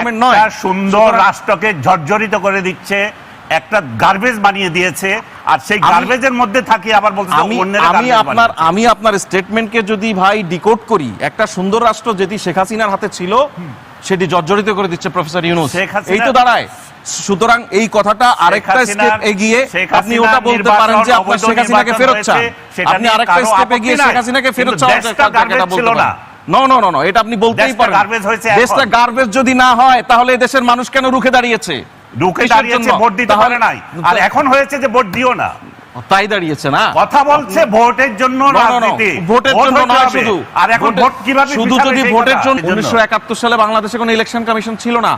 রকমের নয়। সুন্দর রাষ্ট্রকে জর্জরিত করে দিচ্ছে, একটা গার্বেজ বানিয়ে দিয়েছে, আর সেই গার্বেজের মধ্যে থাকি আবার বলতে আমি আপনার স্টেটমেন্টকে যদি ভাই ডিকোড করি, একটা সুন্দর রাষ্ট্র যেটি শেখ হাসিনার হাতে ছিল সেটি জর্জরিত করে দিচ্ছে প্রফেসর ইউনূস, এই তো দাঁড়ায়। সুতরাং এই কথাটা আরেকটা স্টেপ এগিয়ে আপনি ওটা বলতে পারেন যে আপনার শেখ হাসিনাকে ফেরত চান, আপনি আরেকটা স্টেপ এগিয়ে শেখ হাসিনাকে ফেরত চান, এটা আপনি বলতেই পারেন। দেশটা গার্বেজ যদি না হয় তাহলে দেশের মানুষ কেন রুখে দাঁড়িয়েছে? রুখে দাঁড়িয়েছে, ভোট দিতে পারে নাই, আর এখন হয়েছে যে ভোট দিও না, তাই দাঁড়িয়েছে না। কথা বলছে ভোটের জন্য রাজনীতি, ভোটের জন্য নয় শুধু। আর এখন ভোট কিভাবে শুধু যদি ভোটের জন্য 1971 সালে বাংলাদেশে কোনো ইলেকশন কমিশন ছিল না,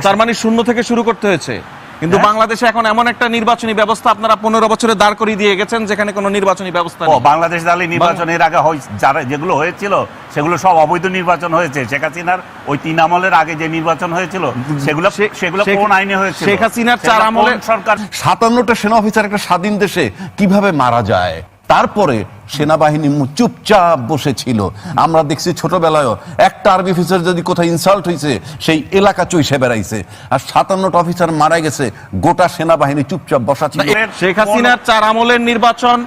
তার মানে শূন্য থেকে শুরু করতে হয়েছে। কিন্তু বাংলাদেশে এখন এমন একটা নির্বাচনী ব্যবস্থা আপনারা 15 বছরে দাঁড় করিয়ে দিয়ে গেছেন যেখানে কোনো নির্বাচনী ব্যবস্থা নেই। বাংলাদেশ দালি নির্বাচনের আগে যারা যেগুলো হয়েছিল সেগুলো সব অবৈধ নির্বাচন হয়েছে। শেখ হাসিনার ওই 3 আমলের আগে যে নির্বাচন হয়েছিল সেগুলো কোন আইনে হয়েছিল? শেখ হাসিনার 4 আমলে সরকার 57টা সেনা অফিসার একটা স্বাধীন দেশে কিভাবে মারা যায়, তারপরে সেনাবাহিনী চুপচাপ বসেছিল। আমরা দেখছি ছোটবেলায়ও একটা আর্মি অফিসার যদি কোথাও ইনসাল্ট হয়েছে সেই এলাকা চইসে বেড়াইছে, আর 57টা অফিসার মারা গেছে, গোটা সেনাবাহিনী চুপচাপ বসা ছিল। শেখ হাসিনার 4 আমলের নির্বাচন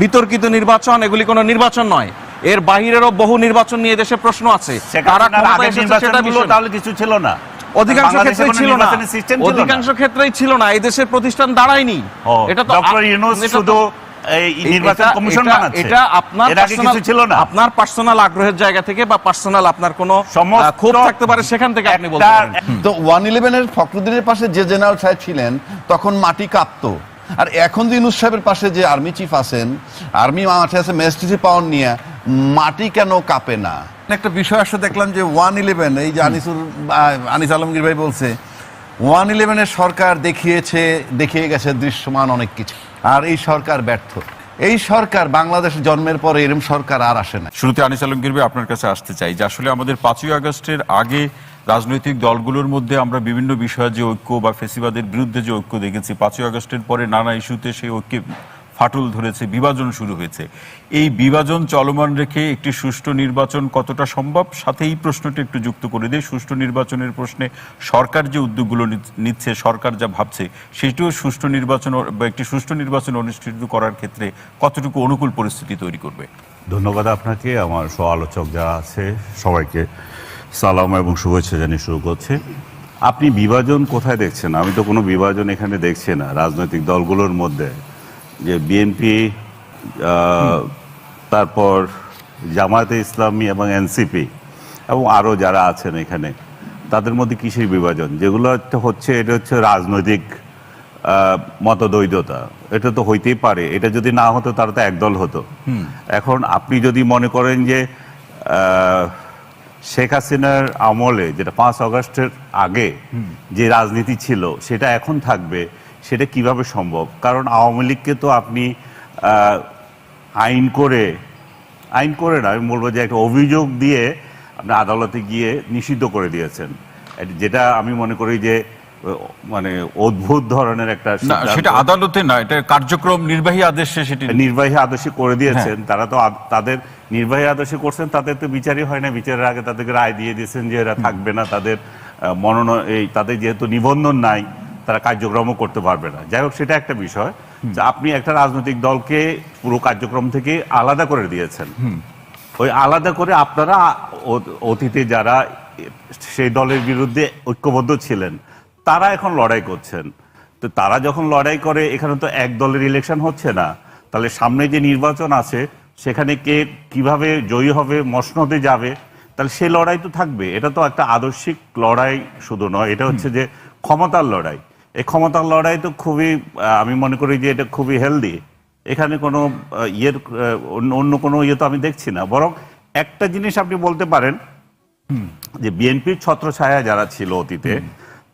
বিতর্কিত নির্বাচন, এগুলি কোনো নির্বাচন নয়। এর বাহিরেরও বহু নির্বাচন নিয়ে দেশে প্রশ্ন আছে। তাহলে কিছু ছিল না, অধিকাংশ ক্ষেত্রেই ছিল না, অধিকাংশ ক্ষেত্রেই ছিল না। এই দেশের প্রতিষ্ঠান দাঁড়ায়নি। এটা তো ডক্টর ইউনূস শুধু নির্বাচন কমিশন বানাচ্ছে, এটা আপনার পার্সোনাল আগ্রহের জায়গা থেকে বা পার্সোনাল আপনার কোনো ক্ষোভ থাকতে পারে, সেখান থেকে আপনি বলতে পারেন। তো 111 এর ফখরুদ্দিনের পাশে যে জেনারেল সাহেব ছিলেন তখন মাটি কাঁপতো, আর এখন যে ইউনূস সাহেবের পাশে যে আর্মি চিফ আছেন, আর্মি মাঠে আছে ম্যাজিস্ট্রেসি পাওয়ার নিয়ে, মাটি কেন কাঁপে না? একটা বিষয় আসলে দেখলাম যে 111, এই যে আনিস আলমগীর ভাই বলছে 111 এর সরকার দেখিয়ে গেছে দৃশ্যমান অনেক কিছু, আর এই সরকার ব্যর্থ। এই সরকার বাংলাদেশ জন্মের পরে এরকম সরকার আর আসে না। শুরুতে আনিস আলমগীর ভাই আপনার কাছে আসতে চাই যে আসলে আমাদের 5ই আগস্টের আগে রাজনৈতিক দলগুলোর মধ্যে আমরা বিভিন্ন বিষয়ে যে ঐক্য বা ফেসিবাদের বিরুদ্ধে যে ঐক্য দেখেছি, 5ই আগস্টের পরে নানা ইস্যুতে সেই ঐক্যে ফাটল ধরেছে, বিভাজন শুরু হয়েছে। এই বিভাজন চলমান রেখে একটি সুষ্ঠু নির্বাচন কতটা সম্ভব? সাথে এই প্রশ্নটা একটু যুক্ত করে দিয়ে সুষ্ঠু নির্বাচনের প্রশ্নে সরকার যে উদ্যোগগুলো নিচ্ছে, সরকার যা ভাবছে, সেটিও সুষ্ঠু নির্বাচন বা একটি সুষ্ঠু নির্বাচন অনুষ্ঠিত করার ক্ষেত্রে কতটুকু অনুকূল পরিস্থিতি তৈরি করবে? ধন্যবাদ আপনাকে, আমার সহ আলোচক যারা আছে সবাইকে সালাম এবং শুভেচ্ছা জানিয়ে শুরু করছে। আপনি বিভাজন কোথায় দেখছেন? আমি তো কোনো বিভাজন এখানে দেখছি না রাজনৈতিক দলগুলোর মধ্যে। যে বিএনপি, তারপর জামায়াতে ইসলামী এবং এনসিপি এবং আরও যারা আছেন এখানে, তাদের মধ্যে কিসের বিভাজন? যেগুলো হচ্ছে এটা হচ্ছে রাজনৈতিক মতদ্বৈধতা। এটা তো হইতেই পারে, এটা যদি না হতো তারা তো একদল হতো। এখন আপনি যদি মনে করেন যে শেখ হাসিনার আমলে যেটা 5 আগস্টের আগে যে রাজনীতি ছিল সেটা এখন থাকবে, সেটা কিভাবে সম্ভব? কারণ আওয়ামী লীগকে তো আপনি আইন করে না, আমি বলবো যে একটা অভিযোগ দিয়ে আপনি আদালতে গিয়ে নিষিদ্ধ করে দিয়েছেন, যেটা আমি মনে করি যে মানে অদ্ভুত ধরনের একটা। সেটা আদালতে না, এটা কার্যক্রম নির্বাহী আদেশে, সেটি নির্বাহী আদেশে করে দিয়েছেন। তারা তো তাদের নির্বাহী আদেশে করছেন, তাদের তো বিচারই হয় না, বিচারের আগে তাদেরকে রায় দিয়ে দিয়েছেন যে এরা থাকবে না, তাদের তাদের যেহেতু নিবন্ধন নাই তারা কার্যক্রমও করতে পারবে না। যাই হোক, সেটা একটা বিষয় যে আপনি একটা রাজনৈতিক দলকে পুরো কার্যক্রম থেকে আলাদা করে দিয়েছেন। ওই আলাদা করে আপনারা অতীতে যারা সেই দলের বিরুদ্ধে ঐক্যবদ্ধ ছিলেন তারা এখন লড়াই করছেন। তো তারা যখন লড়াই করে, এখানে তো এক দলের ইলেকশন হচ্ছে না, তাহলে সামনে যে নির্বাচন আছে সেখানে কে কিভাবে জয়ী হবে, মসনদে যাবে, তাহলে সেই লড়াই তো থাকবে। এটা তো একটা আদর্শিক লড়াই শুধু নয়, এটা হচ্ছে যে ক্ষমতার লড়াই। এই ক্ষমতার লড়াই তো খুবই, আমি মনে করি যে এটা খুবই হেলদি। এখানে কোনো অন্য কোনো তো আমি দেখছি না। বরং একটা জিনিস আপনি বলতে পারেন যে বিএনপির ছত্রছায়া যারা ছিল অতীতে,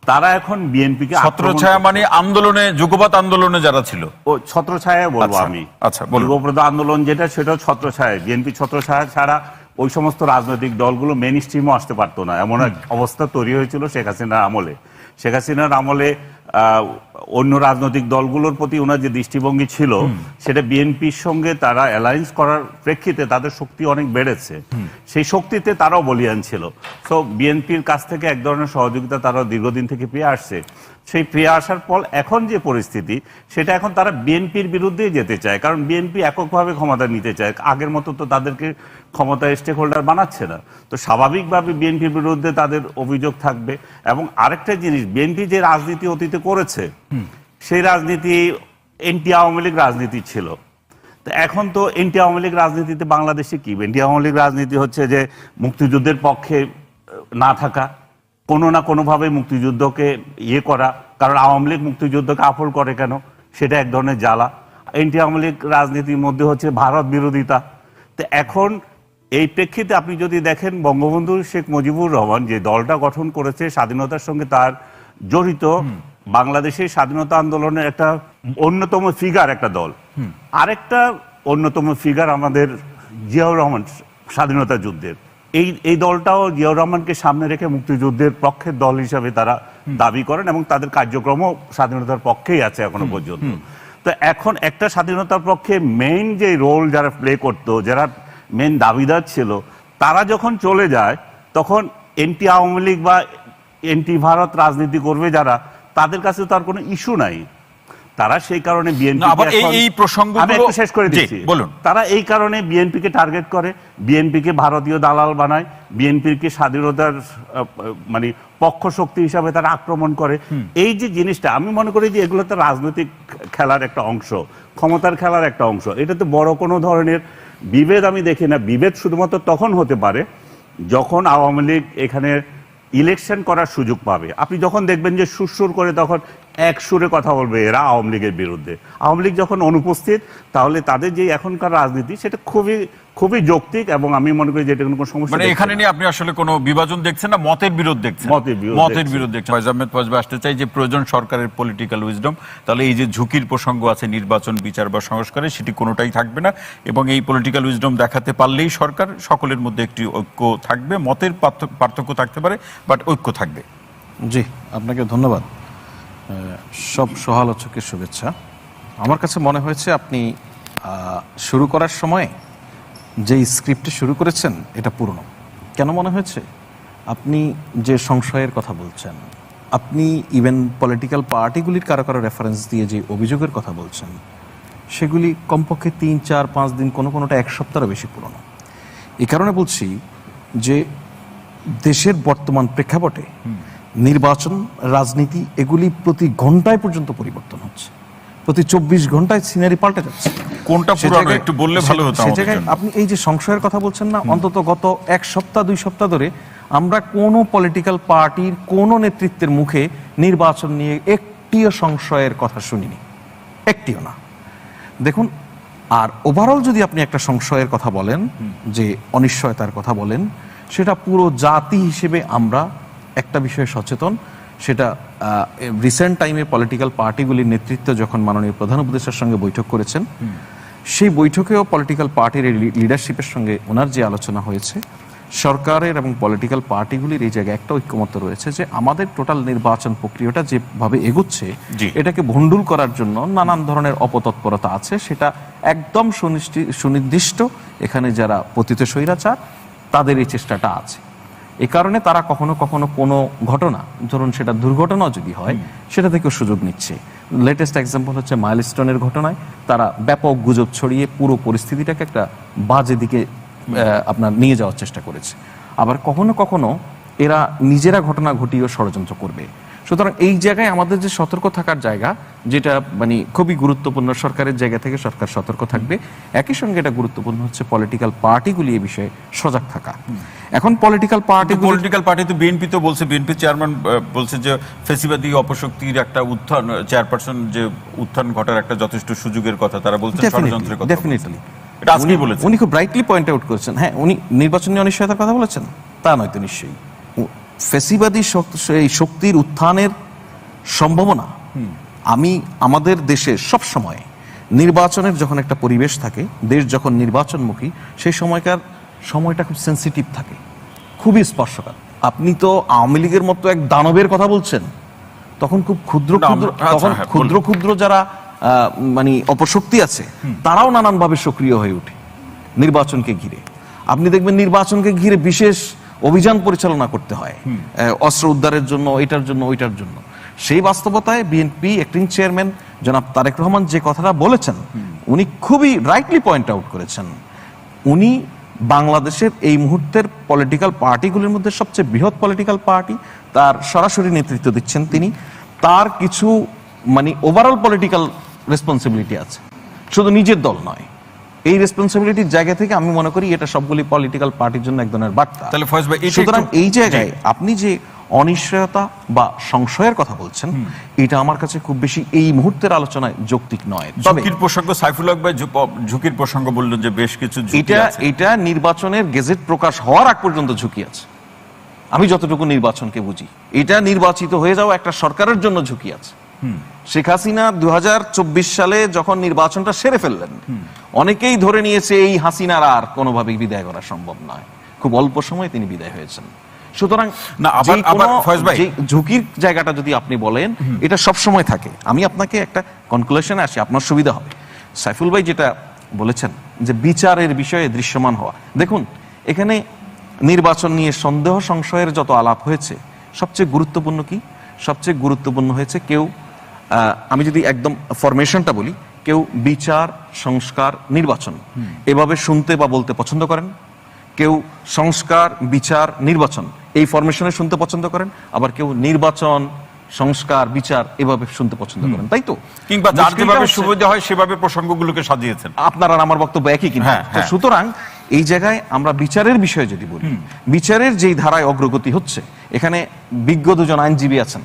তারা এখন বিএনপিকে ছত্রছায়া মানে আন্দোলনে, যুগপৎ আন্দোলনে যারা ছিল, ও ছত্রছায়া বলবো আমি। আচ্ছা, যুগপৎ আন্দোলন যেটা, সেটা ছত্রছায়া। বিএনপি ছত্রছায়া ছাড়া ওই সমস্ত রাজনৈতিক দলগুলো মেইন স্ট্রিমও আসতে পারতো না, এমন এক অবস্থা তৈরি হয়েছিল শেখ হাসিনার আমলে। শেখ হাসিনার আমলে অন্য রাজনৈতিক দলগুলোর প্রতি ওনার যে দৃষ্টিভঙ্গি ছিল সেটা বিএনপির সঙ্গে তারা অ্যালায়েন্স করার প্রেক্ষিতে তাদের শক্তি অনেক বেড়েছে, সেই শক্তিতে তারাও বলিয়ান ছিল। তো বিএনপির কাছ থেকে এক ধরনের সহযোগিতা তারা দীর্ঘদিন থেকে পেয়ে আসছে। সেই পেয়ে আসার পর এখন যে পরিস্থিতি, সেটা এখন তারা বিএনপির বিরুদ্ধেই যেতে চায়, কারণ বিএনপি এককভাবে ক্ষমতা নিতে চায়, আগের মতো তো তাদেরকে ক্ষমতায় স্টেক হোল্ডার বানাচ্ছে না। তো স্বাভাবিকভাবে বিএনপির বিরুদ্ধে তাদের অভিযোগ থাকবে। এবং আরেকটা জিনিস, বিএনপি যে রাজনীতি অতীতে করেছে সেই রাজনীতি এনটি আওয়ামী লীগ রাজনীতি ছিল। তো এখন তো এনটি আওয়ামী লীগ রাজনীতিতে বাংলাদেশে কি, এনটি আওয়ামী লীগ রাজনীতি হচ্ছে যে মুক্তিযুদ্ধের পক্ষে না থাকা, কোনো না কোনোভাবে মুক্তিযুদ্ধকে ইয়ে করা, কারণ আওয়ামী লীগ মুক্তিযুদ্ধকে আফল করে কেন, সেটা এক ধরনের জ্বালা। এনটি আওয়ামী লীগ রাজনীতির মধ্যে হচ্ছে ভারত বিরোধিতা। তো এখন এই প্রেক্ষিতে আপনি যদি দেখেন, বঙ্গবন্ধু শেখ মুজিবুর রহমান যে দলটা গঠন করেছে স্বাধীনতার সঙ্গে তার জড়িত, বাংলাদেশের স্বাধীনতা আন্দোলনের একটা অন্যতম ফিগার একটা দল। আরেকটা অন্যতম ফিগার আমাদের জিয়াউর রহমান, স্বাধীনতা যুদ্ধের। এই দলটাও জিয়াউর রহমানকে সামনে রেখে মুক্তিযুদ্ধের পক্ষের দল হিসাবে তারা দাবি করেন এবং তাদের কার্যক্রমও স্বাধীনতার পক্ষেই আছে এখনো পর্যন্ত। তো এখন একটা স্বাধীনতার পক্ষে মেইন যে রোল যারা প্লে করতো, যারা মেইন দাবিদার ছিল, তারা যখন চলে যায় তখন এনটি আওয়ামী লীগ বা এনটি ভারত রাজনীতি করবে যারা, তাদের কাছে তো আর কোনো ইস্যু নাই। তারা সেই কারণে শেষ করে দিচ্ছি, বলুন, তারা এই কারণে বিএনপিকে টার্গেট করে, বিএনপিকে ভারতীয় দালাল বানায়, বিএনপিকে স্বাধীনতার মানে পক্ষ শক্তি হিসাবে তারা আক্রমণ করে। এই যে জিনিসটা, আমি মনে করি যে এগুলো তো রাজনৈতিক খেলার একটা অংশ, ক্ষমতার খেলার একটা অংশ। এটা তো বড় কোনো ধরনের বিভেদ আমি দেখি না। বিভেদ শুধুমাত্র তখন হতে পারে যখন আওয়ামী লীগ এখানে ইলেকশন করার সুযোগ পাবে। আপনি যখন দেখবেন যে সুরসুর করে তখন এক সুরে কথা বলবে এরা আওয়ামী লীগের বিরুদ্ধে। আওয়ামী লীগ যখন অনুপস্থিত, তাহলে তাদের যে এখনকার রাজনীতি সেটা খুবই খুবই যৌক্তিক, এবং আমি মনে করি যে এটা কোনো সমস্যা মানে এখানে নিয়ে আপনি আসলে কোনো বিভাজন দেখছেন না, মতের বিরোধ দেখছেন, মতের বিরোধ দেখছেন। ফয়জ আহমেদ ফয়জবে আসতে চাই যে প্রয়োজন সরকারের পলিটিক্যাল উইজডম, তাহলে এই যে ঝুঁকির প্রসঙ্গ আছে নির্বাচন, বিচার বা সংস্কারে, সেটি কোনোটাই থাকবে না, এবং এই পলিটিক্যাল উইজডম দেখাতে পারলেই সরকার সকলের মধ্যে একটি ঐক্য থাকবে। মতের পার্থক্য থাকতে পারে, বাট ঐক্য থাকবে। জি, আপনাকে ধন্যবাদ, সব সহালোচকের শুভেচ্ছা। আমার কাছে মনে হয়েছে আপনি শুরু করার সময় যে স্ক্রিপ্টে শুরু করেছেন এটা পুরনো। কেন মনে হয়েছে? আপনি যে সংশয়ের কথা বলছেন, আপনি ইভেন পলিটিক্যাল পার্টিগুলির কারো কারো রেফারেন্স দিয়ে যে অভিযোগের কথা বলছেন, সেগুলি কমপক্ষে 3, 4, 5 দিন, কোনোটা 1 সপ্তাহেরও বেশি পুরনো। এই কারণে বলছি যে দেশের বর্তমান প্রেক্ষাপটে নির্বাচন, রাজনীতি এগুলি প্রতি ঘন্টায় পর্যন্ত পরিবর্তন হচ্ছে, প্রতি 24 ঘন্টায় সিনারি পাল্টে যাচ্ছে। কোনটা পুরানো একটু বললে ভালো হতো। সেই জায়গায় আপনি এই যে সংশয়ের কথা বলছেন না, অন্তত গত 1 সপ্তাহ 2 সপ্তাহ ধরে আমরা কোনো পলিটিক্যাল পার্টির কোনো নেতৃত্বের মুখে নির্বাচন নিয়ে একটিও সংশয়ের কথা শুনিনি, একটিও না। দেখুন, আর ওভারঅল যদি আপনি একটা সংশয়ের কথা বলেন, যে অনিশ্চয়তার কথা বলেন, সেটা পুরো জাতি হিসেবে আমরা একটা বিষয়ে সচেতন। সেটা রিসেন্ট টাইমে পলিটিক্যাল পার্টিগুলির নেতৃত্ব যখন মাননীয় প্রধান উপদেষ্টার সঙ্গে বৈঠক করেছেন, সেই বৈঠকেও পলিটিক্যাল পার্টির লিডারশিপের সঙ্গে ওনার যে আলোচনা হয়েছে, সরকারের এবং পলিটিক্যাল পার্টিগুলির এই জায়গায় একটা ঐক্যমত্য রয়েছে যে আমাদের টোটাল নির্বাচন প্রক্রিয়াটা যেভাবে এগোচ্ছে, এটাকে ভণ্ডুল করার জন্য নানান ধরনের অপতৎপরতা আছে, সেটা একদম সুনির্দিষ্ট। এখানে যারা পতিত স্বৈরাচার, তাদের এই চেষ্টাটা আছে। এই কারণে তারা কখনো কখনো কোনো ঘটনা, ধরুন সেটা দুর্ঘটনাও যদি হয়, সেটা থেকেও সুযোগ নিচ্ছে। লেটেস্ট এক্সাম্পল হচ্ছে মাইলস্টোনের ঘটনায় তারা ব্যাপক গুজব ছড়িয়ে পুরো পরিস্থিতিটাকে একটা বাজে দিকে আপনার নিয়ে যাওয়ার চেষ্টা করেছে। আবার কখনো কখনো এরা নিজেরা ঘটনা ঘটিয়েও ষড়যন্ত্র করবে। সুতরাং এই জায়গায় আমাদের যে সতর্ক থাকার জায়গা, যেটা মানে খুবই গুরুত্বপূর্ণ, সরকারের জায়গা থেকে সরকার সতর্ক থাকবে। একই সঙ্গে এটা গুরুত্বপূর্ণ হচ্ছে পলিটিক্যাল পার্টিগুলি এই বিষয়ে সজাগ থাকা। এখন পলিটিক্যাল পার্টি তো বিএনপি তো বলছে, বিএনপি চেয়ারম্যান বলছে যে ফেসিবাদী অপশক্তির একটা উত্থান, চেয়ারপারসন যে উত্থান ঘটার একটা যথেষ্ট সুযোগের কথা তারা বলছেন, ষড়যন্ত্রের কথা। ডেফিনেটলি এটা আজকেই বলেছেন, উনি খুব ব্রাইটলি পয়েন্ট আউট করেছেন। হ্যাঁ, উনি নির্বাচনী অনিশ্চয়তার কথা বলেছেন, তা নয়তো নিশ্চয়ই ফেসিবাদী এই শক্তির উত্থানের সম্ভাবনা। আমি আমাদের দেশে সব সময় নির্বাচনের যখন একটা পরিবেশ থাকে, দেশ যখন নির্বাচনমুখী, সেই সময়টা খুব সেন্সিটিভ থাকে, খুবই স্পর্শকাতর। আপনি তো আওয়ামী লীগের মতো এক দানবের কথা বলছেন, তখন খুব ক্ষুদ্র না, ক্ষুদ্র আমরা- তখন হ্যাঁ, ক্ষুদ্র ক্ষুদ্র যারা মানে অপশক্তি আছে তারাও নানানভাবে সক্রিয় হয়ে ওঠে নির্বাচনকে ঘিরে। আপনি দেখবেন নির্বাচনকে ঘিরে বিশেষ অভিযান পরিচালনা করতে হয় অস্ত্র উদ্ধারের জন্য, এটার জন্য, ওইটার জন্য। সেই বাস্তবতায় বিএনপি অ্যাক্টিং চেয়ারম্যান জনাব তারেক রহমান যে কথাটা বলেছেন, উনি খুবই রাইটলি পয়েন্ট আউট করেছেন। উনি বাংলাদেশের এই মুহূর্তের পলিটিক্যাল পার্টিগুলির মধ্যে সবচেয়ে বৃহৎ পলিটিক্যাল পার্টি, তার সরাসরি নেতৃত্ব দিচ্ছেন তিনি। তার কিছু মানে ওভারঅল পলিটিক্যাল রেসপন্সিবিলিটি আছে, শুধু নিজের দল নয়। এই রেসপন্সিবিলিটির জায়গা থেকে আমি মনে করি এটা সবগুলি পলিটিক্যাল পার্টির জন্য এক ধরনের বার্তা। তাহলে ফয়েজ ভাই, এটা সুতরাং একটু- এই জায়গায় আপনি যে অনিশ্চয়তা বা সংশয়ের কথা বলছেন, এটা আমার কাছে খুব বেশি এই মুহূর্তের আলোচনায় যৌক্তিক নয়। তবে ঝুঁকির প্রসঙ্গ, সাইফুল হক ভাই ঝুঁকির প্রসঙ্গ বললেন যে বেশ কিছু ঝুঁকি এটা আছে। এটা নির্বাচনের গেজেট প্রকাশ হওয়ার আগ পর্যন্ত ঝুঁকি আছে। আমি যতটুকু নির্বাচনকে বুঝি, এটা নির্বাচিত হয়ে যাওয়া একটা সরকারের জন্য ঝুঁকি আছে। শেখ হাসিনা 2024 সালে যখন নির্বাচনটা সেরে ফেললেন, অনেকেই ধরে নিয়েছে এই হাসিনার আর কোনোভাবেই বিদায় করা সম্ভব নয়। খুব অল্প সময়ে তিনি বিদায় হয়েছেন। সুতরাং না, আবার- যে কোনো- আবার ফয়েজ ভাই- যে ঝুঁকির জায়গাটা যদি আপনি বলেন, এটা সব সময় থাকে। আমি আপনাকে একটা কনক্লুশনে আসি, আপনার সুবিধা হবে। সাইফুল ভাই যেটা বলেছেন যে বিচারের বিষয়ে দৃশ্যমান হওয়া, দেখুন এখানে নির্বাচন নিয়ে সন্দেহ সংশয়ের যত আলাপ হয়েছে, সবচেয়ে গুরুত্বপূর্ণ কি? সবচেয়ে গুরুত্বপূর্ণ হয়েছে কেউ, আমি যদি একদম ফরমেশনটা বলি, কেউ বিচার, সংস্কার, নির্বাচন এভাবে শুনতে বা বলতে পছন্দ করেন। কেউ সংস্কার, বিচার, নির্বাচন এই ফরমেশনে শুনতে পছন্দ করেন। আবার কেউ নির্বাচন, সংস্কার, বিচার এভাবে শুনতে পছন্দ করেন, তাই তো? কিংবা যার মুশকিলটা যেভাবে হচ্ছে- সুবিধা হয় সেভাবে প্রসঙ্গগুলোকে সাজিয়েছেন। আপনার আর আমার বক্তব্য একই কিন্তু। হ্যাঁ, হ্যাঁ। তো সুতরাং এই জায়গায় আমরা বিচারের বিষয়ে যদি বলি, বিচারের যেই ধারায় অগ্রগতি হচ্ছে, এখানে বিজ্ঞ দুজন আইনজীবী আছেন,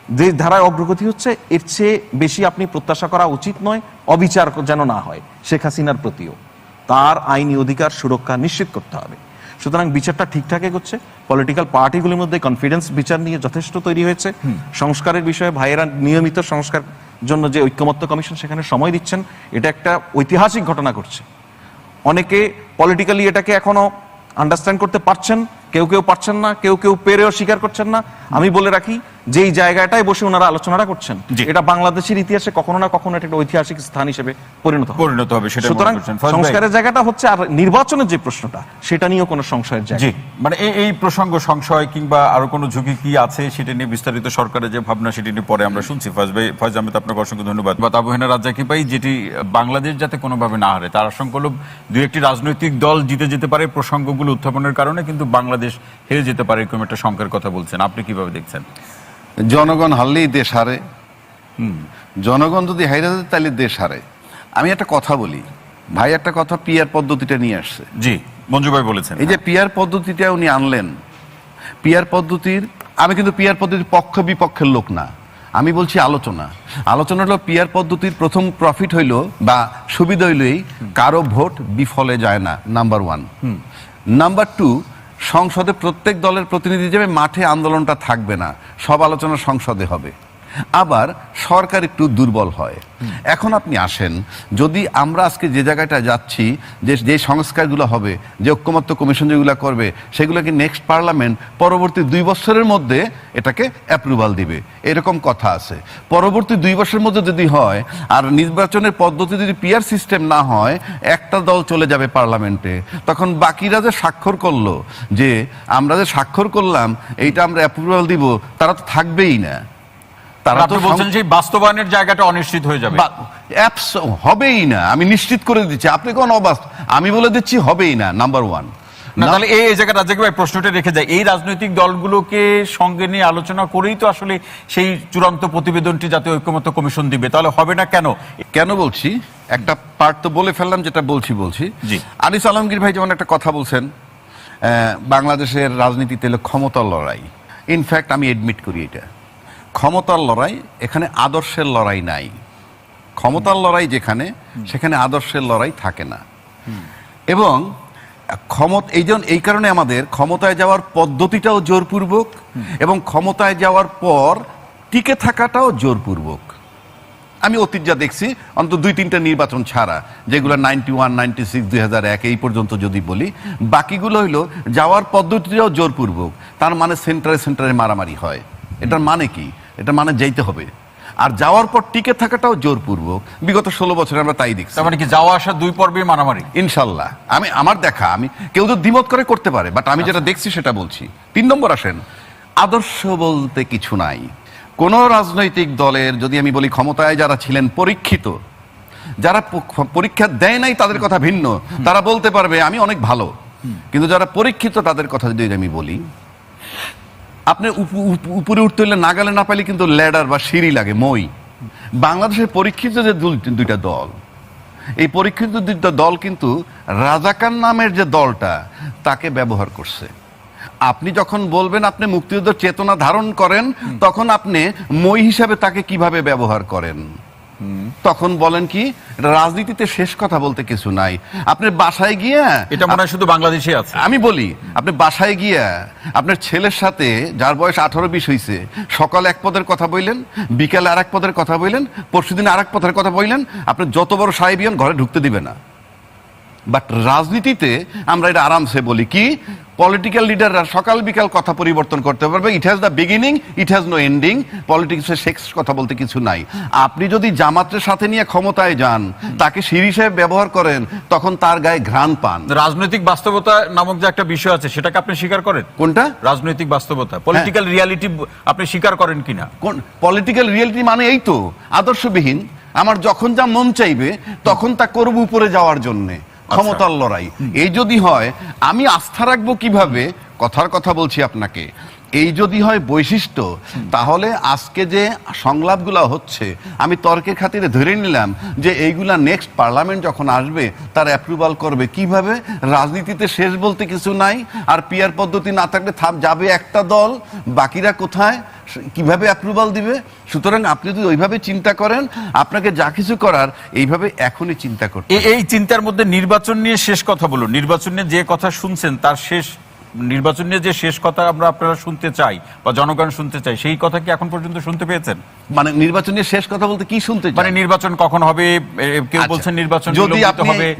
যে ধারায় অগ্রগতি হচ্ছে এর চেয়ে বেশি আপনি প্রত্যাশা করা উচিত নয়। অবিচার যেন না হয় শেখ হাসিনার প্রতিও, তার আইনি অধিকার সুরক্ষা নিশ্চিত করতে হবে। সুতরাং বিচারটা ঠিকঠাক এগোচ্ছে। পলিটিক্যাল পার্টিগুলির মধ্যে কনফিডেন্স বিচার নিয়ে যথেষ্ট তৈরি হয়েছে। সংস্কারের বিষয়ে ভাইয়েরা নিয়মিত সংস্কার জন্য যে ঐক্যমত্য কমিশন, সেখানে সময় দিচ্ছেন। এটা একটা ঐতিহাসিক ঘটনা ঘটছে। অনেকে পলিটিক্যালি এটাকে এখনো আন্ডারস্ট্যান্ড করতে পারছেন, কেউ কেউ পারছেন না, কেউ কেউ পেরেও স্বীকার করছেন না। আমি বলে রাখি, যেই জায়গাটায় বসে ওনারা আলোচনাটা করছেন, জি। এটা বাংলাদেশের ইতিহাসে কখনো না কখনো এটা একটা ঐতিহাসিক স্থান হিসেবে পরিণত হবে। সেটা সুতরাং মনে করছেন। ফয়েজ ভাই- সংস্কারের জায়গাটা হচ্ছে, আর নির্বাচনের যে প্রশ্নটা, সেটা নিয়েও কোনো সংশয়ের জায়গা জি, নেই। মানে এই প্রসঙ্গ, সংশয় কিংবা আরো কোনো ঝুঁকি কি আছে সেটা নিয়ে বিস্তারিত সরকারের যে ভাবনা, সেটি নিয়ে পরে আমরা শুনছি। ফয়েজ আহমেদ, আপনাকে অসংখ্য ধন্যবাদ। বা আবু হেনা রাজ্জাকি ভাই, যেটি বাংলাদেশ যাতে কোনোভাবে না হারে তার আশঙ্কা হলো, দুই একটি রাজনৈতিক দল জিতে যেতে পারে প্রসঙ্গগুলো উত্থাপনের কারণে, কিন্তু বাংলাদেশ হেরে যেতে পারে, এরকম একটা শঙ্কার কথা বলছেন। আপনি কিভাবে দেখছেন? জনগণ হারলেই দেশ হারে। জনগণ যদি হাইরে যায় তাহলে দেশ হারে। আমি একটা কথা বলি, ভাই একটা কথা পিয়ার পদ্ধতিটা নিয়ে আসছে। জি, মঞ্জু ভাই বলেছেন। এই যে পিয়ার পদ্ধতিটা উনি আনলেন, পিয়ার পদ্ধতির, আমি কিন্তু পিয়ার পদ্ধতির পক্ষ বিপক্ষের লোক না, আমি বলছি আলোচনা। আলোচনা হলো পিয়ার পদ্ধতির প্রথম প্রফিট হইল বা সুবিধা হইলই কারো ভোট বিফলে যায় না, নাম্বার 1। নাম্বার 2, সংসদে প্রত্যেক দলের প্রতিনিধি যাবে, মাঠে আন্দোলনটা থাকবে না, সব আলোচনা সংসদে হবে। আবার সরকার একটু দুর্বল হয়। এখন আপনি আসেন, যদি আমরা আজকে যে জায়গাটা যাচ্ছি, যে সংস্কারগুলো হবে, যে ঐক্যমত্য কমিশন যেগুলো করবে, সেগুলোকে নেক্সট পার্লামেন্ট পরবর্তী 2 বছরের মধ্যে এটাকে অ্যাপ্রুভাল দিবে, এরকম কথা আছে। পরবর্তী 2 বছরের মধ্যে যদি হয়, আর নির্বাচনের পদ্ধতি যদি পিয়ার সিস্টেম না হয়, একটা দল চলে যাবে পার্লামেন্টে, তখন বাকিরা যে স্বাক্ষর করলো, যে আমরা যে স্বাক্ষর করলাম এইটা আমরা অ্যাপ্রুভাল দিব, তারা তো থাকবেই না। তারা আপনি বলছেন সেই বাস্তবায়নের জায়গাটা অনিশ্চিত হয়ে যাবে। অ্যাপস হবেই না, আমি নিশ্চিত করে দিচ্ছি। আপনি কোন অবাস্তব, আমি বলে দিচ্ছি হবেই না, নাম্বার 1। না, তাহলে এই জায়গাটা রাজ্জাকি ভাই প্রশ্নটা রেখে যায়, এই রাজনৈতিক দলগুলোকে সঙ্গে নিয়ে আলোচনা করেই তো আসলে সেই চূড়ান্ত প্রতিবেদনটি জাতীয় ঐক্যমত্য কমিশন দিবে, তাহলে হবে না কেন? কেন বলছি, একটা পার্ট তো বলে ফেললাম, যেটা বলছি। জি। আনিস আলমগীর ভাই যেমন একটা কথা বলছেন, বাংলাদেশের রাজনীতিতে হলো ক্ষমতার লড়াই। ইনফ্যাক্ট আমি এডমিট করি এটা ক্ষমতার লড়াই, এখানে আদর্শের লড়াই নাই। ক্ষমতার লড়াই যেখানে, সেখানে আদর্শের লড়াই থাকে না। এবং এই কারণে আমাদের ক্ষমতায় যাওয়ার পদ্ধতিটাও জোরপূর্বক, এবং ক্ষমতায় যাওয়ার পর টিকে থাকাটাও জোরপূর্বক। আমি অতীত যা দেখছি, অন্তত 2-3টা নির্বাচন ছাড়া, যেগুলো 91, 96, 2001 এই পর্যন্ত যদি বলি, বাকিগুলো হইলো যাওয়ার পদ্ধতিটাও জোরপূর্বক। তার মানে সেন্টারে সেন্টারে মারামারি হয়। এটার মানে কি? এটা মানে যেতে হবে। আর যাওয়ার পর টিকে থাকাটাও জোরপূর্বক, বিগত 16 বছরে আমরা তাই দেখছি। তার মানে কি যাওয়া আসা দুই পর্বে মারামারি? ইনশাল্লাহ, আমার দেখা, আমি কেউ তো দ্বিমত করে করতে পারে, বাট আমি যেটা দেখছি সেটা বলছি। 3 নম্বর আসেন, আদর্শ বলতে কিছু নাই। কোন রাজনৈতিক দলের যদি আমি বলি ক্ষমতায় যারা ছিলেন পরীক্ষিত, যারা পরীক্ষা দেয় নাই তাদের কথা ভিন্ন, তারা বলতে পারবে আমি অনেক ভালো। কিন্তু যারা পরীক্ষিত তাদের কথা যদি আমি বলি, আপনি উপরে উঠতে হলে নাগালে না পাইলে কিন্তু ল্যাডার বা সিঁড়ি লাগে, মই। বাংলাদেশের পরীক্ষিত যে দুইটা দল, এই পরীক্ষিত দুইটা দল কিন্তু রাজাকার নামের যে দলটা তাকে ব্যবহার করছে। আপনি যখন বলবেন আপনি মুক্তিযুদ্ধের চেতনা ধারণ করেন, তখন আপনি মই হিসাবে তাকে কিভাবে ব্যবহার করেন? তখন বলেন কি রাজনীতিতে শেষ কথা বলতে কিছু নাই। আপনি বাসায় গিয়ে, এটা মনে হয় শুধু বাংলাদেশে আছে। আমি বলি, আপনি বাসায় গিয়া আপনার ছেলের সাথে যার বয়স 18-20 হয়েছে, সকালে এক পদের কথা বললেন, বিকালে আর এক পদের কথা বললেন, পরশুদিন আর এক পদের কথা বললেন, আপনি যত বড় সাহেবিয়ান ঘরে ঢুকতে দিবে না। বাট রাজনীতিতে আমরা এটা আরামসে বলি কি, পলিটিক্যাল লিডাররা সকাল বিকাল কথা পরিবর্তন করতে পারবে। It has the beginning, it has no ending. পলিটিক্সে শেষ কথা বলতে কিছু নাই। আপনি যদি জামাতের সাথে নিয়ে ক্ষমতায় যান, তাকে সিঁড়ি হিসেবে ব্যবহার করেন, তখন তার গায়ে ঘ্রাণ পান। রাজনৈতিক বাস্তবতা নামক যে একটা বিষয় আছে, সেটাকে আপনি স্বীকার করেন? কোনটা? রাজনৈতিক বাস্তবতা, পলিটিক্যাল রিয়ালিটি আপনি স্বীকার করেন কিনা? কোন পলিটিক্যাল রিয়েলিটি? মানে এই তো আদর্শবিহীন। আমার যখন যা মন চাইবে তখন তা করব উপরে যাওয়ার জন্যে, ক্ষমতার লড়াই। এই যদি হয়, আমি আস্থা রাখবো কিভাবে? কথার কথা বলছি আপনাকে, এই যদি হয় বৈশিষ্ট্য, তাহলে আজকে যে সংলাপগুলা হচ্ছে, আমি তর্কের খাতিরে ধরে নিলাম যে এইগুলা নেক্সট পার্লামেন্ট যখন আসবে তার অ্যাপ্রুভাল করবে। কিভাবে? রাজনীতিতে শেষ বলতে কিছু নাই। আর পিয়ার পদ্ধতি না থাকলে যাবে একটা দল, বাকিরা কোথায়, কিভাবে অ্যাপ্রুভাল দিবে? সুতরাং আপনি যদি ওইভাবে চিন্তা করেন, আপনাকে যা কিছু করার এইভাবে এখনই চিন্তা করতে। এই চিন্তার মধ্যে নির্বাচন নিয়ে শেষ কথা বলুন। নির্বাচন নিয়ে যে কথা শুনছেন, তার শেষ, নির্বাচন নিয়ে যে শেষ কথা আপনারা শুনতে চাই বা জনগণ শুনতে চাই, সেই কথা কি এখন পর্যন্ত শুনতে পেয়েছেন? মানে নির্বাচনের শেষ কথা বলতে কি শুনতে চান? মানে নির্বাচন কখন হবে? কেউ বলছেন নির্বাচন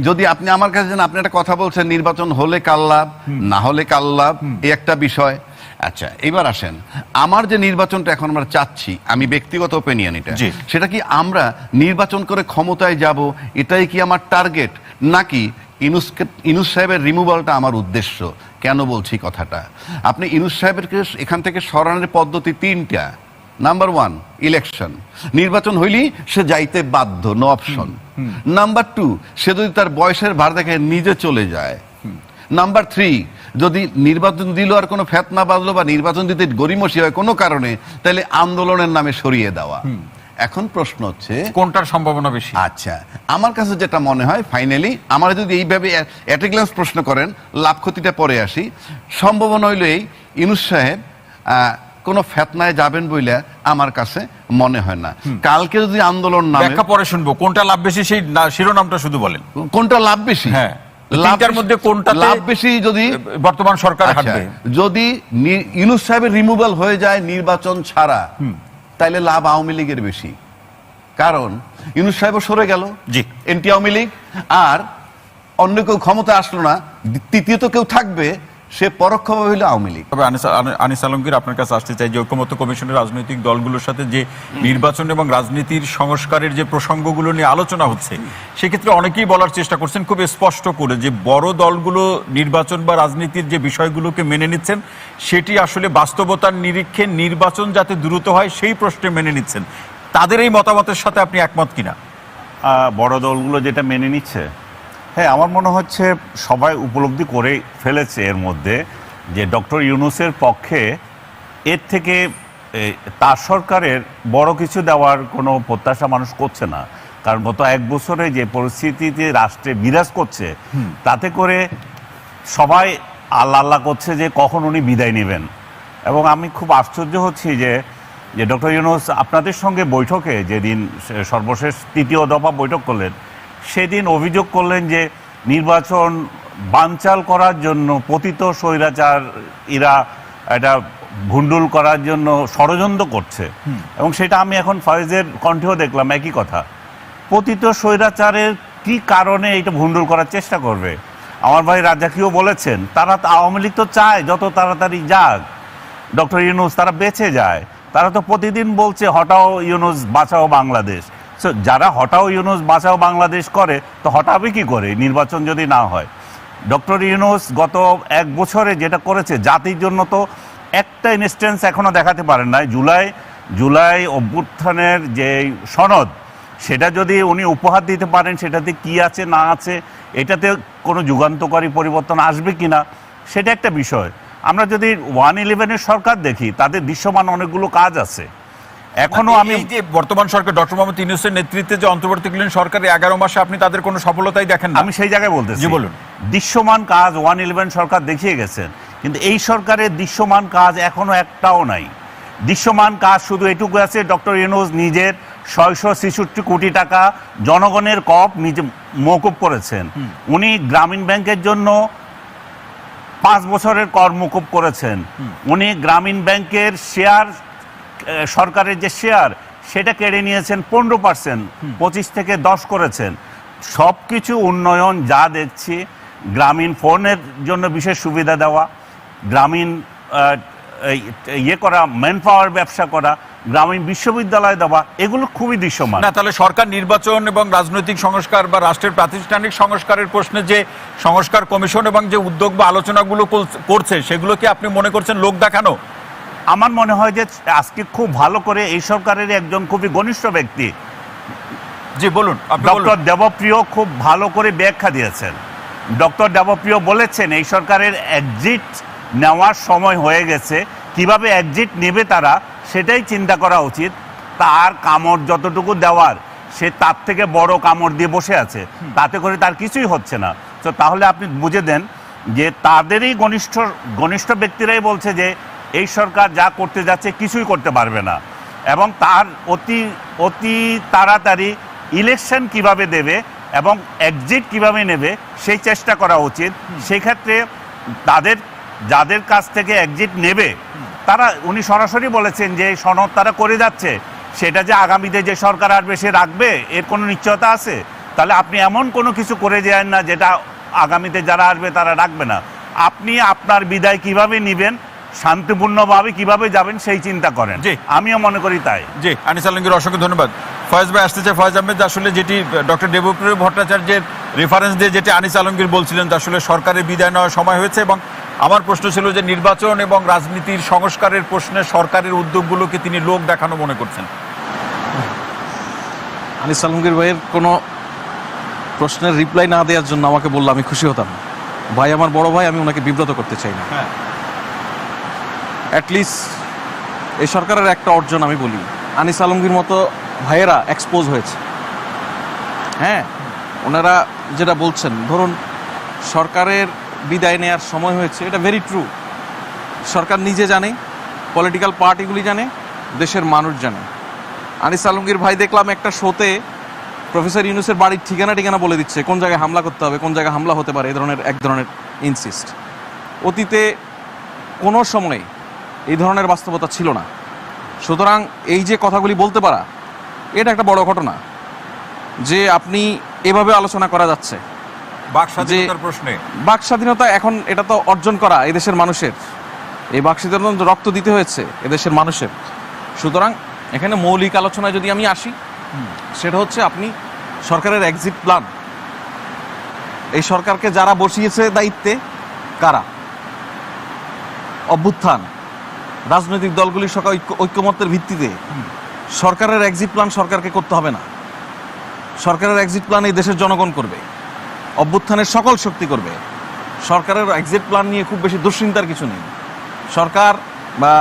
যদি আপনি আমার কাছে জানেন, আপনি একটা কথা বলছেন নির্বাচন হলে কাল লাভ, না হলে কাল লাভ, এই একটা বিষয়। আচ্ছা, এবার আসেন, আমার যে নির্বাচনটা এখন আমরা চাচ্ছি, আমি ব্যক্তিগত ওপিনিয়ন এটা, সেটা কি আমরা নির্বাচন করে ক্ষমতায় যাব, এটাই কি আমার টার্গেট, নাকি ইনুস সাহেবের রিমুভালটা আমার উদ্দেশ্য? কেন বলছি কথাটা? আপনি ইনুস সাহেবেরকে এখান থেকে সরানোর পদ্ধতি 3টা। নাম্বার 1, ইলেকশন, নির্বাচন হইলেই সে যাইতে বাধ্য, নো অপশন। নাম্বার 2, সে যদি তার বয়সের ভার দেখে নিজে চলে যায়। নাম্বার 3, যদি নির্বাচন দিল আর কোনো ফেতনা বাজলো বা নির্বাচন দিতে গড়িমসি হয় কোনো কারণে, তাহলে আন্দোলনের নামে সরিয়ে দেওয়া। এখন প্রশ্ন হচ্ছে কোনটার সম্ভাবনা বেশি? আচ্ছা, আমার কাছে যেটা মনে হয় ফাইনালি, আমার যদি এইভাবে এট এ গ্লান্স প্রশ্ন করেন, লাভ ক্ষতিটা পরে আসি, সম্ভাবনা হইল এই, ইউনূস সাহেব কোনো ফেতনায় যাবেন বইলে আমার কাছে মনে হয় না। কালকে যদি আন্দোলন নামে, ব্যাখ্যা পরে শুনবো, কোনটা লাভ বেশি সেই শিরোনামটা শুধু বলেন। কোনটা লাভ বেশি? হ্যাঁ, লাভের মধ্যে কোনটা লাভ বেশি? যদি বর্তমান সরকার হাঁটবে, যদি ইউনূস সাহেবের রিমুভাল হয়ে যায় নির্বাচন ছাড়া, তাইলে লাভ আওয়ামী লীগের বেশি। কারণ ইউনূস সাহেবও সরে গেল, এনটি আওয়ামী লীগ, আর অন্য কেউ ক্ষমতা আসলো না, তৃতীয়ত কেউ থাকবে, সে পরোক্ষভাবে হইল আওয়ামী লীগ। তবে আনিস আলমগীর, আপনার কাছে আসতে চাই যে ঐক্যমত্য কমিশনের রাজনৈতিক দলগুলোর সাথে যে নির্বাচন এবং রাজনীতির সংস্কারের যে প্রসঙ্গগুলো নিয়ে আলোচনা হচ্ছে, সেক্ষেত্রে অনেকেই বলার চেষ্টা করছেন খুব স্পষ্ট করে যে বড় দলগুলো নির্বাচন বা রাজনীতির যে বিষয়গুলোকে মেনে নিচ্ছেন, সেটি আসলে বাস্তবতার নিরীক্ষে নির্বাচন যাতে দ্রুত হয় সেই প্রশ্নে মেনে নিচ্ছেন। তাদের এই মতামতের সাথে আপনি একমত কিনা? বড় দলগুলো যেটা মেনে নিচ্ছে, হ্যাঁ, আমার মনে হচ্ছে সবাই উপলব্ধি করে ফেলেছে এর মধ্যে যে ডক্টর ইউনূসের পক্ষে এর থেকে তার সরকারের বড় কিছু দেওয়ার কোনো প্রত্যাশা মানুষ করছে না। কারণ গত 1 বছরে যে পরিস্থিতিতে রাষ্ট্রে বিরাজ করছে, তাতে করে সবাই আল্লাহ আল্লাহ করছে যে কখন উনি বিদায় নেবেন। এবং আমি খুব আশ্চর্য হচ্ছি যে ডক্টর ইউনূস আপনাদের সঙ্গে বৈঠকে, যেদিন সর্বশেষ 3য় দফা বৈঠক করলেন, সেদিন অভিযোগ করলেন যে নির্বাচন বানচাল করার জন্য পতিত স্বৈরাচার এরা এটা ভুন্ডুল করার জন্য ষড়যন্ত্র করছে। এবং সেটা আমি এখন ফয়েজের কণ্ঠেও দেখলাম একই কথা। পতিত স্বৈরাচারের কি কারণে এটা ভুন্ডুল করার চেষ্টা করবে? আমার ভাই রাজ্জাকিও বলেছেন, তারা আওয়ামী লীগ তো চায় যত তাড়াতাড়ি যাক ডক্টর ইউনূস, তারা বেঁচে যায়, তারা তো প্রতিদিন বলছে হটাও ইউনূস বাঁচাও বাংলাদেশ। So, যারা হটাও ইউনূস বাঁচাও বাংলাদেশ করে তো হটাবে কি করে নির্বাচন যদি না হয়? ডক্টর ইউনূস গত 1 বছরে যেটা করেছে জাতির জন্য তো একটা ইনস্ট্যান্স এখনো দেখাতে পারেন না। জুলাই অভ্যুত্থানের যে সনদ সেটা যদি উনি উপহার দিতে পারেন, সেটাতে কি আছে না আছে, এটাতে কোনো যুগান্তকারী পরিবর্তন আসবে কিনা সেটা একটা বিষয়। আমরা যদি 111-এর সরকার দেখি, তাদের দৃশ্যমান অনেকগুলো কাজ আছে। এখনো আমি এই যে বর্তমান সরকার ডক্টর মোহাম্মদ ইউনূসের নেতৃত্বে যে অন্তর্বর্তীকালীন সরকারের 11 মাসে আপনি তাদের কোনো সফলতাই দেখেন না? আমি সেই জায়গায় বলতেছি। জি বলুন। দৃশ্যমান কাজ 111 সরকার দেখিয়ে গেছেন, কিন্তু এই সরকারের দৃশ্যমান কাজ এখনো একটাও নাই। দৃশ্যমান কাজ শুধু এটুকু আছে, ডক্টর ইউনূস নিজের 666 কোটি টাকা জনগণের কর নিজে মওকুফ করেছেন। উনি গ্রামীণ ব্যাংকের জন্য 5 বছরের কর মওকুফ করেছেন। উনি গ্রামীণ ব্যাংকের শেয়ার, সরকারের যে শেয়ার সেটা কেড়ে নিয়েছেন 15%, 25 থেকে 10 করেছেন। সব কিছু উন্নয়ন যা দেখছি, গ্রামীণ ফোনের জন্য বিশেষ সুবিধা দেওয়া, গ্রামীণ ইয়ে করা, ম্যান পাওয়ার ব্যবসা করা, গ্রামীণ বিশ্ববিদ্যালয় দেওয়া, এগুলো খুবই দৃশ্যমান। না, তাহলে সরকার নির্বাচন এবং রাজনৈতিক সংস্কার বা রাষ্ট্রের প্রাতিষ্ঠানিক সংস্কারের প্রশ্নে যে সংস্কার কমিশন এবং যে উদ্যোগ বা আলোচনাগুলো করছে, সেগুলো কি আপনি মনে করছেন লোক দেখানো? আমার মনে হয় যে আজকে খুব ভালো করে এই সরকারের একজন খুবই ঘনিষ্ঠ ব্যক্তি জি বলুন, আপনি বলুন। ডক্টর দেবপ্রিয় খুব ভালো করে ব্যাখ্যা দিয়েছেন। ডক্টর দেবপ্রিয় বলেছেন এই সরকারের এক্সিট নেওয়ার সময় হয়ে গেছে, কিভাবে এক্সিট নেবে তারা সেটাই চিন্তা করা উচিত। তার কামড় যতটুকু দেওয়ার, সে তার থেকে বড় কামড় দিয়ে বসে আছে, তাতে করে তার কিছুই হচ্ছে না। তো তাহলে আপনি বুঝে দেন যে তাদেরই ঘনিষ্ঠ ব্যক্তিরাই বলছে যে এই সরকার যা করতে যাচ্ছে কিছুই করতে পারবে না, এবং তার অতি তাড়াতাড়ি ইলেকশন কিভাবে দেবে এবং এক্সিট কিভাবে নেবে সেই চেষ্টা করা উচিত। সেক্ষেত্রে যাদের কাছ থেকে এক্সিট নেবে তারা, উনি সরাসরি বলেছেন যে এই সনদ তারা করে যাচ্ছে, সেটা যে আগামীতে যে সরকার আসবে সে রাখবে এর কোনো নিশ্চয়তা আছে? তাহলে আপনি এমন কোনো কিছু করে যান না যেটা আগামীতে যারা আসবে তারা রাখবে না। আপনি আপনার বিদায় কিভাবে নেবেন, শান্তিপূর্ণভাবে কিভাবে যাবেন সেই চিন্তা করেন। জি, আমিও মনে করি তাই। জি, আনিস আলমগীর অসংখ্য ধন্যবাদ। ফয়েজ ভাই আসতে চাই। ফয়েজ আহমেদ, আসলে যেটি ডক্টর দেবপ্রিয় ভট্টাচার্যের রেফারেন্স দিয়ে যেটি আনিস আলমগীর বলছিলেন, আসলে সরকারের বিদায় নেওয়ার সময় হয়েছে, এবং আমার প্রশ্ন ছিল যে নির্বাচন এবং রাজনীতির সংস্কারের প্রশ্নে সরকারের উদ্যোগগুলোকে তিনি লোক দেখানো মনে করছেন। আনিস আলমগীর ভাইয়ের কোনো প্রশ্নের রিপ্লাই না দেওয়ার জন্য আমাকে বললে আমি খুশি হতাম। ভাই আমার বড় ভাই, আমি ওনাকে বিব্রত করতে চাই না। অ্যাটলিস্ট এই সরকারের একটা অর্জন আমি বলি, আনিস আলমগীর মতো ভাইয়েরা এক্সপোজ হয়েছে। হ্যাঁ, ওনারা যেটা বলছেন, ধরুন সরকারের বিদায় নেওয়ার সময় হয়েছে, এটা ভেরি ট্রু। সরকার নিজে জানে, পলিটিক্যাল পার্টিগুলি জানে, দেশের মানুষ জানে। আনিস আলমগীর ভাই দেখলাম একটা শোতে প্রফেসর ইউনূসের বাড়ির ঠিকানা বলে দিচ্ছে, কোন জায়গায় হামলা করতে হবে, কোন জায়গায় হামলা হতে পারে, এক ধরনের ইনসিস্ট। অতীতে কোনো সময়ে এই ধরনের বাস্তবতা ছিল না। সুতরাং এই যে কথাগুলি বলতে পারা, এটা একটা বড় ঘটনা যে আপনি এভাবে আলোচনা করা যাচ্ছে। বাক স্বাধীনতার প্রশ্নে, বাক স্বাধীনতা এখন এটা তো অর্জন করা এদেশের মানুষের, এই বাক স্বাধীনতা রক্ত দিতে হয়েছে এদেশের মানুষের। সুতরাং এখানে মৌলিক আলোচনায় যদি আমি আসি, সেটা হচ্ছে আপনি সরকারের এক্সিট প্ল্যান, এই সরকারকে যারা বসিয়েছে দায়িত্বে কারা, অভ্যুত্থান, রাজনৈতিক দলগুলির সরকার ঐক্যমত্যের ভিত্তিতে সরকারের এক্সিট প্ল্যান সরকারকে করতে হবে না। সরকারের এক্সিট প্ল্যান এই দেশের জনগণ করবে, অভ্যুত্থানের সকল শক্তি করবে। সরকারের এক্সিট প্ল্যান নিয়ে খুব বেশি দুশ্চিন্তার কিছু নেই। সরকার বা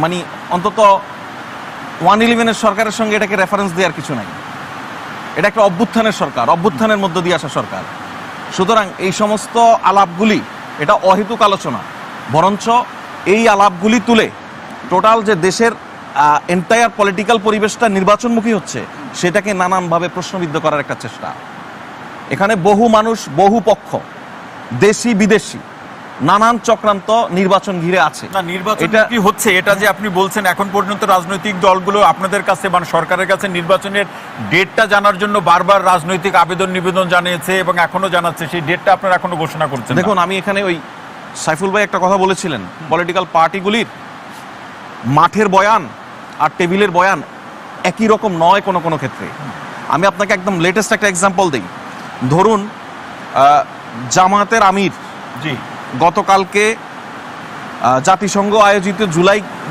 মানে অন্তত 111-এর সরকারের সঙ্গে এটাকে রেফারেন্স দেওয়ার কিছু নাই। এটা একটা অভ্যুত্থানের সরকার, অভ্যুত্থানের মধ্য দিয়ে আসা সরকার। সুতরাং এই সমস্ত আলাপগুলি এটা অহেতুক আলোচনা, বরঞ্চ এই আলাপগুলি তুলে টোটাল যে দেশের এন্টায়ার পলিটিক্যাল পরিবেশটা নির্বাচনমুখী হচ্ছে, সেটাকে নানানভাবে প্রশ্নবিদ্ধ করার একটা চেষ্টা। এখানে বহু মানুষ, বহু পক্ষ, দেশি বিদেশি, নানান চক্রান্ত নির্বাচন ঘিরে আছে। না, নির্বাচন কি হচ্ছে এটা যে আপনি বলছেন, এখন পর্যন্ত রাজনৈতিক দলগুলো আপনাদের কাছে মানে সরকারের কাছে নির্বাচনের ডেটটা জানার জন্য বারবার রাজনৈতিক নিবেদন জানিয়েছে এবং এখনো জানাচ্ছে, সেই ডেটটা আপনারা এখনো ঘোষণা করছেন। দেখুন, আমি এখানে ওই সাইফুল ভাই একটা কথা বলেছিলেন, পলিটিক্যাল পার্টিগুলির মাঠের বয়ান আর টেবিলের বয়ান একই রকম নয় কোনো কোনো ক্ষেত্রে। আমি আপনাকে একদম লেটেস্ট একটা এক্সাম্পল দিই। ধরুন জামায়াতের আমির গতকালকে জাতিসংঘ আয়োজিত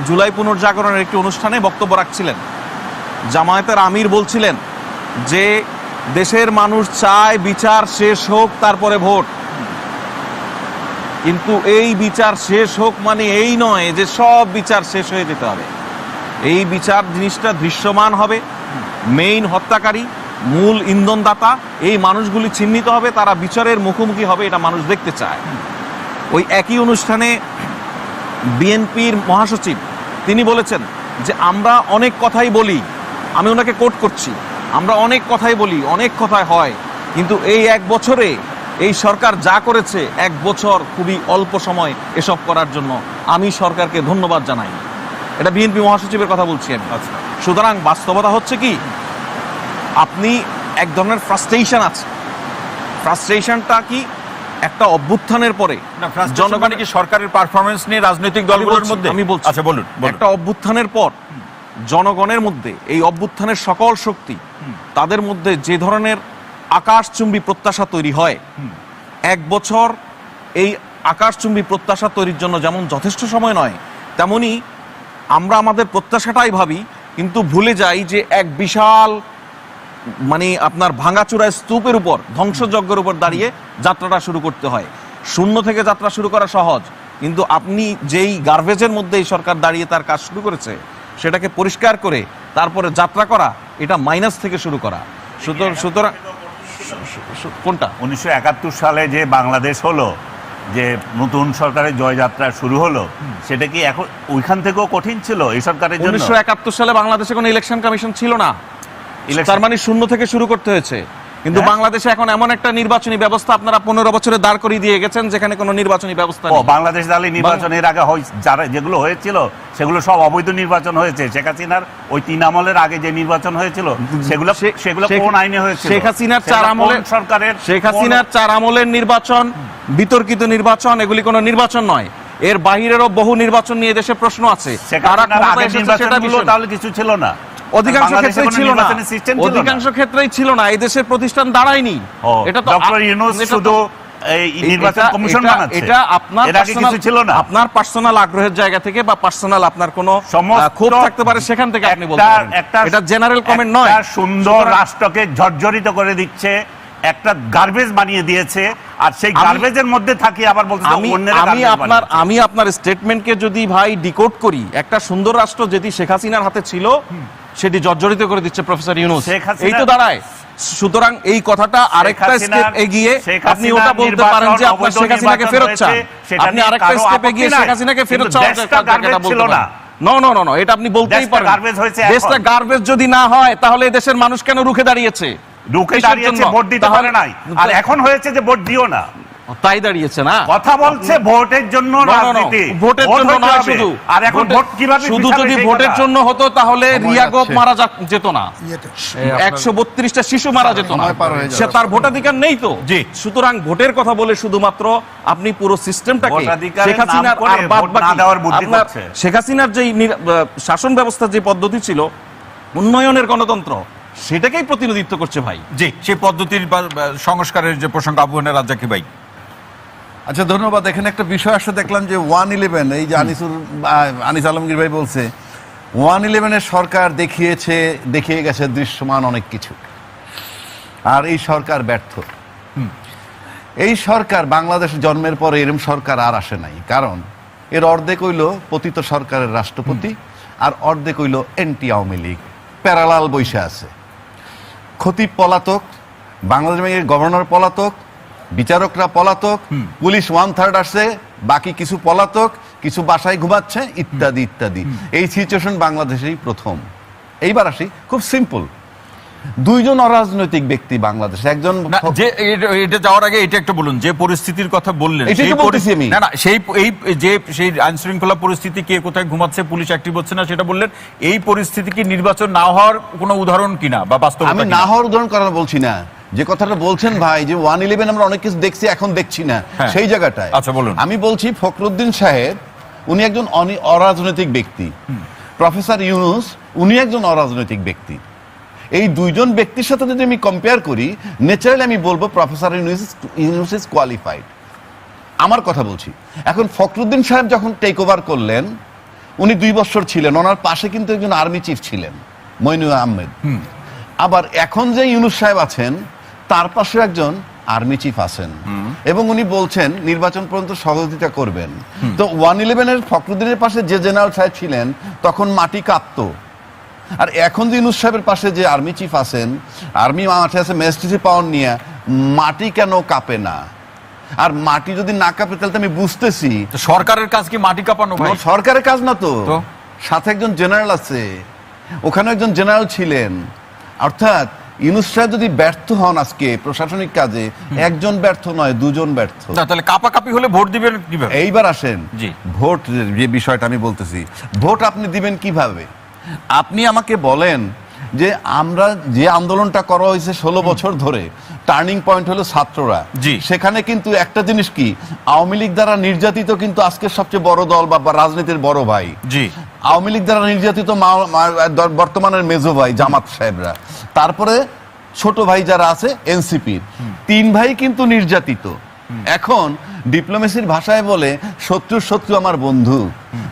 জুলাই পুনর্জাগরণের একটি অনুষ্ঠানে বক্তব্য রাখছিলেন। জামায়াতের আমির বলছিলেন যে দেশের মানুষ চায় বিচার শেষ হোক তারপরে ভোট, কিন্তু এই বিচার শেষ হোক মানে এই নয় যে সব বিচার শেষ হয়ে যেতে হবে। এই বিচার জিনিসটা দৃশ্যমান হবে, মেইন হত্যাকারী, মূল ইন্ধনদাতা এই মানুষগুলি চিহ্নিত হবে, তারা বিচারের মুখোমুখি হবে, এটা মানুষ দেখতে চায়। ওই একই অনুষ্ঠানে বিএনপির মহাসচিব তিনি বলেছেন যে আমরা অনেক কথাই বলি, আমি ওনাকে কোট করছি, আমরা অনেক কথাই বলি, অনেক কথাই হয়, কিন্তু এই এক বছরে এই সরকার যা করেছে, এক বছর খুবই অল্প সময় এসব করার জন্য আমি সরকারকে ধন্যবাদ জানাই। এটা বিএনপি মহাসচিবের কথা বলছি আমি। সুতরাং বাস্তবতা হচ্ছে কি, আপনি এক ধরনের ফ্রাস্ট্রেশন আছে। ফ্রাস্ট্রেশনটা কি, একটা অভ্যুত্থানের পরে জনগণ কি সরকারের পারফরমেন্স নিয়ে রাজনৈতিক দলগুলোর মধ্যে, আমি বলছি, আচ্ছা বলুন। একটা অভ্যুত্থানের পর জনগণের মধ্যে এই অভ্যুত্থানের সকল শক্তি, তাদের মধ্যে যে ধরনের আকাশচুম্বী প্রত্যাশা তৈরি হয়, এক বছর এই আকাশচুম্বী প্রত্যাশা তৈরির জন্য যেমন যথেষ্ট সময় নয়, তেমনি আমরা আমাদের প্রত্যাশাটাই ভাবি, কিন্তু ভুলে যাই যে এক বিশাল মানে আপনার ভাঙাচুরায় স্তূপের উপর, ধ্বংসযজ্ঞের উপর দাঁড়িয়ে যাত্রাটা শুরু করতে হয়। শূন্য থেকে যাত্রা শুরু করা সহজ, কিন্তু আপনি যেই গার্বেজের মধ্যে এই সরকার দাঁড়িয়ে তার কাজ শুরু করেছে, সেটাকে পরিষ্কার করে তারপরে যাত্রা করা, এটা মাইনাস থেকে শুরু করা। সুতরাং কোনটা 1971 সালে যে বাংলাদেশ হলো, যে নতুন সরকারের জয়যাত্রা শুরু হলো, সেটা কি এখন ওইখান থেকেও কঠিন ছিল এই সরকারের জন্য? 1971 সালে বাংলাদেশে কোনো ইলেকশন কমিশন ছিল না, তার মানে শূন্য থেকে শুরু করতে হয়েছে। কিন্তু বাংলাদেশে এখন এমন একটা নির্বাচনী ব্যবস্থা আপনারা 15 বছরে দাঁড় করিয়ে দিয়ে গেছেন যেখানে কোনো নির্বাচনী ব্যবস্থা নেই। বাংলাদেশ তাহলে নির্বাচনের আগে যারা যেগুলো হয়েছিল সেগুলো সব অবৈধ নির্বাচন হয়েছে। শেখ হাসিনার ওই 3 আমলের আগে যে নির্বাচন হয়েছিল সেগুলো কোন আইনে হয়েছিল? শেখ হাসিনার 4 আমলের সরকারের, শেখ হাসিনার 4 আমলের নির্বাচন বিতর্কিত নির্বাচন, এগুলি কোনো নির্বাচন নয়। এর বাহিরেরও বহু নির্বাচন নিয়ে দেশে প্রশ্ন আছে। তারা ক্ষমতায় এসেছে, সেটা তাহলে কিছু ছিল না, অধিকাংশ ক্ষেত্রেই ছিল না, অধিকাংশ ক্ষেত্রেই ছিল না। এই দেশের প্রতিষ্ঠান দাঁড়ায়নি। এটা তো ডক্টর ইউনূস শুধু এই নির্বাচন কমিশন বানাচ্ছে, এটা আপনার এর আগে কিছু ছিল না। আপনার পার্সোনাল আগ্রহের জায়গা থেকে বা পার্সোনাল আপনার কোনো ক্ষোভ থাকতে পারে, সেখান থেকে আপনি বলতে পারেন। এটা জেনারেল কমেন্ট নয়। একটা সুন্দর রাষ্ট্রকে জর্জরিত করে দিচ্ছে, একটা গার্বেজ বানিয়ে দিয়েছে, আর সেই গার্বেজের মধ্যে থাকি আবার বলতে আমি আপনার স্টেটমেন্টকে যদি ভাই ডিকোড করি, একটা সুন্দর রাষ্ট্র যেটি শেখ হাসিনার হাতে ছিল সেটি জর্জরিত করে দিচ্ছে প্রফেসর ইউনূস, এই তো দাঁড়ায়। সুতরাং এই কথাটা আরেকটা স্টেপ এগিয়ে আপনি ওটা বলতে পারেন যে আপনার শেখ হাসিনাকে ফেরত চান, আপনি আরেকটা স্টেপ এগিয়ে শেখ হাসিনাকে ফেরত চান, এটা আপনি বলতেই পারেন। দেশটা গার্বেজ যদি না হয় তাহলে দেশের মানুষ কেন রুখে দাঁড়িয়েছে? রুখে দাঁড়িয়েছে, ভোট দিতে পারে নাই, আর এখন হয়েছে যে ভোট দিও না, তাই দাঁড়িয়েছে না। কথা বলছে ভোটের জন্য রাজনীতি, ভোটের জন্য নয় শুধু। আর এখন ভোট কিভাবে শুধু যদি ভোটের জন্য হতো তাহলে রিয়াগব মারা যেত না, 132টা শিশু মারা যেত না, সে তার ভোটাধিকার নেই তো। সুতরাং ভোটের কথা বলে শুধুমাত্র আপনি পুরো সিস্টেমটাকে শেখ হাসিনার আর বাদবাকি আপনার শেখ হাসিনার যে শাসন ব্যবস্থার যে পদ্ধতি ছিল, উন্নয়নের গণতন্ত্র, সেটাকেই প্রতিনিধিত্ব করছে ভাই। জি, সেই পদ্ধতির সংস্কারের যে প্রসঙ্গ আবহাওয়া রাজ্জাকি ভাই। আচ্ছা, ধন্যবাদ। এখানে একটা বিষয় আসলে দেখলাম যে 111, এই যে আনিস আলমগীর ভাই বলছে 111-এর সরকার দেখিয়ে গেছে দৃশ্যমান অনেক কিছু, আর এই সরকার ব্যর্থ। এই সরকার বাংলাদেশ জন্মের পরে এরকম সরকার আর আসে নাই, কারণ এর অর্ধেক হইল পতিত সরকারের রাষ্ট্রপতি, আর অর্ধেক হইল এন্টি আওয়ামী লীগ, প্যারালাল বৈশা আছে। খতিব পলাতক, বাংলাদেশ ব্যাংকের গভর্নর পলাতক, বিচারকরা পলাতক, পুলিশ 1/3 আসছে, বাকি কিছু পলাতক, কিছু বাসায় ঘুমাচ্ছে, ইত্যাদি ইত্যাদি। এই সিচুয়েশন বাংলাদেশেই প্রথম। এইবার আসি, খুব সিম্পল। 2 জন অরাজনৈতিক ব্যক্তি বাংলাদেশে, একজন যে এটা যাওয়ার আগে এটা একটা বলুন, যে পরিস্থিতির কথা বললেন সেই আইন শৃঙ্খলা পরিস্থিতি, কে কোথায় ঘুমাচ্ছে, পুলিশ অ্যাক্টিভ হচ্ছে না, সেটা বললেন। এই পরিস্থিতি কি নির্বাচন না হওয়ার কোনো উদাহরণ কিনা বা বাস্তব? আমি না হওয়ার উদাহরণ করার বলছি না, যে কথাটা বলছেন ভাই যে 111 আমরা অনেক কিছু দেখছি, এখন দেখছি না, সেই জায়গাটায়। আচ্ছা বলুন। আমি বলছি ফখরুদ্দিন সাহেব উনি একজন অরাজনৈতিক ব্যক্তি। প্রফেসর ইউনূস উনি একজন অরাজনৈতিক ব্যক্তি। এই দুইজন ব্যক্তির সাথে যদি আমি কম্পেয়ার করি, ন্যাচারালি আমি বলবো প্রফেসর ইউনূস ইজ কোয়ালিফাইড। আমার কথা বলছি। এখন ফখরুদ্দিন সাহেব যখন টেক ওভার করলেন, উনি 2 বছর ছিলেন, ওনার পাশে কিন্তু একজন আর্মি চিফ ছিলেন, মইনুল আহমেদ। আবার এখন যে ইউনূস সাহেব আছেন, তার পাশে একজন আর্মি চিফ আছেন, এবং উনি বলছেন নির্বাচন পর্যন্ত সহযোগিতা করবেন। তো 111-এর ফখরুদ্দিনের পাশে যে জেনারেল সাহেব ছিলেন, তখন মাটি কাঁপতো। আর এখন যে ইউনূস সাহেবের পাশে যে আর্মি চিফ আছেন, আর্মি মাঠে আছে ম্যাজিস্ট্রেসি পাওয়ার নিয়ে, মাটি কেন কাঁপে না? আর মাটি যদি না কাঁপে, তাহলে তো আমি বুঝতেছি সরকারের কাজ কি মাটি কাঁপানো ভাই? সরকারের কাজ না তো, তো? সাথে একজন জেনারেল আছে, ওখানে একজন জেনারেল ছিলেন। অর্থাৎ ইউনূস সাহেব যদি ব্যর্থ হন আজকে প্রশাসনিক কাজে, একজন ব্যর্থ নয়, 2 জন ব্যর্থ। না, তাহলে কাপাকাপি হলে ভোট দিবেন কিভাবে? এইবার আসেন জি। ভোট যে বিষয়টা আমি বলতেছি, ভোট আপনি দিবেন কিভাবে? আপনি আমাকে বলেন যে আমরা যে আন্দোলনটা করা হয়েছে 16 বছর ধরে, টার্নিং পয়েন্ট হলো ছাত্ররা। জি। সেখানে কিন্তু একটা জিনিস কি, আওয়ামী লীগ দ্বারা নির্যাতিত কিন্তু আজকের সবচেয়ে বড় দল বা রাজনীতির বড় ভাই। জি। আওয়ামী লীগ দ্বারা নির্যাতিত বর্তমানের মেজো ভাই জামাত সাহেবরা, তারপরে ছোট ভাই যারা আছে এনসিপির, 3 ভাই কিন্তু নির্যাতিত। এখন ডিপ্লোমেসির ভাষায় বলে শত্রুর শত্রু আমার বন্ধু।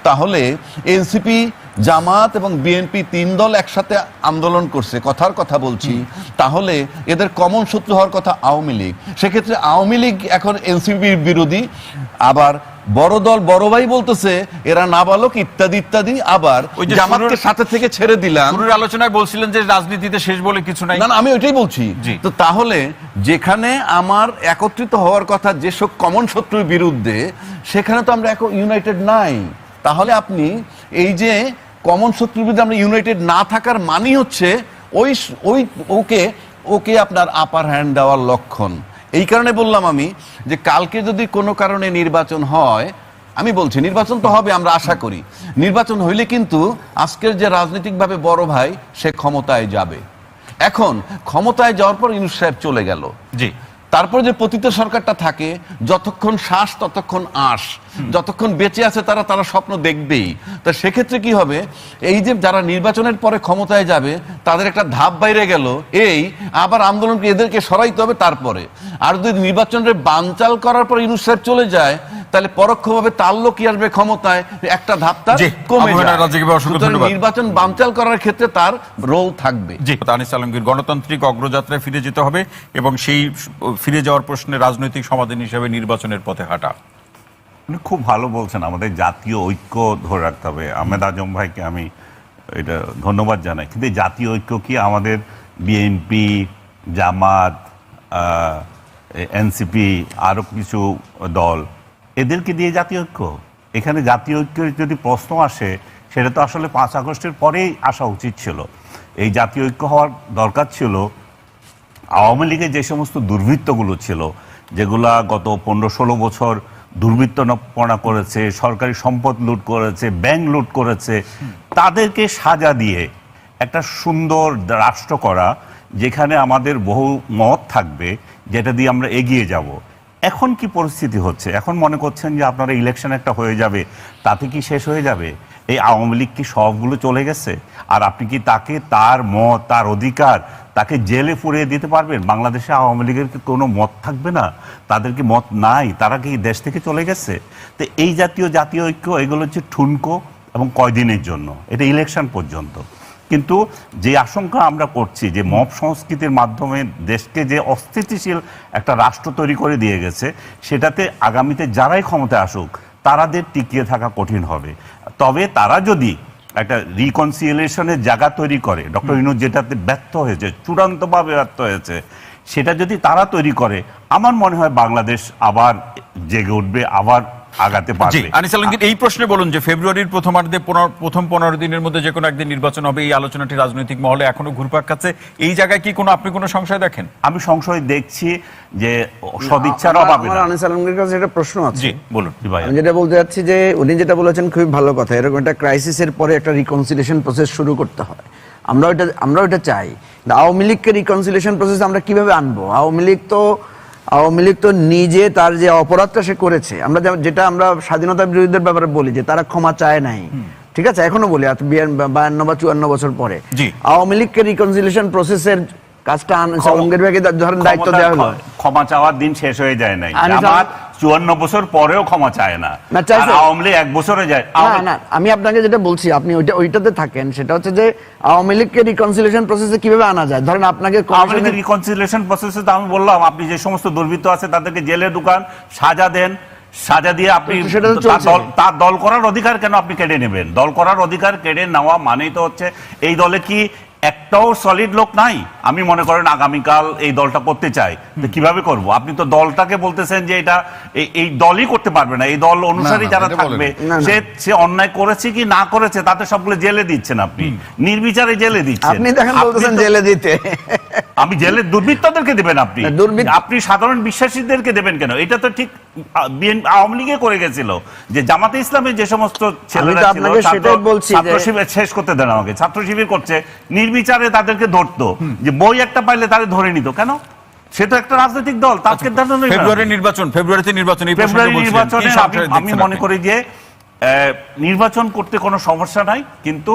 তাহলে এনসিপি, জামাত এবং বিএনপি 3 দল একসাথে আন্দোলন করছে, কথার কথা বলছি, তাহলে এদের কমন শত্রু হওয়ার কথা আওয়ামী লীগ। সেক্ষেত্রে আওয়ামী লীগ এখন এনসিপির বিরোধী, আবার বড় দল বড় ভাই বলতেছে এরা নাবালক ইত্যাদি ইত্যাদি। আবার ওই যে জামাতকে সাথে থেকে ছেড়ে দিলাম। শুরুর আলোচনায় বলছিলেন যে রাজনীতিতে শেষ বলে কিছু নাই। না না, আমি ওইটাই বলছি। জি। তো তাহলে যেখানে আমার একত্রিত হওয়ার কথা যেসব কমন শত্রুর বিরুদ্ধে, সেখানে তো আমরা ইউনাইটেড নাই। তাহলে আপনি এই যে কমন শত্রুর বিরুদ্ধে আমরা ইউনাইটেড না থাকার মানেই হচ্ছে ওকে আপনার আপার হ্যান্ড দেওয়ার লক্ষণ। এই কারণে বললাম আমি যে কালকে যদি কোনো কারণে নির্বাচন হয়, আমি বলছি নির্বাচন তো হবে, আমরা আশা করি নির্বাচন হইলে কিন্তু আজকের যে রাজনৈতিকভাবে বড় ভাই, সে ক্ষমতায় যাবে। এখন ক্ষমতায় যাওয়ার পর ইউনূস সাহেব চলে গেল। জি। তারপর যে পতিত সরকারটা থাকে, যতক্ষণ শ্বাস ততক্ষণ আশ, যতক্ষণ বেঁচে আছে তারা স্বপ্ন দেখবেই। তা সেক্ষেত্রে কি হবে, এই যে যারা নির্বাচনের পরে ক্ষমতায় যাবে, তাদের একটা ধাপ বাইরে গেল, এই আবার আন্দোলনকে এদেরকে সরাইতে হবে। তারপরে আর যদি নির্বাচনের বানচাল করার পর ইউনূস সাহেব চলে যায়, তাহলে পরোক্ষভাবে তার লোক কি আসবে ক্ষমতায়, একটা ধাপটা কমে যায়। নির্বাচন বানচাল করার ক্ষেত্রে তার রোল থাকবে। জি। আনিস আলমগীর, গণতান্ত্রিক অগ্রযাত্রায় ফিরে যেতে হবে এবং সেই ফিরে যাওয়ার প্রশ্নে রাজনৈতিক সমাধান হিসেবে নির্বাচনের পথে হাঁটা। খুব ভালো বলছেন, আমাদের জাতীয় ঐক্য ধরে রাখতে হবে। আহমেদ আজম ভাইকে আমি এটা ধন্যবাদ জানাই। কিন্তু এই জাতীয় ঐক্য কি আমাদের বিএনপি, জামাত, এনসিপি, আরো কিছু দল, এদেরকে দিয়ে জাতীয় ঐক্য? এখানে জাতীয় ঐক্যের যদি প্রশ্ন আসে, সেটা তো আসলে 5 আগস্টের পরেই আসা উচিত ছিল। এই জাতীয় ঐক্য হওয়ার দরকার ছিল আওয়ামী লীগের যে সমস্ত দুর্বৃত্তগুলো ছিল, যেগুলা গত 15-16 বছর দুর্বৃত্তপনা করেছে, সরকারি সম্পদ লুট করেছে, ব্যাংক লুট করেছে, তাদেরকে সাজা দিয়ে একটা সুন্দর রাষ্ট্র করা, যেখানে আমাদের বহু মত থাকবে, যেটা দিয়ে আমরা এগিয়ে যাব। এখন কি পরিস্থিতি হচ্ছে? এখন মনে করছেন যে আপনারা ইলেকশন একটা হয়ে যাবে, তাতে কি শেষ হয়ে যাবে? এই আওয়ামী লীগ কি সবগুলো চলে গেছে? আর আপনি কি তাকে তার মত, তার অধিকার, তাকে জেলে পুরিয়ে দিতে পারবেন? বাংলাদেশে আওয়ামী লীগের কি কোনো মত থাকবে না? তাদের কি মত নাই? তারা কি দেশ থেকে চলে গেছে? তো এই জাতীয় ঐক্য, এগুলো হচ্ছে ঠুনকো এবং কয়দিনের জন্য, এটা ইলেকশন পর্যন্ত। কিন্তু যে আশঙ্কা আমরা করছি যে মব সংস্কৃতির মাধ্যমে দেশকে যে অস্থিতিশীল একটা রাষ্ট্র তৈরি করে দিয়ে গেছে, সেটাতে আগামীতে যারাই ক্ষমতায় আসুক, তাদের টিকিয়ে থাকা কঠিন হবে। তবে তারা যদি একটা রিকনসিলিয়েশনের জায়গা তৈরি করে, ডক্টর ইউনূস যেটাতে ব্যর্থ হয়েছে, চূড়ান্তভাবে ব্যর্থ হয়েছে, সেটা যদি তারা তৈরি করে, আমার মনে হয় বাংলাদেশ আবার জেগে উঠবে, আবার আগাতে পারবে। আনিস আলমগীর, এই প্রশ্নে বলুন যে ফেব্রুয়ারির প্রথমার্ধে প্রথম 15 দিনের মধ্যে যে কোনো একদিন নির্বাচন হবে, এই আলোচনাটি রাজনৈতিক মহলে এখনো ঘুরপাক খাচ্ছে। এই জায়গায় কি আপনি কোনো সংশয় দেখেন? আমি সংশয় দেখছি যে সদিচ্ছার অভাবে। আনিস আলমগীর কাছে একটা প্রশ্ন আছে। জি বলুন। আমি যেটা বলতে যাচ্ছি যে উনি যেটা বলেছেন খুবই ভালো কথা। এরকম একটা ক্রাইসিসের পরে একটা রিকনসিলিয়েশন প্রসেস শুরু করতে হয়, আমরা ওইটা চাই। আওয়ামী লীগকে রিকনসিলিয়েশন প্রসেস আমরা কিভাবে আনবো? আওয়ামী লীগ তো নিজে তার যে অপরাধটা সে করেছে, যেটা আমরা স্বাধীনতা বিরোধীদের ব্যাপারে বলি যে তারা ক্ষমা চায় নাই, ঠিক আছে, এখনো বলি 52 বা 54 বছর পরে জি। আওয়ামী লীগকে রিকনসিলিয়েশন প্রসেসের কাজটা আলমগীর ভাইকে ধরেন দায়িত্ব দেওয়া হলো। ক্ষমা চাওয়ার দিন শেষ হয়ে যায় নাই। আনিস জামাত 54 বছর পরেও ক্ষমা চায় না, না, চাইছে। আর আওয়ামী লীগ 1 বছরে যায়। না না, আমি আপনাকে যেটা বলছি আপনি ওইটাতে থাকেন, সেটা হচ্ছে যে আওয়ামী লীগকে রিকনসিলিয়েশন প্রসেসে কিভাবে আনা যায়। ধরেন আপনাকে আওয়ামী লীগের রিকনসিলিয়েশন প্রসেসে তো আমি বললাম, আপনি যে সমস্ত দুর্বৃত্ত আছে তাদেরকে জেলে ঢুকান, সাজা দেন, সাজা দিয়ে আপনি সেটা তো চলছে। তার দল করার অধিকার কেন আপনি কেড়ে নেবেন? দল করার অধিকার কেড়ে নেওয়া মানেই তো হচ্ছে এই দলে কি একটাও সলিড লোক নাই? আমি মনে করেন আগামীকাল এই দলটা করতে চাই, তো কিভাবে করব? আপনি তো দলটাকে বলতেছেন যে এটা এই দলই করতে পারবে না। এই দল অনুসারী যারা এটা থাকবে, না, না। সে অন্যায় করেছে কি না করেছে তাতে সবগুলো জেলে দিচ্ছেন, আপনি নির্বিচারে জেলে দিচ্ছেন। আপনি দেখেন আপনি বলতেছেন তো- জেলে দিতে। আমি জেলে দুর্বৃত্তদেরকে দেবেন আপনি? দুর্বৃত্ত- আপনি সাধারণ বিশ্বাসীদেরকে দেবেন কেন? এটা তো ঠিক আওয়ামী লীগে করে গেছিল, যে জামাতে ইসলামের যে সমস্ত ছেলেরা তো ছিল, আপনাকে সেটাই বলছি ছাত্র যে- শিবির শেষ করতে দেন আমাকে। ছাত্র শিবির করছে, নির্বিচারে তাদেরকে ধরতো, যে বই একটা পাইলে তাদের ধরে নিত কেন? সে তো একটা রাজনৈতিক দল, তাকে ফেব্রুয়ারি নির্বাচন, ফেব্রুয়ারিতে নির্বাচন, এই প্রসঙ্গে ফেব্রুয়ারি বলছিলেন। নির্বাচনে কি সংশয় আমি দেখছেন মনে আপনি? করি যে নির্বাচন করতে কোনো সমস্যা নাই, কিন্তু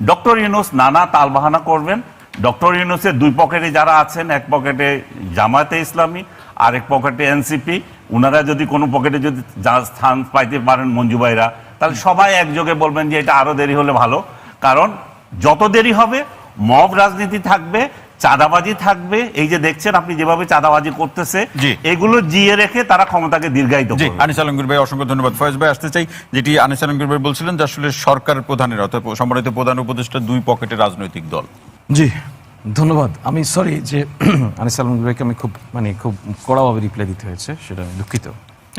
ডক্টর ইউনূস নানা তালবাহানা করবেন। ডক্টর ইউনূসের 2 পকেটে যারা আছেন, এক পকেটে জামায়াতে ইসলামী, আরেক পকেটে এনসিপি, উনারা যদি কোনো পকেটে যদি স্থান পাইতে পারেন মঞ্জু ভাইরা, তাহলে সবাই একযোগে বলবেন যে এটা আরো দেরি হলে ভালো। কারণ যত দেরি হবে মব রাজনীতি থাকবে, চাঁদাবাজি থাকবে। এই যে দেখছেন আপনি যেভাবে চাঁদাবাজি করতেছে, জি। এগুলো জিয়ে রেখে তারা ক্ষমতাকে দীর্ঘায়িত জি, করবে। আনিস আলমগীর ভাই অসংখ্য ধন্যবাদ। ফয়েজ ভাই আসতে চাই, যেটি আনিস আলমগীর ভাই বলছিলেন যে আসলে সরকার প্রধানের অর্থাৎ সম্মানিত প্রধান উপদেষ্টা 2 পকেটে রাজনৈতিক দল। জি ধন্যবাদ। আমি সরি যে আনিস আলমগীর ভাইকে আমি খুব কড়াভাবে রিপ্লাই দিতে হয়েছে, সেটা আমি দুঃখিত।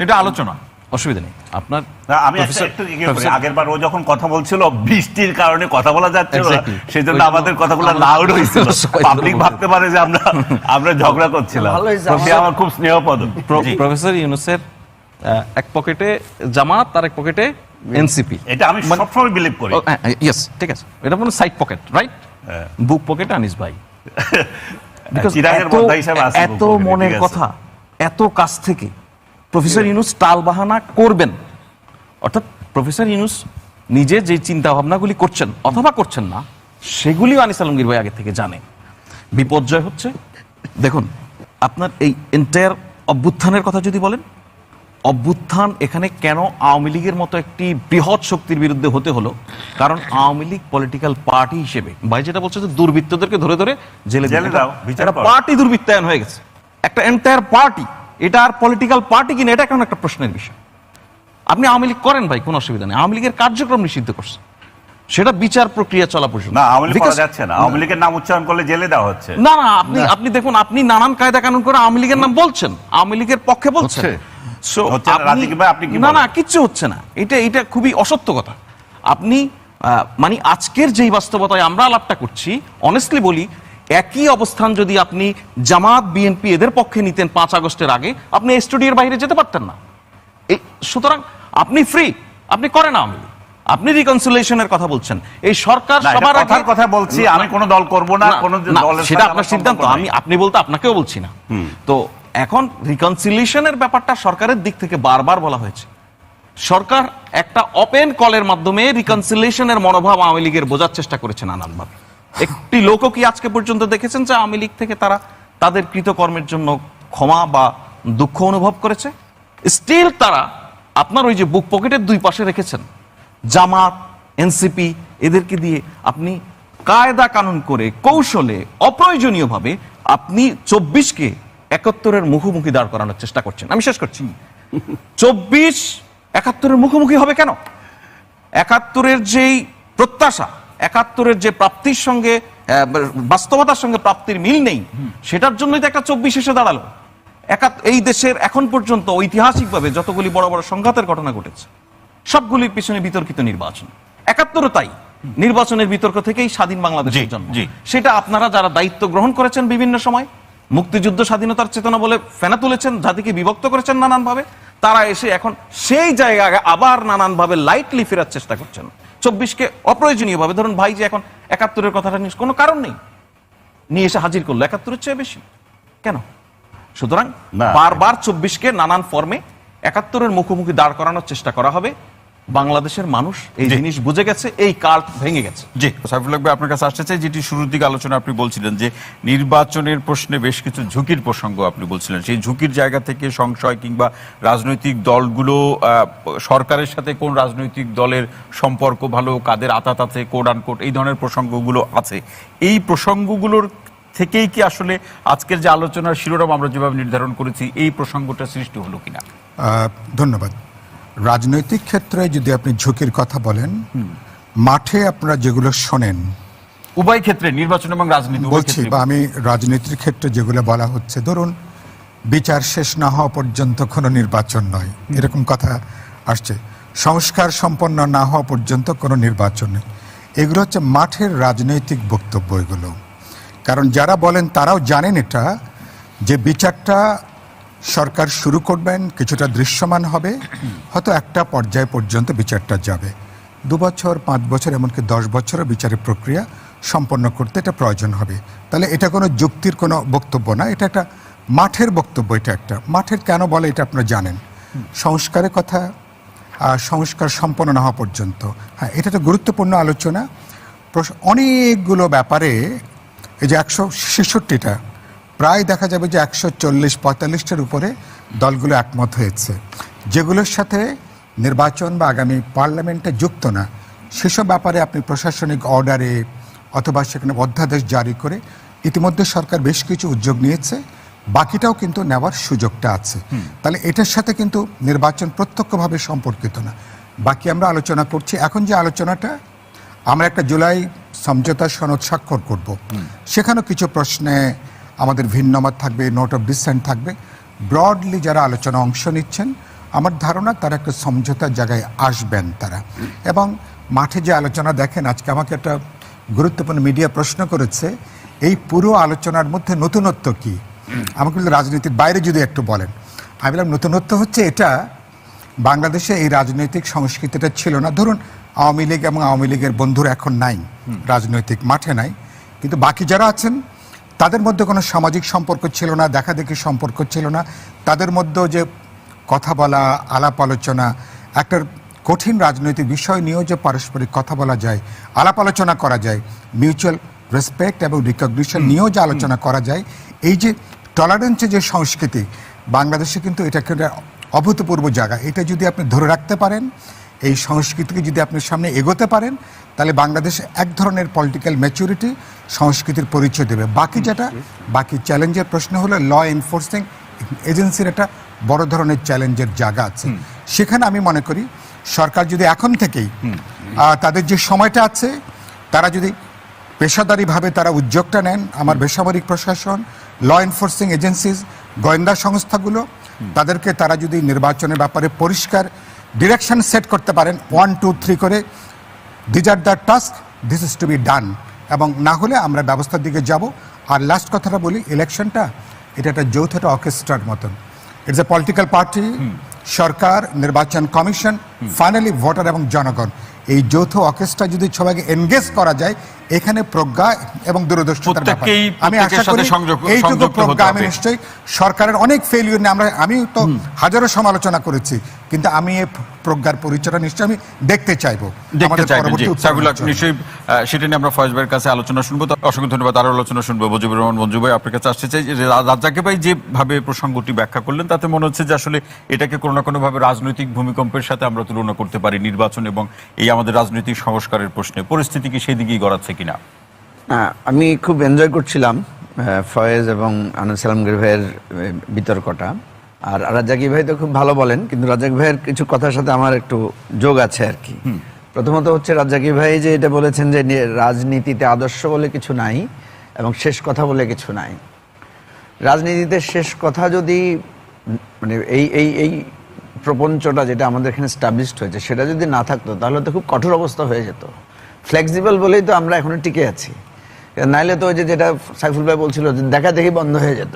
এটা আলোচনা, অসুবিধা নেই। আপনার না, আমি একটু ইয়ে করি, আগেরবার ও যখন কথা বলছিল বৃষ্টির কারণে কথা বলা যাচ্ছে না, Exactly. সেই জন্য ওই জন্য আমাদের কথাগুলো আমাদের- লাউড হয়েছিল। সবাই পাবলিক বলতে- ভাবতে পারে যে আমরা ঝগড়া করছিলাম। ভালো হয়েছে, তো সে আমার খুব স্নেহপদ। প্রফেসর ইউনূসের এক পকেটে জামাত আর এক পকেটে এনসিপি। এটা আমি সবসময় বিলিভ করি। ইয়েস, ঠিক আছে, এটা মানে সাইড পকেট, রাইট? হ্যাঁ। বুক পকেট আনিস ভাই। Because চিরাগের এত- বর্দা হিসাবে আছে এত বুক পকেটে, মনের ঠিক আছে। কথা, এত কাছ থেকে প্রফেসর ইউনূস টাল বাহানা করবেন, অর্থাৎ প্রফেসর ইউনূস নিজে যে চিন্তা ভাবনাগুলি করছেন অথবা করছেন না, সেগুলিও আনিস আলমগীর ভাই আগে থেকে জানে। বিপর্যয় হচ্ছে, দেখুন আপনার এই এন্টায়ার অভ্যুত্থানের কথা যদি বলেন, অভ্যুত্থান এখানে কেন আওয়ামী লীগের মতো একটি বৃহৎ শক্তির বিরুদ্ধে হতে হলো? কারণ আওয়ামী লীগ পলিটিক্যাল পার্টি হিসেবে, ভাই যেটা বলছে যে দুর্বৃত্তদেরকে ধরে ধরে জেলে জেলে দাও, বিচার করো। পার্টি দুর্বৃত্তায়ন হয়ে গেছে, একটা এন্টায়ার পার্টি। এটা আর পলিটিক্যাল পার্টি কিনা, এটা এখন একটা প্রশ্নের বিষয়। আপনি আওয়ামী লীগ করেন ভাই, কোনো অসুবিধা নেই, আওয়ামী লীগের কার্যক্রম নিষিদ্ধ করছে, সেটা বিচার প্রক্রিয়া চলা পর্যন্ত। না, আওয়ামী লীগ করা Because- যাচ্ছে না, আওয়ামী লীগের নাম উচ্চারণ করলে জেলে দেওয়া হচ্ছে। না না, আপনি দেখুন, আপনি নানান কায়দা কানুন করে আওয়ামী লীগের নাম বলছেন, আওয়ামী লীগের পক্ষে বলছেন। হচ্ছে। So, হচ্ছে না, রাতিক ভাই, আপনি কি না বলেন? না, কিচ্ছু হচ্ছে না, এটা খুবই অসত্য কথা। আপনি মানে আজকের যেই বাস্তবতায় আমরা আলাপটা করছি, অনেস্টলি বলি, একই অবস্থান যদি আপনি জামাত বিএনপি এদের পক্ষে নিতেন 5 আগস্টের আগে, আপনি স্টুডিওর বাইরে যেতে পারতেন না। সুতরাং আপনি ফ্রি, আপনি করেন আওয়ামী লীগ, আপনি রিকনসিলিয়েশনের কথা বলছেন। এই সরকার না, এটা সবার আগে কথার কথা বলছি, আমি কোনো দল করব না, কোনো না, দলের সেটা সাথে আপনার আমার সিদ্ধান্ত, সম্পর্ক নাই। আপনি বলতে আপনাকেও বলছি না। তো এখন রিকনসিলিয়েশনের ব্যাপারটা সরকারের দিক থেকে বারবার বলা হয়েছে। সরকার একটা ওপেন কলের মাধ্যমে রিকনসিলিয়েশনের মনোভাব আওয়ামী লীগের বোঝার চেষ্টা করেছে নানানভাবে। একটি লোকও কি আজকে পর্যন্ত দেখেছেন যে আওয়ামী লীগ থেকে তারা তাদের কৃতকর্মের জন্য ক্ষমা বা দুঃখ অনুভব করেছে? স্টিল তারা আপনার ওই যে বুক পকেটের 2 পাশে রেখেছেন জামাত, এনসিপি, এদেরকে দিয়ে আপনি কায়দা কানুন করে কৌশলে অপ্রয়োজনীয়ভাবে আপনি 24কে 71-এর মুখোমুখি দাঁড় করানোর চেষ্টা করছেন। আমি শেষ করছি। 24 71-এর মুখোমুখি হবে কেন? 71-এর যেই প্রত্যাশা, 71-এর যে প্রাপ্তির সঙ্গে বাস্তবতার সঙ্গে প্রাপ্তির মিল নেই, সেটার জন্যই তো একটা 24 এসে দাঁড়ালো। এই দেশের এখন পর্যন্ত ঐতিহাসিকভাবে যতগুলি বড় বড় সংঘাতের ঘটনা ঘটেছে, সবগুলির পিছনে বিতর্কিত নির্বাচন। 71-ও তাই, নির্বাচনের বিতর্ক থেকেই স্বাধীন বাংলাদেশের জন্য। সেটা আপনারা যারা দায়িত্ব গ্রহণ করেছেন বিভিন্ন সময়, মুক্তিযুদ্ধ স্বাধীনতার চেতনা বলে ফেনা তুলেছেন, জাতিকে বিভক্ত করেছেন নানানভাবে, তারা এসে এখন সেই জায়গায় আবার নানানভাবে লাইটলি ফেরার চেষ্টা করছেন। 24কে অপ্রয়োজনীয়ভাবে, ধরুন ভাই যে এখন 71-এর কথাটা নিয়ে কোনো কারণ নেই নিয়ে এসে হাজির করলো, 71-এর চেয়ে বেশি কেন? সুতরাং না। বারবার 24কে নানান ফর্মে 71-এর মুখোমুখি দাঁড় করানোর চেষ্টা করা হবে। বাংলাদেশের মানুষ এই জি। জিনিস বুঝে গেছে, এই কার্ড ভেঙে গেছে। জি, সাইফুল হক ভাই, আপনার কাছে আসতে চাই, যেটি শুরুর দিকে আলোচনা আপনি বলছিলেন যে নির্বাচনের প্রশ্নে বেশ কিছু ঝুঁকির প্রসঙ্গ আপনি বলছিলেন, সেই ঝুঁকির জায়গা থেকে সংশয় কিংবা রাজনৈতিক দলগুলো সরকারের সাথে কোন রাজনৈতিক দলের সম্পর্ক ভালো, কাদের আতাত আছে, কোড আনকোড, এই ধরনের প্রসঙ্গগুলো আছে। এই প্রসঙ্গগুলোর থেকেই কি আসলে আজকের যে আলোচনার শিরোনাম আমরা যেভাবে নির্ধারণ করেছি, এই প্রসঙ্গটা সৃষ্টি হলো কিনা? ধন্যবাদ। রাজনৈতিক ক্ষেত্রে যদি আপনি ঝুঁকির কথা বলেন, মাঠে আপনারা যেগুলো শোনেন, উভয় ক্ষেত্রে, নির্বাচন এবং রাজনীতি উভয় বলছি, ক্ষেত্রেই। বা আমি রাজনীতির ক্ষেত্রে যেগুলো বলা হচ্ছে, ধরুন বিচার শেষ না হওয়া পর্যন্ত কোনো নির্বাচন নয়, এরকম কথা আসছে, সংস্কার সম্পন্ন না হওয়া পর্যন্ত কোনো নির্বাচন নেই, এগুলো হচ্ছে মাঠের রাজনৈতিক বক্তব্য এগুলো। কারণ যারা বলেন তারাও জানেন এটা, যে বিচারটা সরকার শুরু করবেন, কিছুটা দৃশ্যমান হবে, হয়তো একটা পর্যায় পর্যন্ত বিচারটা যাবে, 2 বছর 5 বছর এমনকি 10 বছরের বিচারের প্রক্রিয়া সম্পন্ন করতে এটা প্রয়োজন হবে। তাহলে এটা কোনো যুক্তির কোনো বক্তব্য না, এটা একটা মাঠের বক্তব্য। এটা একটা মাঠের কেন বলে এটা আপনারা জানেন, সংস্কারের কথা, সংস্কার সম্পন্ন না হওয়া পর্যন্ত। হ্যাঁ, এটা একটা গুরুত্বপূর্ণ আলোচনা। অনেকগুলো ব্যাপারে এই যে 166টা, প্রায় দেখা যাবে যে 140-45টার উপরে দলগুলো একমত হয়েছে, যেগুলোর সাথে নির্বাচন বা আগামী পার্লামেন্টে যুক্ত না, সেসব ব্যাপারে আপনি প্রশাসনিক অর্ডারে অথবা সেখানে অধ্যাদেশ জারি করে ইতিমধ্যে সরকার বেশ কিছু উদ্যোগ নিয়েছে, বাকিটাও কিন্তু নেওয়ার সুযোগটা আছে। তাহলে এটার সাথে কিন্তু নির্বাচন প্রত্যক্ষভাবে সম্পর্কিত না। বাকি আমরা আলোচনা করছি, এখন যে আলোচনাটা, আমরা একটা জুলাই সমঝোতা সনদ স্বাক্ষর করব, সেখানেও কিছু প্রশ্নে আমাদের ভিন্নমত থাকবে, নোট অফ ডিসেন্ট থাকবে। ব্রডলি যারা আলোচনা অংশ নিচ্ছেন, আমার ধারণা তারা একটা সমঝোতার জায়গায় আসবেন তারা। এবং মাঠে যে আলোচনা দেখেন, আজকে আমাকে একটা গুরুত্বপূর্ণ মিডিয়া প্রশ্ন করেছে, এই পুরো আলোচনার মধ্যে নতুনত্ব কি? আমাকে বলল রাজনীতির বাইরে যদি একটু বলেন। আমি বললাম নতুনত্ব হচ্ছে এটা, বাংলাদেশে এই রাজনৈতিক সংস্কৃতিটা ছিল না। ধরুন আওয়ামী লীগ এবং আওয়ামী লীগের বন্ধুরা এখন নাই, রাজনৈতিক মাঠে নাই, কিন্তু বাকি যারা আছেন তাদের মধ্যে কোনো সামাজিক সম্পর্ক ছিল না, দেখাদেখি সম্পর্ক ছিল না, তাদের মধ্যে যে কথা বলা, আলাপ আলোচনা, একটা কঠিন রাজনৈতিক বিষয় নিয়েও যে পারস্পরিক কথা বলা যায়, আলাপ আলোচনা করা যায়, মিউচুয়াল রেসপেক্ট এবং রিকগনিশন নিয়েও যে আলোচনা করা যায়, এই যে টলারেন্সের যে সংস্কৃতি, বাংলাদেশে কিন্তু এটা একটা অভূতপূর্ব জায়গা। এটা যদি আপনি ধরে রাখতে পারেন, এই সংস্কৃতিকে যদি আপনি সামনে এগোতে পারেন, তাহলে বাংলাদেশে এক ধরনের পলিটিক্যাল ম্যাচুরিটি সংস্কৃতির পরিচয় দেবে। বাকি চ্যালেঞ্জের প্রশ্ন হলো ল এনফোর্সিং এজেন্সির একটা বড় ধরনের চ্যালেঞ্জের জায়গা আছে। সেখানে আমি মনে করি সরকার যদি এখন থেকেই তাদের যে সময়টা আছে, তারা যদি পেশাদারিভাবে তারা উদ্যোগটা নেন, আমার বেসামরিক প্রশাসন, ল এনফোর্সিং এজেন্সিজ, গোয়েন্দা সংস্থাগুলো, তাদেরকে তারা যদি নির্বাচনের ব্যাপারে পরিষ্কার ডিরেকশন সেট করতে পারেন, 1, 2, 3 করে, this are the task, this is to be done, এবং না হলে আমরা ব্যবস্থার দিকে যাব। আর লাস্ট কথাটা বলি, ইলেকশনটা এটা একটা যৌথ অর্কেস্ট্রার মতন। ইটস এ পলিটিক্যাল পার্টি, সরকার, নির্বাচন কমিশন, ফাইনালি ভোটার এবং জনগণ, এই যৌথ অর্কেস্ট্রা যদি সবাইকে এনগেজ করা যায়, এখানে প্রজ্ঞা এবং দূরদর্শিতার ব্যাপার। আমি আশা করি এইটুকু প্রজ্ঞা আমি নিশ্চয়ই সরকারের অনেক ফেলিউর নিয়ে আমি তো হাজারো সমালোচনা করেছি, কিন্তু আমি এই প্রজ্ঞার পরিচয়টা নিশ্চয়ই আমি দেখতে চাইবো। নিশ্চয়ই সেটা নিয়ে আমরা ফয়েজ ভাইয়ের কাছে আলোচনা শুনবো। অসংখ্য ধন্যবাদ। আরো আলোচনা শুনবো মুজিবুর রহমান মঞ্জু ভাই, আপনার কাছে আসতে চাই। রাজ্জাক ভাই যেভাবে প্রসঙ্গটি ব্যাখ্যা করলেন, তাতে মনে হচ্ছে যে আসলে এটাকে কোনো না কোনো ভাবে রাজনৈতিক ভূমিকম্পের সাথে আমরা তুলনা করতে পারি, নির্বাচন এবং এই আমাদের রাজনৈতিক সংস্কারের প্রশ্নে পরিস্থিতি কি সেই দিকেই গড়াচ্ছে কিনা? আমি খুব এনজয় করছিলাম ফয়েজ এবং আনন্দ সালাম ভাইয়ের বিতর্কটা। আর রাজ্জাকি ভাই তো খুব ভালো বলেন, কিন্তু রাজ্জাক ভাইয়ের কিছু কথার সাথে আমার একটু যোগ আছে আর কি। প্রথমত হচ্ছে রাজ্জাকি ভাই যে এটা বলেছেন যে রাজনীতিতে আদর্শ বলে কিছু নাই এবং শেষ কথা বলে কিছু নাই। রাজনীতিতে শেষ কথা যদি মানে এই প্রপঞ্চটা যেটা আমাদের এখানে স্টাবলিশড হয়েছে, সেটা যদি না থাকতো তাহলে তো খুব কঠোর অবস্থা হয়ে যেত। ফ্লেক্সিবল বলেই তো আমরা এখনো টিকে আছি, নাইলে তো ওই যেটা সাইফুল ভাই বলছিল যে দেখা দেখি বন্ধ হয়ে যেত।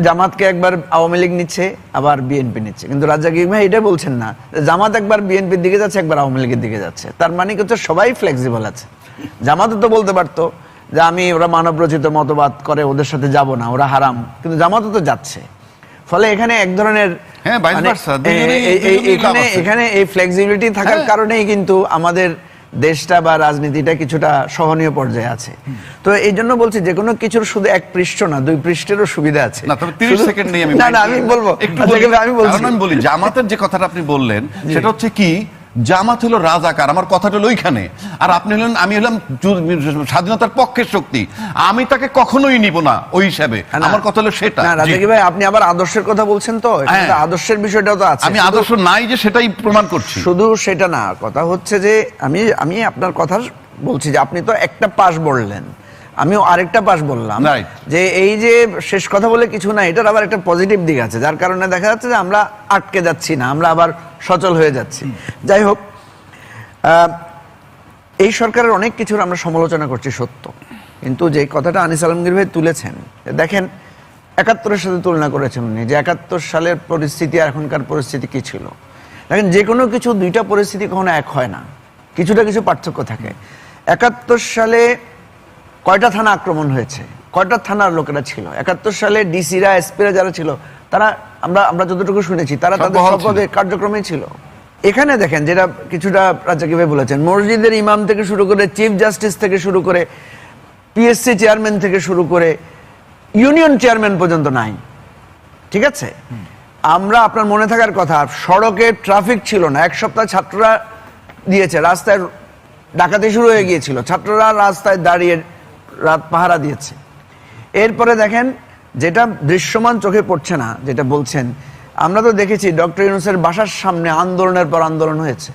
জামাতকে একবার আওয়ামী লীগ নিচ্ছে, আবার বিএনপি নিচ্ছে, কিন্তু রাজ্জাকি ভাই এটা বলছেন না জামাত একবার বিএনপির দিকে যাচ্ছে, একবার আওয়ামী লীগের দিকে যাচ্ছে। তার মানে হচ্ছে সবাই ফ্লেক্সিবল আছে। জামাতও তো বলতে পারতো যে আমি ওরা মানব রচিত মতবাদ করে, ওদের সাথে যাব না, ওরা হারাম, কিন্তু জামাতও তো যাচ্ছে। ফলে এখানে এক ধরনের হ্যাঁ, vice মানে, versa, দুজনেই লাভ আছে। এখানে এই ফ্লেক্সিবিলিটি থাকার হ্যাঁ। কারণেই কিন্তু আমাদের দেশটা বা রাজনীতিটা কিছুটা সহনীয় পর্যায়ে আছে। তো এই জন্য বলছি যে কোনো কিছুর শুধু এক পৃষ্ঠ না, 2 পৃষ্ঠেরও সুবিধা আছে। না, তবে 30 শুধু- সেকেন্ড নেই আমি না আমি বলবো একটু আচ্ছা, বলি। কিন্তু আমি বলছি কারণ আমি বলি জামাতের যে কথাটা আপনি বললেন সেটা হচ্ছে কি, জামাত হলো রাজাকার, আমার কথাটা হলো ওইখানে। আর আপনি হলেন, আমি হলাম স্বাধীনতার পক্ষের শক্তি, আমি তাকে কখনোই নিব না ওই হিসাবে। না, আমার কথা হলো সেটা। না রাজাকি ভাই, আপনি আবার আদর্শের কথা বলছেন, তো এখানে তো হ্যাঁ। আদর্শের বিষয়টাও তো আছে। আমি আদর্শ নাই যে সেটাই প্রমাণ করছি। শুধু সেটা না, কথা হচ্ছে যে আমি আপনার কথা বলছি যে আপনি তো একটা পাশ বললেন, আমিও আরেকটা পাশ বললাম, Right. যে এই যে শেষ কথা বলে কিছু না, এটার আবার একটা পজিটিভ দিক আছে, যার কারণে দেখা যাচ্ছে যে আমরা আটকে যাচ্ছি না, আমরা আবার সচল হয়ে যাচ্ছি। যাই হোক, এই সরকারের অনেক কিছুর আমরা সমালোচনা করছি সত্য, কিন্তু যে কথাটা আনিস আলমগীর ভাই তুলেছেন, দেখেন 71-এর সাথে তুলনা করেছেন উনি, যে 71 সালের পরিস্থিতি আর এখনকার পরিস্থিতি কি ছিল। দেখেন, যে কোনো কিছু দুইটা পরিস্থিতি কখনো এক হয় না, কিছুটা কিছু পার্থক্য থাকে। 71 সালে কয়টা থানা আক্রমণ হয়েছে, কয়টা থানার লোকেরা ছিল 71 সালে, ডিসিরা এসপিরা যারা ছিল তারা, আমরা যতটুকু শুনেছি তারা তাদের বহাল শপথে কার্যক্রমে ছিল। এখানে দেখেন যেটা কিছুটা রাজ্জাকি ভাই বলেছেন, মসজিদের ইমাম থেকে শুরু করে চিফ জাস্টিস থেকে শুরু করে পিএসসি চেয়ারম্যান থেকে শুরু করে ইউনিয়ন চেয়ারম্যান পর্যন্ত নাই। ঠিক আছে, আমরা, আপনার মনে থাকার কথা, সড়কে ট্রাফিক ছিল না, এক সপ্তাহ ছাত্ররা দিয়েছে, রাস্তায় ডাকাতি শুরু হয়ে গিয়েছিল, ছাত্ররা রাস্তায় দাঁড়িয়ে রাত পাহারা দিয়েছে। এরপরে দেখেন, যেটা দৃশ্যমান চোখে পড়ছে না, যেটা বলছেন, আমরা তো দেখেছি ডক্টর ইউনূসের বাসার সামনে আন্দোলনের পর আন্দোলন হয়েছে।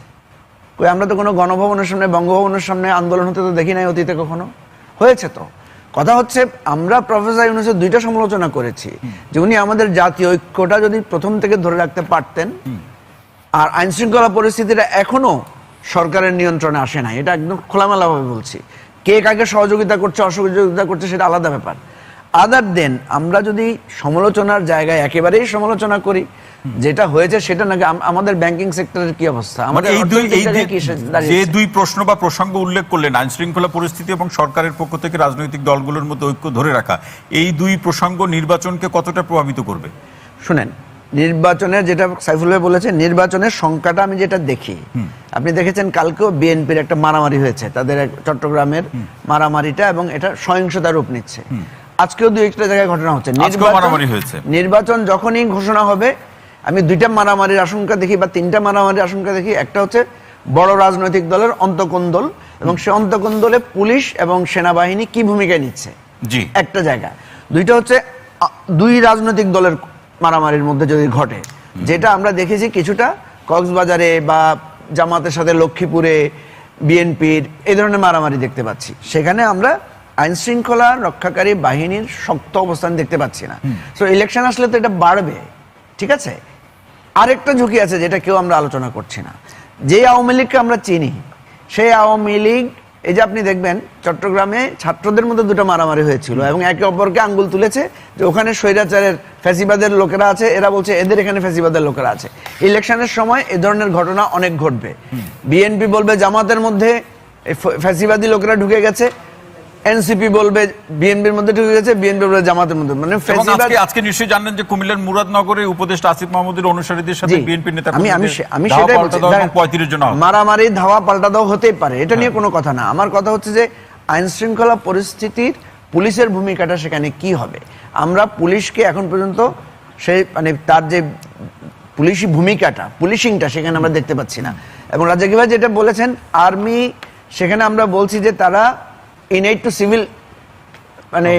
কই, আমরা তো কোনো গণভবনের সামনে, বঙ্গভবনের সামনে আন্দোলন হতে তো দেখি নাই অতীতে কখনো। হয়েছে তো। কথা হচ্ছে, আমরা প্রফেসর ইউনূসের 2টা সমালোচনা করেছি, যে উনি আমাদের জাতীয় ঐক্যটা যদি প্রথম থেকে ধরে রাখতে পারতেন, আর আইন শৃঙ্খলা পরিস্থিতিটা এখনো সরকারের নিয়ন্ত্রণে আসে নাই, এটা একদম খোলামেলাভাবে বলছি। কে কাকে সহযোগিতা করছে, অসহযোগিতা করছে, সেটা আলাদা ব্যাপার। আদার দেন, আমরা যদি সমালোচনার জায়গায় একেবারেই সমালোচনা করি, যেটা হয়েছে সেটা নাকি আমাদের ব্যাংকিং সেক্টরের কি অবস্থা, আমাদের এই অর্থনৈতিক জায়গায় কি যে দাঁড়িয়েছে? 2 প্রশ্ন বা প্রসঙ্গ উল্লেখ করলেন, আইন শৃঙ্খলা পরিস্থিতি এবং সরকারের পক্ষ থেকে রাজনৈতিক দলগুলোর মধ্যে ঐক্য ধরে রাখা, এই 2 প্রসঙ্গ নির্বাচনকে কতটা প্রভাবিত করবে? শুনেন, নির্বাচনের, যেটা সাইফুল ভাই বলেছেন, নির্বাচনের সংখ্যাটা আমি যেটা দেখি, আপনি দেখেছেন কালকেও বিএনপির একটা মারামারি হয়েছে, তাদের চট্টগ্রামের মারামারিটা, এবং এটা সহিংসতার রূপ নিচ্ছে। আজকেও 2-1টা জায়গায় ঘটনা হচ্ছে। মারামারি হয়েছে। নির্বাচন যখনই ঘোষণা হবে, আমি 2টা মারামারির আশঙ্কা দেখি বা 3টা মারামারির আশঙ্কা দেখি। একটা হচ্ছে বড় রাজনৈতিক দলের অন্তঃকোন্দল, এবং সে অন্তঃকোন্দলে পুলিশ এবং সেনাবাহিনী কি ভূমিকা নিচ্ছে, জি, একটা জায়গা। 2টা হচ্ছে 2 রাজনৈতিক দলের মারামারির মধ্যে যদি ঘটে, যেটা আমরা দেখেছি কিছুটা কক্সবাজারে বা জামাতের সাথে লক্ষ্মীপুরে বিএনপির এই ধরনের মারামারি দেখতে পাচ্ছি। সেখানে আমরা আইন শৃঙ্খলা রক্ষাকারী বাহিনীর শক্ত অবস্থান দেখতে পাচ্ছি না। সো ইলেকশন আসলে তো এটা বাড়বে। ঠিক আছে, আরেকটা ঝুঁকি আছে যেটা কেউ আমরা আলোচনা করছি না। যে আওয়ামী লীগকে আমরা চিনি, সেই আওয়ামী লীগ, এই যে আপনি দেখবেন চট্টগ্রামে ছাত্রদের মধ্যে 2টা মারামারি হয়েছিল, এবং একে অপরকে আঙ্গুল তুলেছে যে ওখানে স্বৈরাচারের ফ্যাসিবাদের লোকেরা আছে, এরা বলছে এদের এখানে ফ্যাসিবাদের লোকেরা আছে। ইলেকশনের সময় এ ধরনের ঘটনা অনেক ঘটবে। বিএনপি বলবে জামাতের মধ্যে ফ্যাসিবাদী লোকেরা ঢুকে গেছে, এনসিপি বলবে বিএনপির মধ্যে ঢুকে গেছে, বিএনপি বলবে জামাতের মধ্যে, মানে আজকে নিশ্চয়ই জানেন যে কুমিল্লার মুরাদনগরে উপদেষ্টা আসিফ মাহমুদের অনুসারীদের সাথে বিএনপির নেতা আমি সেটাই বলছি, 35 জন মারামারি ধাওয়া পাল্টা দাও হতেই পারে, এটা নিয়ে কোনো কথা না। আমার কথা হচ্ছে যে আইন শৃঙ্খলা পরিস্থিতির পুলিশের ভূমিকাটা সেখানে কি হবে। আমরা পুলিশকে এখন পর্যন্ত সেই, মানে তার যে পুলিশি ভূমিকাটা, পুলিশিংটা সেখানে আমরা দেখতে পাচ্ছি না। এবং রাজাকি ভাই যেটা বলেছেন, আর্মি, সেখানে আমরা বলছি যে তারা ইনএড টু সিভিল, মানে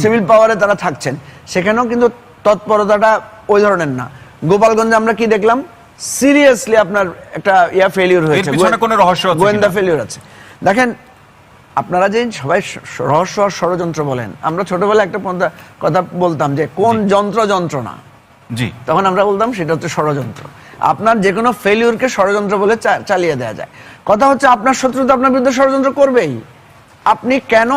সিভিল পাওয়ারে তারা থাকছেন, সেখানেও কিন্তু তৎপরতাটা ওই ধরনের না। গোপালগঞ্জে আমরা কি দেখলাম, সিরিয়াসলি আপনার একটা ফেলিওর হয়েছে, কোনো রহস্য আছে, গোয়েন্দা ফেলিওর আছে। দেখেন, আপনারা যে সবাই রহস্য আর ষড়যন্ত্র বলেন, আমরা ছোটবেলায় একটা কথা বলতাম যে কোন যন্ত্রণা, জি, তখন আমরা বলতাম সেটা হচ্ছে ষড়যন্ত্র। আপনার যে কোনো ফেলিওরকে ষড়যন্ত্র বলে চালিয়ে দেওয়া যায়। কথা হচ্ছে, আপনার শত্রু তো আপনার বিরুদ্ধে ষড়যন্ত্র করবেই, আপনি কেন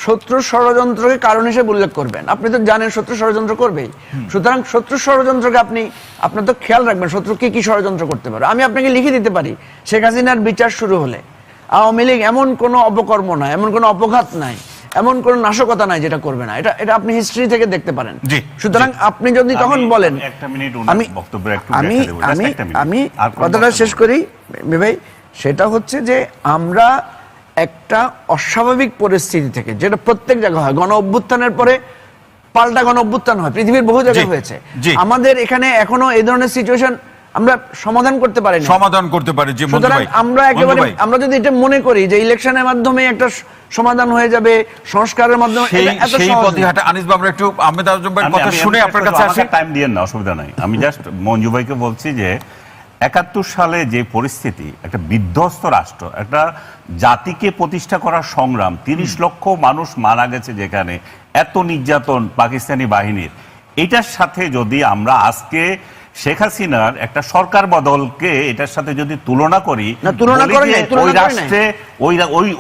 শত্রু ষড়যন্ত্রকে কারণ হিসেবে উল্লেখ করবেন? আপনি তো জানেন শত্রু ষড়যন্ত্র করবেই। সুতরাং শত্রু ষড়যন্ত্রকে আপনার তো খেয়াল রাখবেন শত্রু কি ষড়যন্ত্র করতে পারে। আমি আপনাকে লিখে দিতে পারি, শেখ হাসিনার বিচার শুরু হলে আওয়ামী লীগ এমন কোনো অপকর্ম নাই, এমন কোনো অপঘাত নাই, এমন কোন নাশকতা নাই যেটা করবে না, এটা আপনি হিস্ট্রি থেকে দেখতে পারেন। জি, সুতরাং আপনি যদি তখন বলেন, একটা মিনিট আমি বক্তব্যের একটু আমি ব্যাখ্যা দেব, just আমি একটা মিনিট। আমি আর কোনো কথাটা বক্তব্য শেষ করি ভাই। সেটা হচ্ছে যে আমরা একটা অস্বাভাবিক পরিস্থিতি থেকে, যেটা প্রত্যেক জায়গায় হয়, গণ অভ্যুত্থানের পরে পাল্টা গণ অভ্যুত্থান হয়, পৃথিবীর বহু জায়গায় জি, হয়েছে। জি। আমাদের এখানে এখনো এই ধরনের সিচুয়েশন আমরা সমাধান করতে পারি না। সমাধান করতে পারে যে মঞ্জু সুতরাং ভাই, আমরা একেবারে মঞ্জু ভাই, আমরা যদি এটা মনে করি যে ইলেকশনের মাধ্যমে একটা সমাধান হয়ে যাবে, সংস্কারের মাধ্যমে, সেই এটা এত সেই সহজ পথে না। হাঁটা। আনিস ভাই, আমরা একটু আহমেদ আজম ভাইয়ের কথা শুনে আপনার কাছে আসি। টাইম দিয়েন না, অসুবিধা নাই। আমি জাস্ট মঞ্জু ভাইকে বলছি যে 71 সালে যে পরিস্থিতি, একটা বিধ্বস্ত রাষ্ট্র, একটা জাতিকে প্রতিষ্ঠা করার সংগ্রাম, 30 লক্ষ মানুষ মারা গেছে যেখানে, এত নির্যাতন পাকিস্তানি বাহিনীর, এটার সাথে যদি আমরা আজকে শেখ হাসিনার একটা সরকার বদলকে এটার সাথে যদি তুলনা করি, না, তুলনা বলি করেন যে নাই, তুলনা ওই করেন নাই। রাষ্ট্রে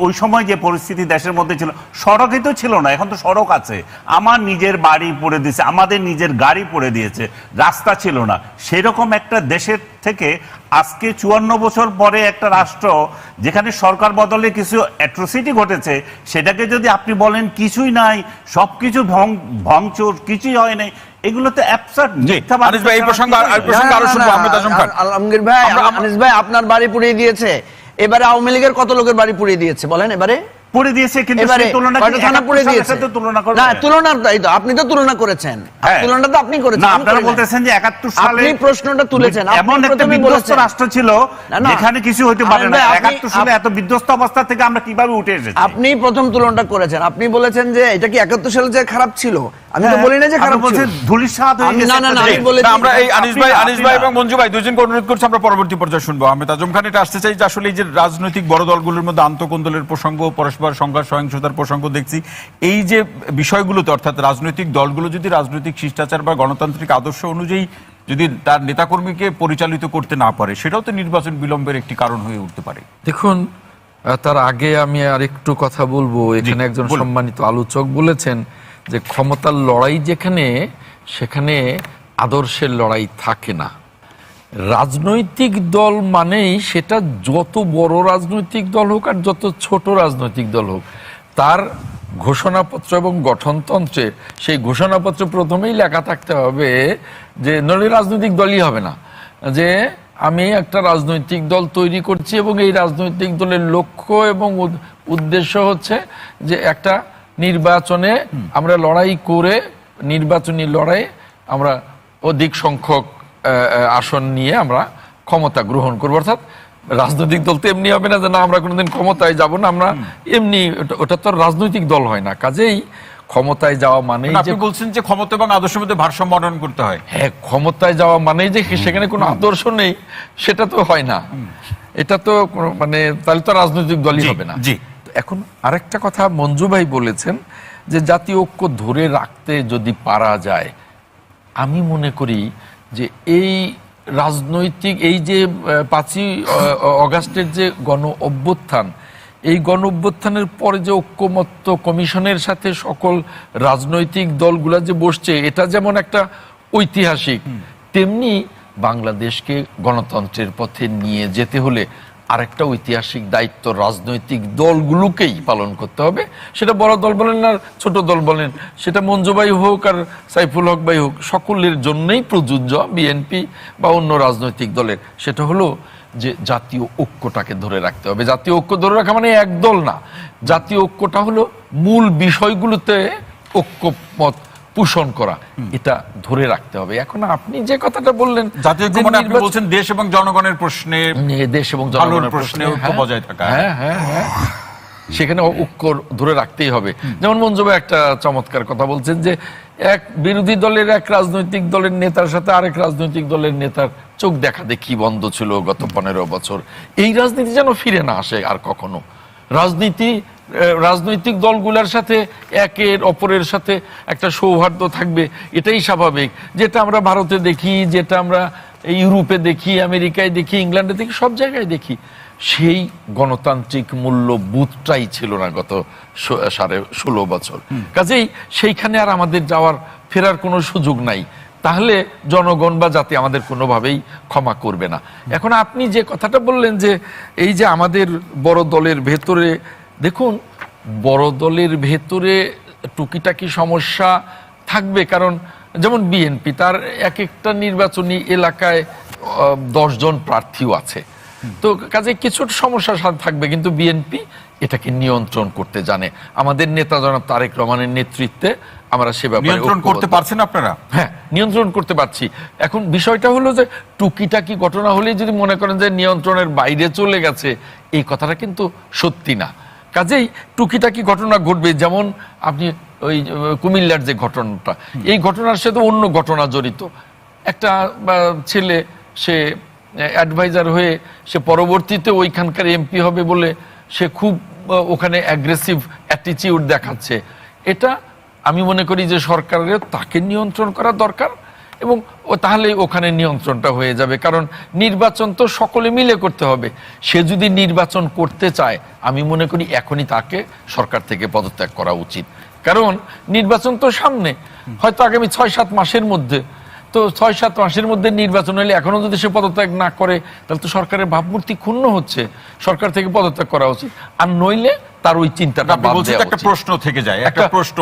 ওই সময় যে পরিস্থিতি দেশের মধ্যে ছিল, সড়কই তো ছিল না, এখন তো সড়ক আছে। আমার নিজের বাড়ি পড়ে দিয়েছে, আমাদের নিজের গাড়ি পড়ে দিয়েছে, রাস্তা ছিল না। সেরকম একটা দেশের থেকে আজকে 54 বছর পরে একটা রাষ্ট্র যেখানে সরকার বদলে কিছু অ্যাট্রোসিটি ঘটেছে, সেটাকে যদি আপনি বলেন কিছুই নাই, সবকিছু ভাঙচুর, কিছুই হয় নাই, এগুলো তো অ্যাবসার্ড। আনিস ভাই, এই প্রসঙ্গে আরো শুনবো। আহমেদ আজম খান, আলমগীর ভাই, আনিস ভাই, আপনার বাড়ি পুড়িয়ে দিয়েছে, এবারে আওয়ামী লীগের কত লোকের বাড়ি পুড়িয়ে দিয়েছে বলেন এবারে? পড়ে দিয়েছে, কিন্তু এবারে সেই তুলনা কয়টা থানা পুড়িয়ে দিয়েছে? তুলনা করবেন না, তুলনার তাই তো, আপনি তো তুলনা করেছেন, হ্যাঁ। তুলনাটা তো আপনি করেছেন, না, আমি আপনারা করি নাই। বলতেছেন যে 71 সালে আপনি প্রশ্নটা তুলেছেন, আপনি এমন একটা প্রথমেই বিধ্বস্ত বলেছেন। রাষ্ট্র ছিল না, না। যেখানে কিছু হতে পারে আরে না। ভাই, 71 সালে এত বিধ্বস্ত অবস্থা থেকে আমরা কিভাবে উঠে এসেছি? আপনি প্রথম তুলনাটা করেছেন, আপনি বলেছেন যে এটা কি 71 সালে যে খারাপ ছিল, আমি তো বলি না যে খারাপ ছিল। ধুলিসাৎ হয়ে গেছে। না, না, না, আমি বলেছি। না, আমরা এই আনিস ভাই আপনি এবং মঞ্জু ভাই দুজনকে অনুরোধ করছি, আমরা পরবর্তী পর্যায়ে শুনবো। আহমেদ আজম খান, এটা আসতে চাই যে আসলে এই যে রাজনৈতিক বড় দলগুলোর মধ্যে আন্তঃকোন্দলের প্রসঙ্গ, পরস্পর সংঘাত সহিংসতার প্রসঙ্গ দেখছি, এই যে বিষয়গুলোতে, অর্থাৎ রাজনৈতিক দলগুলো যদি রাজনৈতিক শিষ্টাচার বা গণতান্ত্রিক আদর্শ অনুযায়ী যদি তার নেতাকর্মীকে পরিচালিত করতে না পারে, সেটাও তো নির্বাচন বিলম্বের একটি কারণ হয়ে উঠতে পারে। দেখুন, তার আগে আমি আরেকটু কথা বলবো। এখানে একজন বলুন। সম্মানিত আলোচক বলেছেন যে ক্ষমতার লড়াই যেখানে, সেখানে আদর্শের লড়াই থাকে না। রাজনৈতিক দল মানেই সেটা যত বড় রাজনৈতিক দল হোক আর যত ছোট রাজনৈতিক দল হোক, তার ঘোষণাপত্র এবং গঠনতন্ত্রে সেই ঘোষণাপত্র প্রথমেই লেখা থাকতে হবে যে নইলে রাজনৈতিক দলই হবে না, যে আমি একটা রাজনৈতিক দল তৈরি করছি এবং এই রাজনৈতিক দলের লক্ষ্য এবং উদ্দেশ্য হচ্ছে যে একটা নির্বাচনে আমরা লড়াই করে, নির্বাচনী লড়াইয়ে আমরা অধিক সংখ্যক আসন নিয়ে আমরা ক্ষমতা গ্রহণ করবো। অর্থাৎ রাজনৈতিক দল তো এমনি হবে না যে না আমরা কোনোদিন ক্ষমতায় যাব না, আমরা এমনি, ওটা তো রাজনৈতিক দল হয় না। কাজেই ক্ষমতায় যাওয়া মানেই যে, আপনি বলছেন যে ক্ষমতা এবং আদর্শের মধ্যে ভারসাম্য অনয়ন করতে হয়। হ্যাঁ, ক্ষমতায় যাওয়া মানেই যে সেখানে কোনো আদর্শ নেই, সেটা তো হয় না। এটা তো মানে তাহলে তো রাজনৈতিক দলই জি, হবে না। জি। এখন আরেকটা কথা মঞ্জু ভাই বলেছেন যে জাতীয় ঐক্য ধরে রাখতে যদি পারা যায়, আমি মনে করি যে এই রাজনৈতিক এই যে 5ই অগাস্টের যে গণ অভ্যুত্থান, এই গণ অভ্যুত্থানের পরে যে ঐক্যমত্য কমিশনের সাথে সকল রাজনৈতিক দলগুলা যে বসছে, এটা যেমন একটা ঐতিহাসিক, তেমনি বাংলাদেশকে গণতন্ত্রের পথে নিয়ে যেতে হলে আরেকটা ঐতিহাসিক দায়িত্ব রাজনৈতিক দলগুলোকেই পালন করতে হবে। সেটা বড় দল বলেন আর ছোট দল বলেন, সেটা মঞ্জু ভাই হোক আর সাইফুল হক ভাই হোক, সকলের জন্যই প্রযোজ্য, বিএনপি বা অন্য রাজনৈতিক দলের। সেটা হলো যে জাতীয় ঐক্যটাকে ধরে রাখতে হবে। জাতীয় ঐক্য ধরে রাখা মানে এক দল না, জাতীয় ঐক্যটা হলো মূল বিষয়গুলোতে ঐক্যমত পোষণ করা, এটা ধরে রাখতে হবে। এখন আপনি যে কথাটা বললেন, জাতীয় ঐক্য মানে আপনি বলছেন দেশ এবং জনগণের প্রশ্নে, দেশ এবং আলোর জনগণের প্রশ্নে ঐক্য বজায় থাকা। হ্যাঁ হ্যাঁ হ্যাঁ, সেখানে ঐক্য ধরে রাখতেই হবে। যেমন মঞ্জু ভাই একটা চমৎকার কথা বলছেন যে এক বিরোধী দলের এক রাজনৈতিক দলের নেতার সাথে আরেক রাজনৈতিক দলের নেতার চোখ দেখা দেখি বন্ধ ছিল গত 15 বছর। এই রাজনীতি যেন ফিরে না আসে আর কখনো। রাজনৈতিক দলগুলোর সাথে একের অপরের সাথে একটা সৌহার্দ্য থাকবে, এটাই স্বাভাবিক। যেটা আমরা ভারতে দেখি, যেটা আমরা ইউরোপে দেখি, আমেরিকায় দেখি, ইংল্যান্ডে দেখি, সব জায়গায় দেখি, সেই গণতান্ত্রিক মূল্যবোধটাই ছিল না গত 16 বছর। কাজেই সেইখানে আর আমাদের ফেরার কোনো সুযোগ নাই। তাহলে জনগণ বা জাতি আমাদের কোনোভাবেই ক্ষমা করবে না। এখন আপনি যে কথাটা বললেন যে এই যে আমাদের বড় দলের ভেতরে, দেখুন বড় দলের ভেতরে টুকিটাকি সমস্যা থাকবে, কারণ যেমন বিএনপি তার এক একটা নির্বাচনী এলাকায় 10 জন প্রার্থীও আছে, তো কাজে কিছু সমস্যা থাকবে, কিন্তু বিএনপি এটাকে নিয়ন্ত্রণ করতে জানে। আমাদের নেতা জনাব তারেক রহমানের নেতৃত্বে আমরা সে ব্যাপারে নিয়ন্ত্রণ করতে পারছেন আপনারা? হ্যাঁ, নিয়ন্ত্রণ করতে পারছি। এখন বিষয়টা হলো যে টুকিটাকি ঘটনা হলেই যদি মনে করেন যে নিয়ন্ত্রণের বাইরে চলে গেছে, এই কথাটা কিন্তু সত্যি না। কাজেই টুকিটাকি ঘটনা ঘটবে, যেমন আপনি ওই কুমিল্লার যে ঘটনাটা, এই ঘটনার সাথে অন্য ঘটনা জড়িত। একটা ছেলে সে অ্যাডভাইজার হয়ে সে পরবর্তীতে ওইখানকার এমপি হবে বলে সে খুব ওখানে অ্যাগ্রেসিভ অ্যাটিটিউড দেখাচ্ছে। এটা আমি মনে করি যে সরকারের তাকে নিয়ন্ত্রণ করা দরকার, এবং তাহলে ওখানে নিয়ন্ত্রণটা হয়ে যাবে। কারণ নির্বাচন তো সকলে মিলে করতে হবে। সে যদি নির্বাচন করতে চায়, আমি মনে করি এখনই তাকে সরকার থেকে পদত্যাগ করা উচিত। কারণ নির্বাচন তো সামনে, হয়তো আগামী 6-7 মাসের মধ্যে, তো 6-7 মাসের মধ্যে নির্বাচন হলে এখনো যদি সে পদত্যাগ না করে, তাহলে তো সরকারের ভাবমূর্তি ক্ষুণ্ণ হচ্ছে। সরকার থেকে পদত্যাগ করা উচিত, আর নইলে তার ওই চিন্তাটা আপনি বাদ বলছেন দেওয়া একটা উচিত। প্রশ্ন থেকে যায়, একটা প্রশ্ন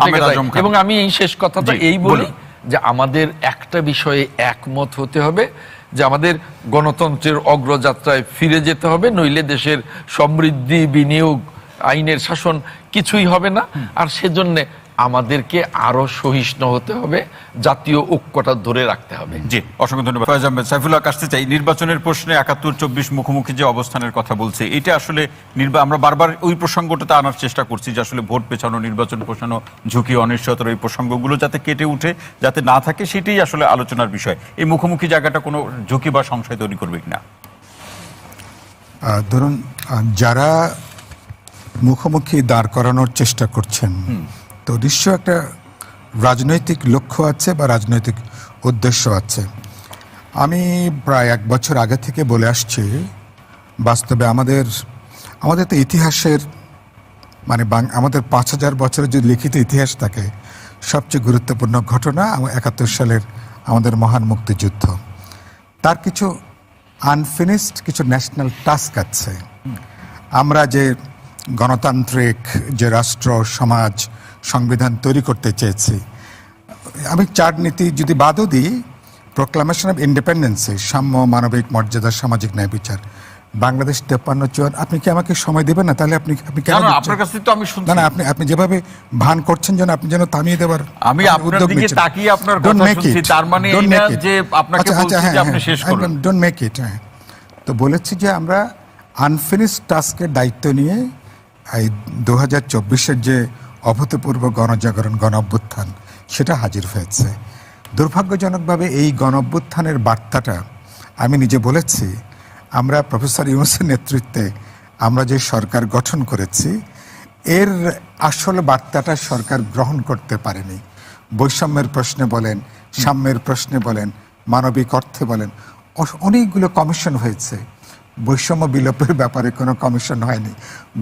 থেকে যায়। এবং আমি এই শেষ কথাটা এই বলি যে আমাদের একটা বিষয়ে একমত হতে হবে, যে আমাদের গণতন্ত্রের অগ্রযাত্রায় ফিরে যেতে হবে, নইলে দেশের সমৃদ্ধি, বিনিয়োগ, আইনের শাসন কিছুই হবে না। আর সেজন্য আমাদেরকে আরো সহিষ্ণু হতে হবে, জাতীয় ঐক্যটা ধরে রাখতে হবে। জি, অসংখ্য ধন্যবাদ। ফয়েজ আহমেদ, সাইফুল্লাহ আসতে চাই। নির্বাচনের প্রশ্নে 71-24 মুখোমুখি যে অবস্থানের কথা বলছে, এটা আসলে আমরা বারবার ওই প্রসঙ্গটাতে আনার চেষ্টা করছি যে আসলে ভোট পেছানো, নির্বাচন পেছানো, ঝুঁকি, অনিশ্চয়তার এই প্রসঙ্গগুলো যাতে কেটে উঠে, যাতে না থাকে, সেটাই আসলে আলোচনার বিষয়। এই মুখোমুখি জায়গাটা কোনো ঝুঁকি বা সংশয় তৈরি করবে কিনা? ধরুন, যারা মুখোমুখি দাঁড় করানোর চেষ্টা করছেন, তো নিশ্চয় একটা রাজনৈতিক লক্ষ্য আছে বা রাজনৈতিক উদ্দেশ্য আছে। আমি প্রায় 1 বছর আগে থেকে বলে আসছি, বাস্তবে আমাদের তো ইতিহাসের মানে আমাদের 5000 বছরের যে লিখিত ইতিহাস থাকে, সবচেয়ে গুরুত্বপূর্ণ ঘটনা 71 সালের আমাদের মহান মুক্তিযুদ্ধ। তার কিছু আনফিনিশড কিছু ন্যাশনাল টাস্ক আছে। আমরা যে গণতান্ত্রিক যে রাষ্ট্র, সমাজ, সংবিধান তৈরি করতে চেয়েছি, আমি 4 নীতি যদি বাদও দিই, প্রোক্লামেশন অফ ইন্ডিপেন্ডেন্সে সাম্য, মানবিক মর্যাদা, সামাজিক ন্যায় বিচার, বাংলাদেশ 53-54। আপনি কি আমাকে সময় দেবেন না? তাহলে আপনি কেন? আপনার কাছে তো আমি শুনছি না, আপনি যেভাবে ভান করছেন যেন আপনি যেন থামিয়ে দেবার আমি আপনার দিকে তাকিয়ে আপনার কথা শুনছি, তার মানে এই না যে আপনাকে বলছি যে আপনি শেষ করুন। Don't make it. তো বলেছি যে আমরা আনফিনিশড টাস্কের দায়িত্ব নিয়ে এই 2024-এর যে অভূতপূর্ব গণজাগরণ, গণ অভ্যুত্থান, সেটা হাজির হয়েছে। দুর্ভাগ্যজনকভাবে এই গণ অভ্যুত্থানের বার্তাটা আমি নিজে বলেছি, আমরা প্রফেসর ইউনূসের নেতৃত্বে আমরা যে সরকার গঠন করেছি, এর আসল বার্তাটা সরকার গ্রহণ করতে পারেনি। বৈষম্যের প্রশ্নে বলেন, সাম্যের প্রশ্নে বলেন, মানবিক অর্থে বলেন, অনেকগুলো কমিশন হয়েছে। বৈষম্য বিলোপের ব্যাপারে কোনো কমিশন হয়নি।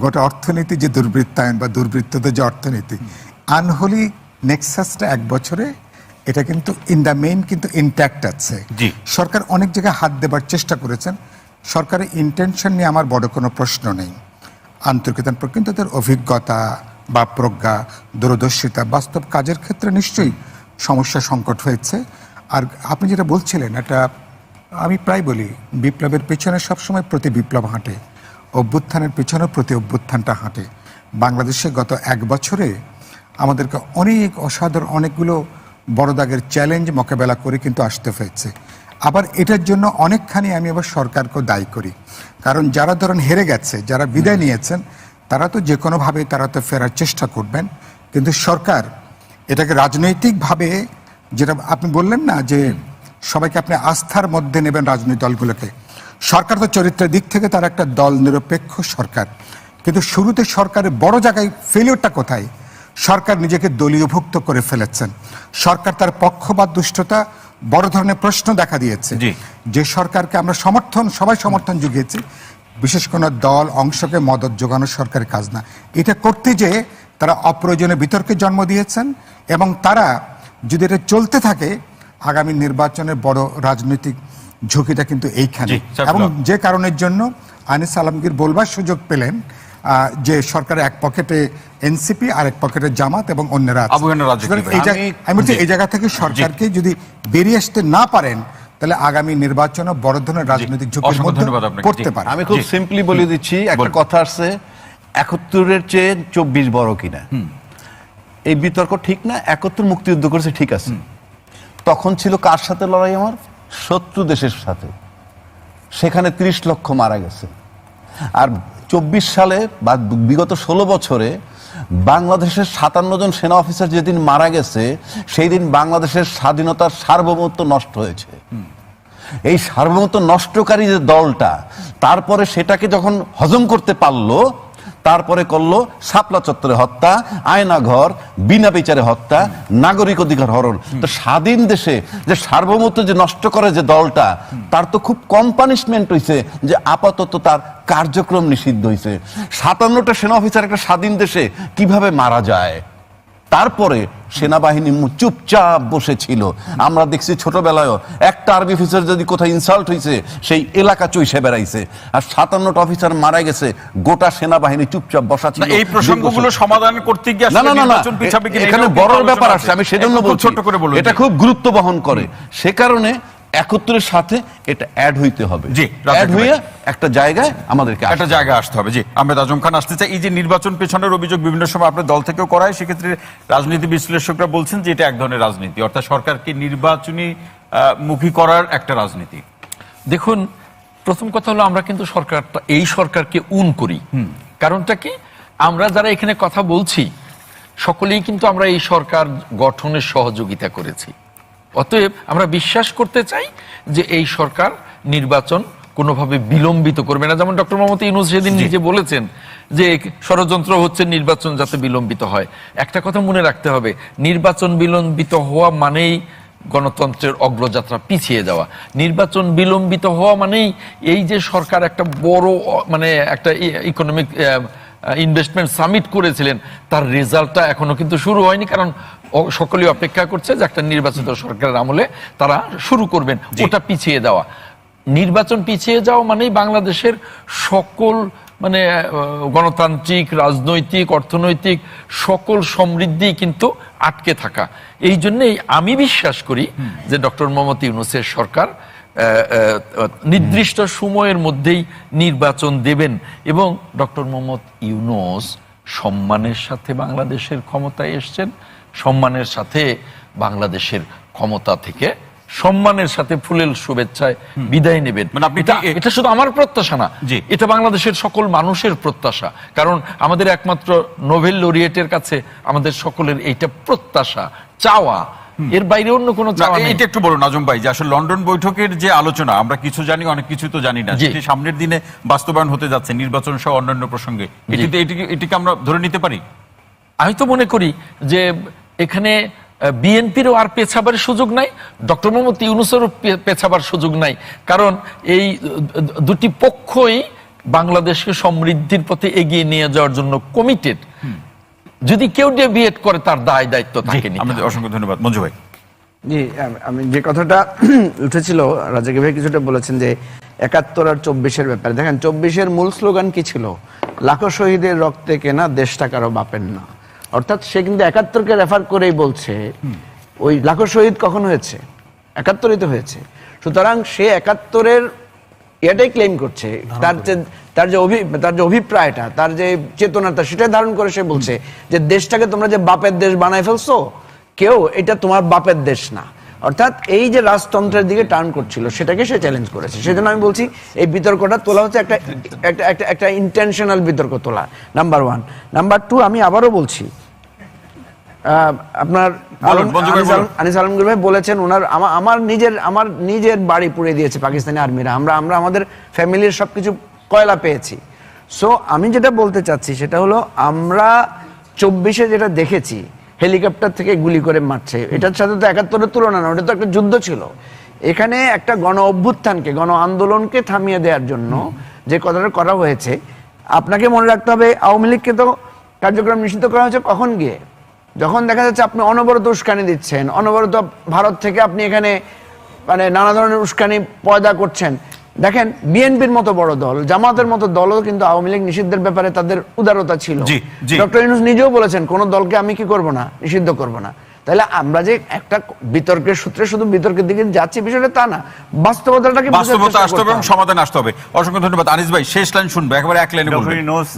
গোটা অর্থনীতি যে দুর্বৃত্তায়ন বা দুর্বৃত্তদের যে অর্থনীতি, আনহোলি নেক্সাসটা 1 বছরে এটা কিন্তু ইন দ্য মেইন কিন্তু ইনট্যাক্ট আছে। সরকার অনেক জায়গায় হাত দেবার চেষ্টা করেছেন। সরকারের ইন্টেনশন নিয়ে আমার বড় কোনো প্রশ্ন নেই, আন্তরিকতা, কিন্তু তাদের অভিজ্ঞতা বা প্রজ্ঞা, দূরদর্শিতা, বাস্তব কাজের ক্ষেত্রে নিশ্চয়ই সমস্যা সংকট হয়েছে। আর আপনি যেটা বলছিলেন, এটা আমি প্রায় বলি, বিপ্লবের পেছনে সবসময় প্রতি বিপ্লব হাঁটে, অভ্যুত্থানের পেছনে প্রতি অভ্যুত্থানটা হাঁটে। বাংলাদেশে গত 1 বছরে আমাদেরকে অনেক অসাধারণ অনেকগুলো বড় দাগের চ্যালেঞ্জ মোকাবেলা করে কিন্তু আসতে হয়েছে। আবার এটার জন্য অনেকখানি আমি আবার সরকারকেও দায়ী করি, কারণ যারা ধরেন হেরে গেছে, যারা বিদায় নিয়েছেন, তারা তো যে কোনোভাবে তারা তো ফেরার চেষ্টা করবেন। কিন্তু সরকার এটাকে রাজনৈতিকভাবে, যেটা আপনি বললেন না যে সবাইকে আপনি আস্থার মধ্যে নেবেন রাজনৈতিক দলগুলোকে, সরকার তো চরিত্রের দিক থেকে তার একটা দল নিরপেক্ষ সরকার, কিন্তু শুরুতে সরকারের বড় জায়গায় ফেলিওরটা কোথায়? সরকার নিজেকে দলীয়ভুক্ত করে ফেলেছেন। সরকার তার পক্ষপাত দুষ্টতা বড় ধরনের প্রশ্ন দেখা দিয়েছে। যে সরকারকে আমরা সবাই সমর্থন জুগিয়েছি, বিশেষ কোনো দল অংশকে মদত যোগানো সরকারের কাজ না। এটা করতে যেয়ে তারা অপ্রয়োজনীয় বিতর্কের জন্ম দিয়েছেন, এবং তারা যদি এটা চলতে থাকে, আগামী নির্বাচনের বড় রাজনৈতিক ঝুঁকিটা কিন্তু এইখানে। এবং যে কারণের জন্য আনিস আলমগীর বলবার সুযোগ পেলেন যে সরকারের এক পকেটে এনসিপি আর এক পকেটে জামাত এবং অন্যরা আছে। আবু হেনা রাজা সুতরাং কি এই ভাই? জায়গা- আমি বলছি এই জায়গা থেকে সরকারকে যদি বেরিয়ে আসতে না পারেন তাহলে আগামী নির্বাচনে বড় ধরনের রাজনৈতিক ঝুঁকির অসংখ্য মধ্যে ধন্যবাদ আপনাকে। পড়তে জি। পারে। আমি খুব জি। সিম্পলি বলে দিচ্ছি, একটা কথা আসছে 71-এর চেয়ে 24 বড় কিনা। এই বিতর্ক ঠিক না। 71 মুক্তিযুদ্ধ করেছে, ঠিক আছে। তখন ছিল কার সাথে লড়াই? আমার শত্রু দেশের সাথে। সেখানে 30 লক্ষ মারা গেছে। আর 24 সালে বা বিগত 16 বছরে বাংলাদেশের 57 জন সেনা অফিসার যেদিন মারা গেছে, সেই দিন বাংলাদেশের স্বাধীনতার সার্বভৌমত্ব নষ্ট হয়েছে। এই সার্বভৌমত্ব নষ্টকারী যে দলটা, তারপরে সেটাকে যখন হজম করতে পারলো, তারপরে করলো শাপলা চত্বরে হত্যা, আয়নাঘর, বিনা বিচারে হত্যা, নাগরিক অধিকার হরণ। তো স্বাধীন দেশে যে সার্বভৌমত্ব যে নষ্ট করে যে দলটা, তার তো খুব কম পানিশমেন্ট হয়েছে যে আপাতত তার কার্যক্রম নিষিদ্ধ হয়েছে। 57টা সেনা অফিসার একটা স্বাধীন দেশে কিভাবে মারা যায়? তারপরে সেনাবাহিনী চুপচাপ বসেছিল। আমরা দেখছি ছোটবেলায়ও একটা আর্মি অফিসার যদি কোথাও ইনসাল্ট হয়েছে, সেই এলাকা চইসে বেড়াইছে। আর 57টা অফিসার মারা গেছে, গোটা সেনাবাহিনী চুপচাপ বসা ছিল। এই প্রসঙ্গগুলো সমাধান করতে গিয়ে না আসলে না না না, নির্বাচন পিছাবে কিনা এখানে এটাও বড় কিন্তু ব্যাপার আলোচনা আছে। আমি সেজন্য খুব বলছি ছোট্ট করে বলুন। এটা খুব গুরুত্ব বহন করে। সে কারণে 71-এর সাথে এটা অ্যাড হইতে হবে। জি, রাজা অ্যাড ভাই। হয়ে একটা জায়গায় আমাদেরকে একটা জায়গায় আসতে হবে। জি, আহমেদ আজম খান আসতে চাই। এই যে নির্বাচন পেছনের অভিযোগ বিভিন্ন সময় আপনার দল থেকেও করা হয়, সেক্ষেত্রে রাজনীতি বিশ্লেষকরা বলছেন যে এটা এক ধরনের রাজনীতি, অর্থাৎ সরকারকে নির্বাচনী মুখী করার একটা রাজনীতি। দেখুন, প্রথম কথা হলো আমরা কিন্তু এই সরকারকে করি। কারণটা কি? আমরা যারা এখানে কথা বলছি সকলেই কিন্তু আমরা এই সরকার গঠনের সহযোগিতা করেছি। অতএব আমরা বিশ্বাস করতে চাই যে এই সরকার নির্বাচন কোনোভাবে বিলম্বিত করবে না। যেমন ডক্টর মোহাম্মদ ইউনূস সেদিন নিজে বলেছেন যে ষড়যন্ত্র হচ্ছে নির্বাচন যাতে বিলম্বিত হয়। একটা কথা মনে রাখতে হবে, নির্বাচন বিলম্বিত হওয়া মানেই গণতন্ত্রের অগ্রযাত্রা পিছিয়ে যাওয়া। নির্বাচন বিলম্বিত হওয়া মানেই এই যে সরকার একটা বড় মানে একটা ইকোনমিক ইনভেস্টমেন্ট সামিট করেছিলেন, তার রেজাল্টটা এখনো কিন্তু শুরু হয়নি। কারণ সকলেই অপেক্ষা করছে যে একটা নির্বাচিত সরকারের আমলে তারা শুরু করবেন। ওটা পিছিয়ে দেওয়া, নির্বাচন পিছিয়ে যাওয়া মানেই বাংলাদেশের সকল মানে গণতান্ত্রিক, রাজনৈতিক, অর্থনৈতিক সকল সমৃদ্ধি কিন্তু আটকে থাকা। এই জন্যেই আমি বিশ্বাস করি যে ডক্টর মোহাম্মদ ইউনূসের সরকার নির্দিষ্ট সময়ের মধ্যেই নির্বাচন দেবেন এবং ডক্টর মোহাম্মদ ইউনূস সম্মানের সাথে বাংলাদেশের ক্ষমতায় এসছেন, সম্মানের সাথে বাংলাদেশের ক্ষমতা থেকে সম্মানের সাথে ফুলেল শুভেচ্ছায় বিদায় নেবেন। মানে আপনি এটা শুধু আমার প্রত্যাশা না, জি। এটা বাংলাদেশের সকল মানুষের প্রত্যাশা। কারণ আমাদের একমাত্র নোবেল লরিয়েটের কাছে আমাদের সকলের এইটা প্রত্যাশা, চাওয়া, এর বাইরে অন্য কোনো চাওয়া নেই। এটা একটু বলুন আজম ভাই, যে আসলে লন্ডন বৈঠকের যে আলোচনা, আমরা কিছু জানি, অনেক কিছু তো জানি না, জি। যেটি সামনের দিনে বাস্তবায়ন হতে যাচ্ছে নির্বাচন সহ অন্যান্য প্রসঙ্গে, এটিকে আমরা ধরে নিতে পারি? আমি তো মনে করি যে এখানে বিএনপিরও আর পেছাবার সুযোগ নাই, ডক্টর মোহাম্মদ ইউনূসেরও পেছাবার সুযোগ নাই। কারণ এই দুটি পক্ষই বাংলাদেশকে সমৃদ্ধির পথে এগিয়ে নিয়ে যাওয়ার জন্য কমিটেড। যদি কেউ ডেভিয়েট করে তার দায় দায়িত্ব থাকে না। আমাদের অসংখ্য ধন্যবাদ। মঞ্জু ভাই। জি, আমি যে কথাটা উঠেছিল, রাজাকি ভাই কিছুটা বলেছেন যে 71 আর 24-এর ব্যাপারে। দেখেন 24-এর মূল স্লোগান কি ছিল? লাখো শহীদের রক্তে কেনা দেশটা কারো বাপের না। অর্থাৎ সে কিন্তু 71-কে রেফার করেই বলছে ওই লাখো শহীদ কখন হয়েছে? 71-ই তো হয়েছে। সুতরাং সে 71-এর এটাই ক্লেম করছে, তার যে অভিপ্রায়টা, তার যে চেতনাটা, সেটাই ধারণ করে সে বলছে যে দেশটাকে তোমরা যে বাপের দেশ বানায় ফেলছো, কেউ এটা তোমার বাপের দেশ না। অর্থাৎ এই যে রাজতন্ত্রের দিকে টার্ন করছিল, সেটাকে সে চ্যালেঞ্জ করেছে। সেজন্য আমি বলছি এই বিতর্কটা তোলা হচ্ছে একটা ইন্টেনশনাল বিতর্ক তোলা, নাম্বার 1। নাম্বার 2, আমি আবারও বলছি, আপনার আনিস আলমগীর ভাই বলেছেন ওনার আমার নিজের বাড়ি পুড়িয়ে দিয়েছে পাকিস্তানি আর্মিরা, আমরা আমাদের ফ্যামিলির সবকিছু কয়লা পেয়েছি। সো আমি যেটা বলতে চাচ্ছি সেটা হলো, আমরা 24-এ যেটা দেখেছি হেলিকপ্টার থেকে গুলি করে মারছে, এটার সাথে তো 71-এর তুলনা না, ওটা তো একটা যুদ্ধ ছিল। এখানে একটা গণ অভ্যুত্থানকে, গণ আন্দোলনকে থামিয়ে দেওয়ার জন্য যে কথাটা করা হয়েছে, আপনাকে মনে রাখতে হবে আওয়ামী লীগকে তো কার্যক্রম নিষিদ্ধ করা হয়েছে কখন গিয়ে? যখন দেখা যাচ্ছে আপনি অনবরত উস্কানি দিচ্ছেন, অনবরত ভারত থেকে আপনি এখানে মানে নানা ধরনের উস্কানি পয়দা করছেন, দেখেন বিএনপির মতো বড় দল, জামাতের মতো দলও কিন্তু আওয়ামী লীগ নিষিদ্ধের ব্যাপারে তাদের উদারতা ছিল। জি, জি। ডক্টর ইউনূস নিজেও বলেছেন কোন দলকে আমি কি করব না, নিষিদ্ধ করব না। তাহলে আমরা যে একটা বিতর্কের সূত্রে শুধু বিতর্কের দিকে যাচ্ছি বিষয়টা তা না, বাস্তবতাটাকে বোঝার বাস্তবতা চেষ্টা আসতে হবে করতে এবং হবে। সমাধান আসতে হবে। অসংখ্য ধন্যবাদ। আনিস ভাই, শেষ লাইন শুনবো, একেবারে এক লাইনে ডক্টর বলবেন। ইউনূস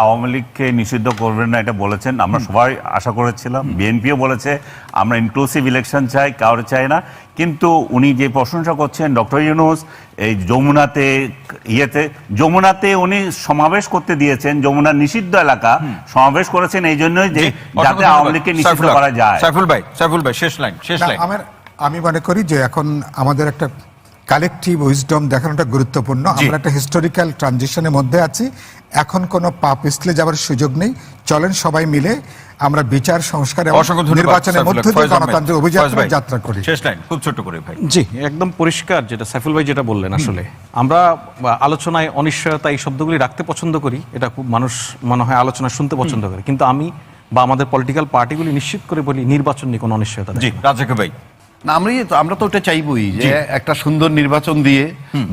আওয়ামী লীগকে নিষিদ্ধ করবেন না এটা বলেছেন, আমরা সবাই আশা করেছিলাম। বিএনপিও বলেছে আমরা ইনক্লুসিভ ইলেকশন চাই, কাউরে চাই না। কিন্তু উনি যে প্রশংসা করছেন ডক্টর ইউনূস, এই যমুনাতে উনি সমাবেশ করতে দিয়েছেন, যমুনা নিষিদ্ধ এলাকা সমাবেশ করেছেন এই জন্যই যে জি, যাতে অসংখ্য আওয়ামী লীগকে ধন্যবাদ। নিষিদ্ধ করা যায়। সাইফুল ভাই শেষ লাইন। না, আমি মনে করি যে এখন আমাদের একটা কালেকটিভ উইজডম দেখানোটা গুরুত্বপূর্ণ। আমরা একটা হিস্টোরিক্যাল ট্রানজিশনের মধ্যে আছি, এখন কোনো পা পিছলে যাওয়ার সুযোগ নেই। চলেন সবাই মিলে আমরা বিচার সংস্কার এবং অসংখ্য ধন্যবাদ নির্বাচনের সাইফুল মধ্যে হক। দিয়ে ফয়েজ আহমেদ, গণতান্ত্রিক ফয়েজ অভিযাত্রা ভাই, যাত্রা করি। শেষ লাইন খুব ছোট করে ভাই। জি, একদম পরিষ্কার যেটা সাইফুল ভাই যেটা বললেন, আসলে আমরা আলোচনায় অনিশ্চয়তা এই শব্দগুলি রাখতে পছন্দ করি, এটা খুব মানুষ মনে হয় আলোচনা শুনতে পছন্দ করে, কিন্তু আমি বা আমাদের পলিটিক্যাল পার্টিগুলি নিশ্চিত করে বলি নির্বাচন নিয়ে কোনো অনিশ্চয়তা নেই। জি, রাজাকে ভাই। না, আমরা তো ওটা চাইবই যে একটা সুন্দর নির্বাচন দিয়ে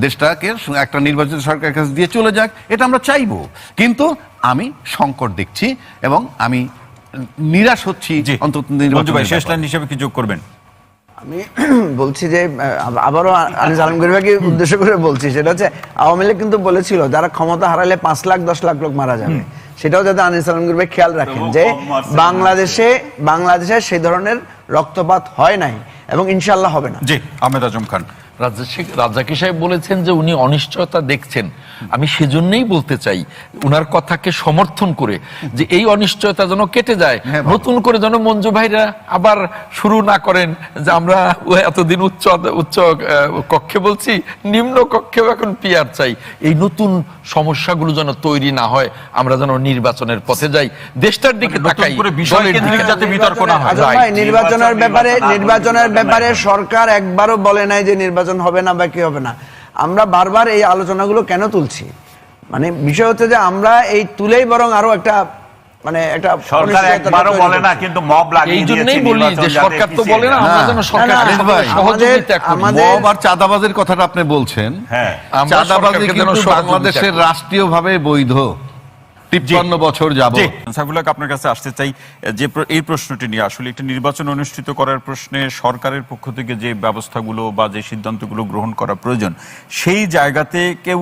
দেশটাকে একটা নির্বাচিত সরকারের কাছে দিয়ে চলে যাক, এটা আমরা চাইবো। কিন্তু আমি সংকট দেখছি এবং আমি নিরাশ হচ্ছি জি, অন্তত মঞ্জু নির্বাচনের ভাই শেষ ব্যাপারে। লাইন হিসেবে কি যোগ করবেন? আমি বলছি যে আবারও আনিস আলমগীর ভাইকে উদ্দেশ্য করে বলছি, সেটা হচ্ছে আওয়ামী লীগ কিন্তু বলেছিল যারা ক্ষমতা হারালে 5 লাখ 10 লাখ লোক মারা যাবে, সেটাও যাতে আনিস আলমগীর ভাই খেয়াল রাখেন যে বাংলাদেশে সেই ধরনের রক্তপাত হয় নাই এবং ইনশাল্লাহ হবে না। জি, আহমেদ আজম খান। রাজ্জাকি সাহেব বলেছেন যে উনি অনিশ্চয়তা দেখছেন, আমি সেজন্যই বলতে চাই উনার কথাকে সমর্থন করে যে এই অনিশ্চয়তা যেন কেটে যায়, নতুন করে যেন মঞ্জু ভাইরা আবার শুরু না করেন যে আমরা এতদিন উচ্চ কক্ষে বলছি, নিম্ন কক্ষেও এখন পিয়ার চাই। এই নতুন সমস্যাগুলো যেন তৈরি না হয়, আমরা যেন নির্বাচনের পথে যাই, দেশটার দিকে তাকাই, করে বিষয় কেন্দ্রিক যাতে বিতর্ক না হয়। আজম ভাই, নির্বাচনের ব্যাপারে সরকার একবারও বলে নাই যে নির্বাচন হবে না বা কি হবে না। আমরা বারবার এই আলোচনাগুলো কেন তুলছি, মানে বিষয় হচ্ছে যে আমরা এই তুলেই বরং আরো একটা মানে একটা সরকার একবারও বলে না, কিন্তু মব লাগিয়ে এই দিয়েছে জন্যই বলি নির্বাচন যে যাতে সরকার তো পিছিয়ে বলে না, যায়। আমরা যেন সরকারের আনিস ভাই, সহযোগিতা করি। আমাদের- মব আর চাঁদাবাজের কথাটা আপনি বলছেন, হ্যাঁ, আমরা চাঁদাবাজি সরকারকে যেন কিন্তু সহযোগিতা বাংলাদেশের করি। রাষ্ট্রীয়ভাবে বৈধ 53 বছর যাবত। জি, সাইফুল হক, আপনার কাছে আসতে চাই যে এই প্রশ্নটি নিয়ে। আসলে একটা নির্বাচন অনুষ্ঠিত করার প্রশ্নে সরকারের পক্ষ থেকে যে ব্যবস্থাগুলো বা যে সিদ্ধান্তগুলো গ্রহণ করা প্রয়োজন, সেই জায়গাতে কেউ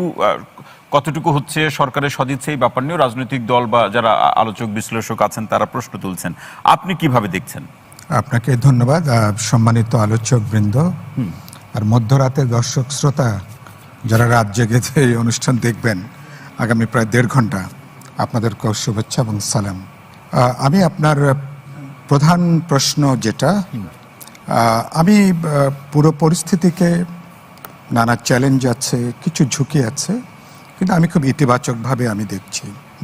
কতটুকু হচ্ছে সরকারের সদিচ্ছা, এই ব্যাপার নিয়েও রাজনৈতিক দল বা যারা আলোচক বিশ্লেষক আছেন তারা প্রশ্ন তুলছেন। আপনি কিভাবে দেখছেন? আপনাকে ধন্যবাদ, সম্মানিত আলোচক বৃন্দ আর মধ্যরাতে দর্শক শ্রোতা যারা রাত জেগে এই অনুষ্ঠান দেখবেন আগামী প্রায় 1.5 ঘন্টা, আপনাদেরকে শুভেচ্ছা এবং সালাম। আমি আপনার প্রধান প্রশ্ন যেটা, আমি পুরো পরিস্থিতিকে, নানা চ্যালেঞ্জ আছে, কিছু ঝুঁকি আছে, কিন্তু আমি খুব ইতিবাচকভাবে আমি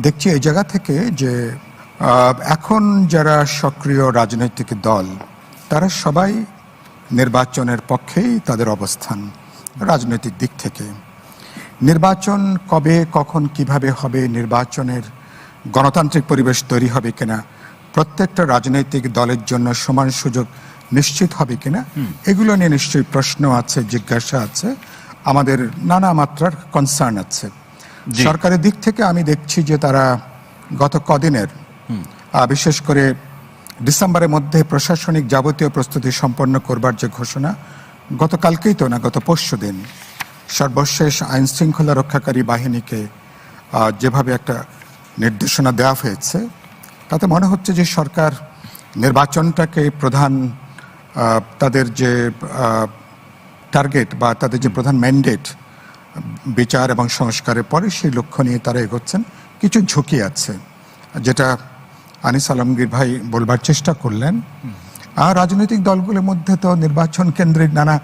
দেখছি এই জায়গা থেকে যে এখন যারা সক্রিয় রাজনৈতিক দল তারা সবাই নির্বাচনের পক্ষেই তাদের অবস্থান। রাজনৈতিক দিক থেকে নির্বাচন কবে কখন কিভাবে হবে, নির্বাচনের গণতান্ত্রিক পরিবেশ তৈরি হবে কিনা, প্রত্যেকটা রাজনৈতিক দলের জন্য সমান সুযোগ নিশ্চিত হবে কিনা, এগুলো নিয়ে নিশ্চয়ই প্রশ্ন আছে, জিজ্ঞাসা আছে, আমাদের নানা মাত্রার কনসার্ন আছে। সরকারের দিক থেকে আমি দেখছি যে তারা গত কদিনের বিশেষ করে ডিসেম্বরের মধ্যে প্রশাসনিক যাবতীয় প্রস্তুতি সম্পন্ন করবার যে ঘোষণা, গতকালকেই তো না, গত পরশুদিন সর্বশেষ আইন শৃঙ্খলা রক্ষাকারী বাহিনীকে যেভাবে একটা নির্দেশনা দেওয়া হয়েছে, তাতে মনে হচ্ছে যে সরকার নির্বাচনটাকে প্রধান তাদের যে টার্গেট বা তাদের যে প্রধান ম্যান্ডেট বিচার এবং সংস্কারের পরে সেই লক্ষ্য নিয়ে তারা এগোচ্ছেন। কিছু ঝুঁকি আছে যেটা আনিস আলমগীর ভাই বলবার চেষ্টা করলেন। আর রাজনৈতিক দলগুলোর মধ্যে তো নির্বাচন কেন্দ্রিক নানা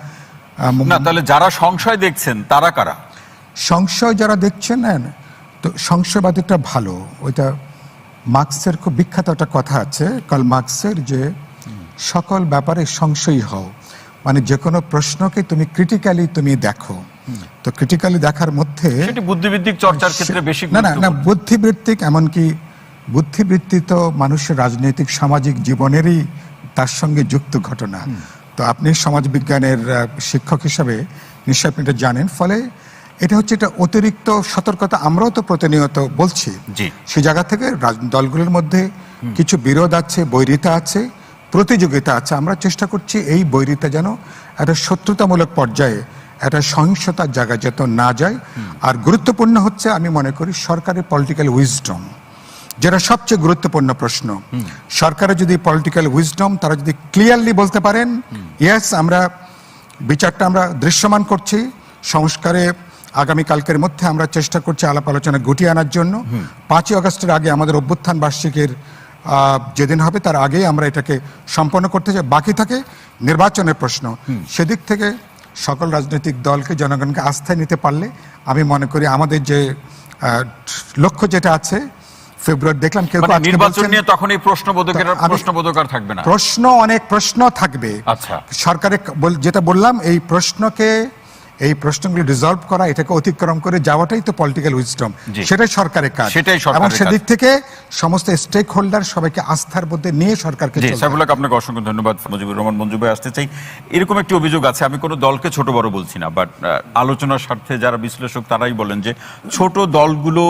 না, তাহলে যারা সংশয় দেখছেন তারা কারা? সংশয় যারা দেখছেন, তো সংশয়বাদীটা ভালো, ওইটা মার্কসের খুব বিখ্যাত একটা কথা আছে, কার্ল মার্কসের, যে সকল ব্যাপারে সংশয়ী হও, মানে যে কোনো প্রশ্নকে তুমি ক্রিটিক্যালি তুমি দেখো। তো ক্রিটিক্যালি দেখার মধ্যে সেটি বুদ্ধিবৃত্তিক চর্চার ক্ষেত্রে বেশি না না না গুরুত্বপূর্ণ। বুদ্ধিবৃত্তিক, এমনকি বুদ্ধিবৃত্তি তো মানুষের রাজনৈতিক সামাজিক জীবনেরই তার সঙ্গে যুক্ত ঘটনা। তো আপনি সমাজবিজ্ঞানের শিক্ষক হিসাবে নিশ্চয় আপনি এটা জানেন। ফলে এটা হচ্ছে এটা অতিরিক্ত সতর্কতা। আমরাও তো প্রতিনিয়ত বলছি জি। সে জায়গা থেকে দলগুলোর মধ্যে কিছু বিরোধ আছে, বৈরিতা আছে, প্রতিযোগিতা আছে। আমরা চেষ্টা করছি এই বৈরিতা যেন একটা শত্রুতামূলক পর্যায়ে একটা সহিংসতার জায়গা যেন না যায়। আর গুরুত্বপূর্ণ হচ্ছে আমি মনে করি সরকারের পলিটিক্যাল উইজডম, যেটা সবচেয়ে গুরুত্বপূর্ণ প্রশ্ন। সরকারের যদি পলিটিক্যাল উইজডম, তারা যদি ক্লিয়ারলি বলতে পারেন ইয়েস আমরা বিচারটা আমরা দৃশ্যমান করছি, সংস্কারে আগামীকালকের মধ্যে আমরা চেষ্টা করছি আলাপ আলোচনা গুটিয়ে আনার জন্য। 5ই আগস্টের আগে আমাদের অভ্যুত্থান বার্ষিকীর যেদিন হবে তার আগেই আমরা এটাকে সম্পন্ন করতে চাই। বাকি থাকে নির্বাচনের প্রশ্ন। সেদিক থেকে সকল রাজনৈতিক দলকে, জনগণকে আস্থায় নিতে পারলে আমি মনে করি আমাদের যে লক্ষ্য যেটা আছে ফেব্রুয়ারি, দেখলাম কেউ মানে আজকে নির্বাচন বলছেন- নিয়ে তখন এই প্রশ্নবোধক আর থাকবে না। অনেক প্রশ্ন থাকবে। আচ্ছা। সরকারের যেটা বললাম এই প্রশ্নগুলি রিজলভ করা, এটাকে অতিক্রম করে যাওয়াটাই তো পলিটিক্যাল উইজডম, জি। সেটাই সরকারের কাজ। সেটাই সরকারের এবং কাজ। সেদিক থেকে সমস্ত স্টেক হোল্ডার সবাইকে আস্থার মধ্যে নিয়ে সরকারকে জি, চলতে হবে। সাইফুল্লাহকে আপনাকে অসংখ্য ধন্যবাদ। মুজিবুর রহমান মঞ্জু ভাই, আসতে চাই। এরকম একটি অভিযোগ আছে, আমি কোনো দলকে ছোট বড় বলছি না, বাট আলোচনার স্বার্থে যারা বিশ্লেষক তারাই বলেন যে ছোট দলগুলো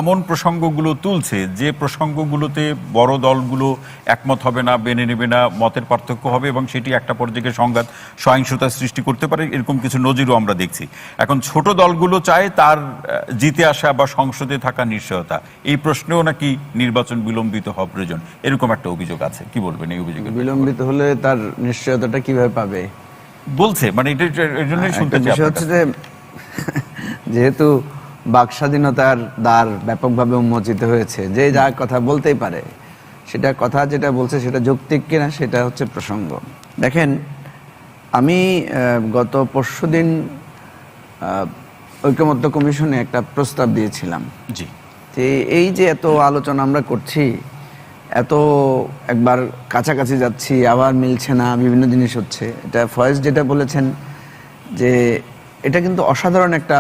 এমন প্রসঙ্গগুলো তুলছে যে প্রসঙ্গগুলোতে বড় দলগুলো একমত হবে না, মেনে নেবে না, মতের পার্থক্য হবে এবং সেটি একটা পর্যায়ে সংঘাত, সহিংসতা সৃষ্টি করতে পারে। এরকম কিছু নজিরও আমরা দেখছি। এখন ছোট দলগুলো চায় তার জিতে আসা বা সংসদে থাকা নিশ্চয়তা। এই প্রশ্নেও নাকি নির্বাচন বিলম্বিত হওয়া প্রয়োজন, এরকম একটা অভিযোগ আছে। কি বলবেন এই অভিযোগে? বিলম্বিত হলে তার নিশ্চয়তাটা কিভাবে পাবে বলছে, মানে এটা এর জন্যই শুনতে একটা চাই বিষয় আপনার হচ্ছে কাছে। যে যেহেতু বাক স্বাধীনতার দ্বার ব্যাপকভাবে উন্মোচিত হয়েছে, যে যা কথা বলতেই পারে, সেটা কথা যেটা বলছে সেটা যৌক্তিক কিনা সেটা হচ্ছে প্রসঙ্গ। দেখেন, আমি গত পরশুদিন ঐকমত্য কমিশনে একটা প্রস্তাব দিয়েছিলাম জি। যে এই যে এত আলোচনা আমরা করছি, এত একবার কাছাকাছি যাচ্ছি আবার মিলছে না, বিভিন্ন জিনিস হচ্ছে, এটা ফয়েজ যেটা বলেছেন যে এটা কিন্তু অসাধারণ একটা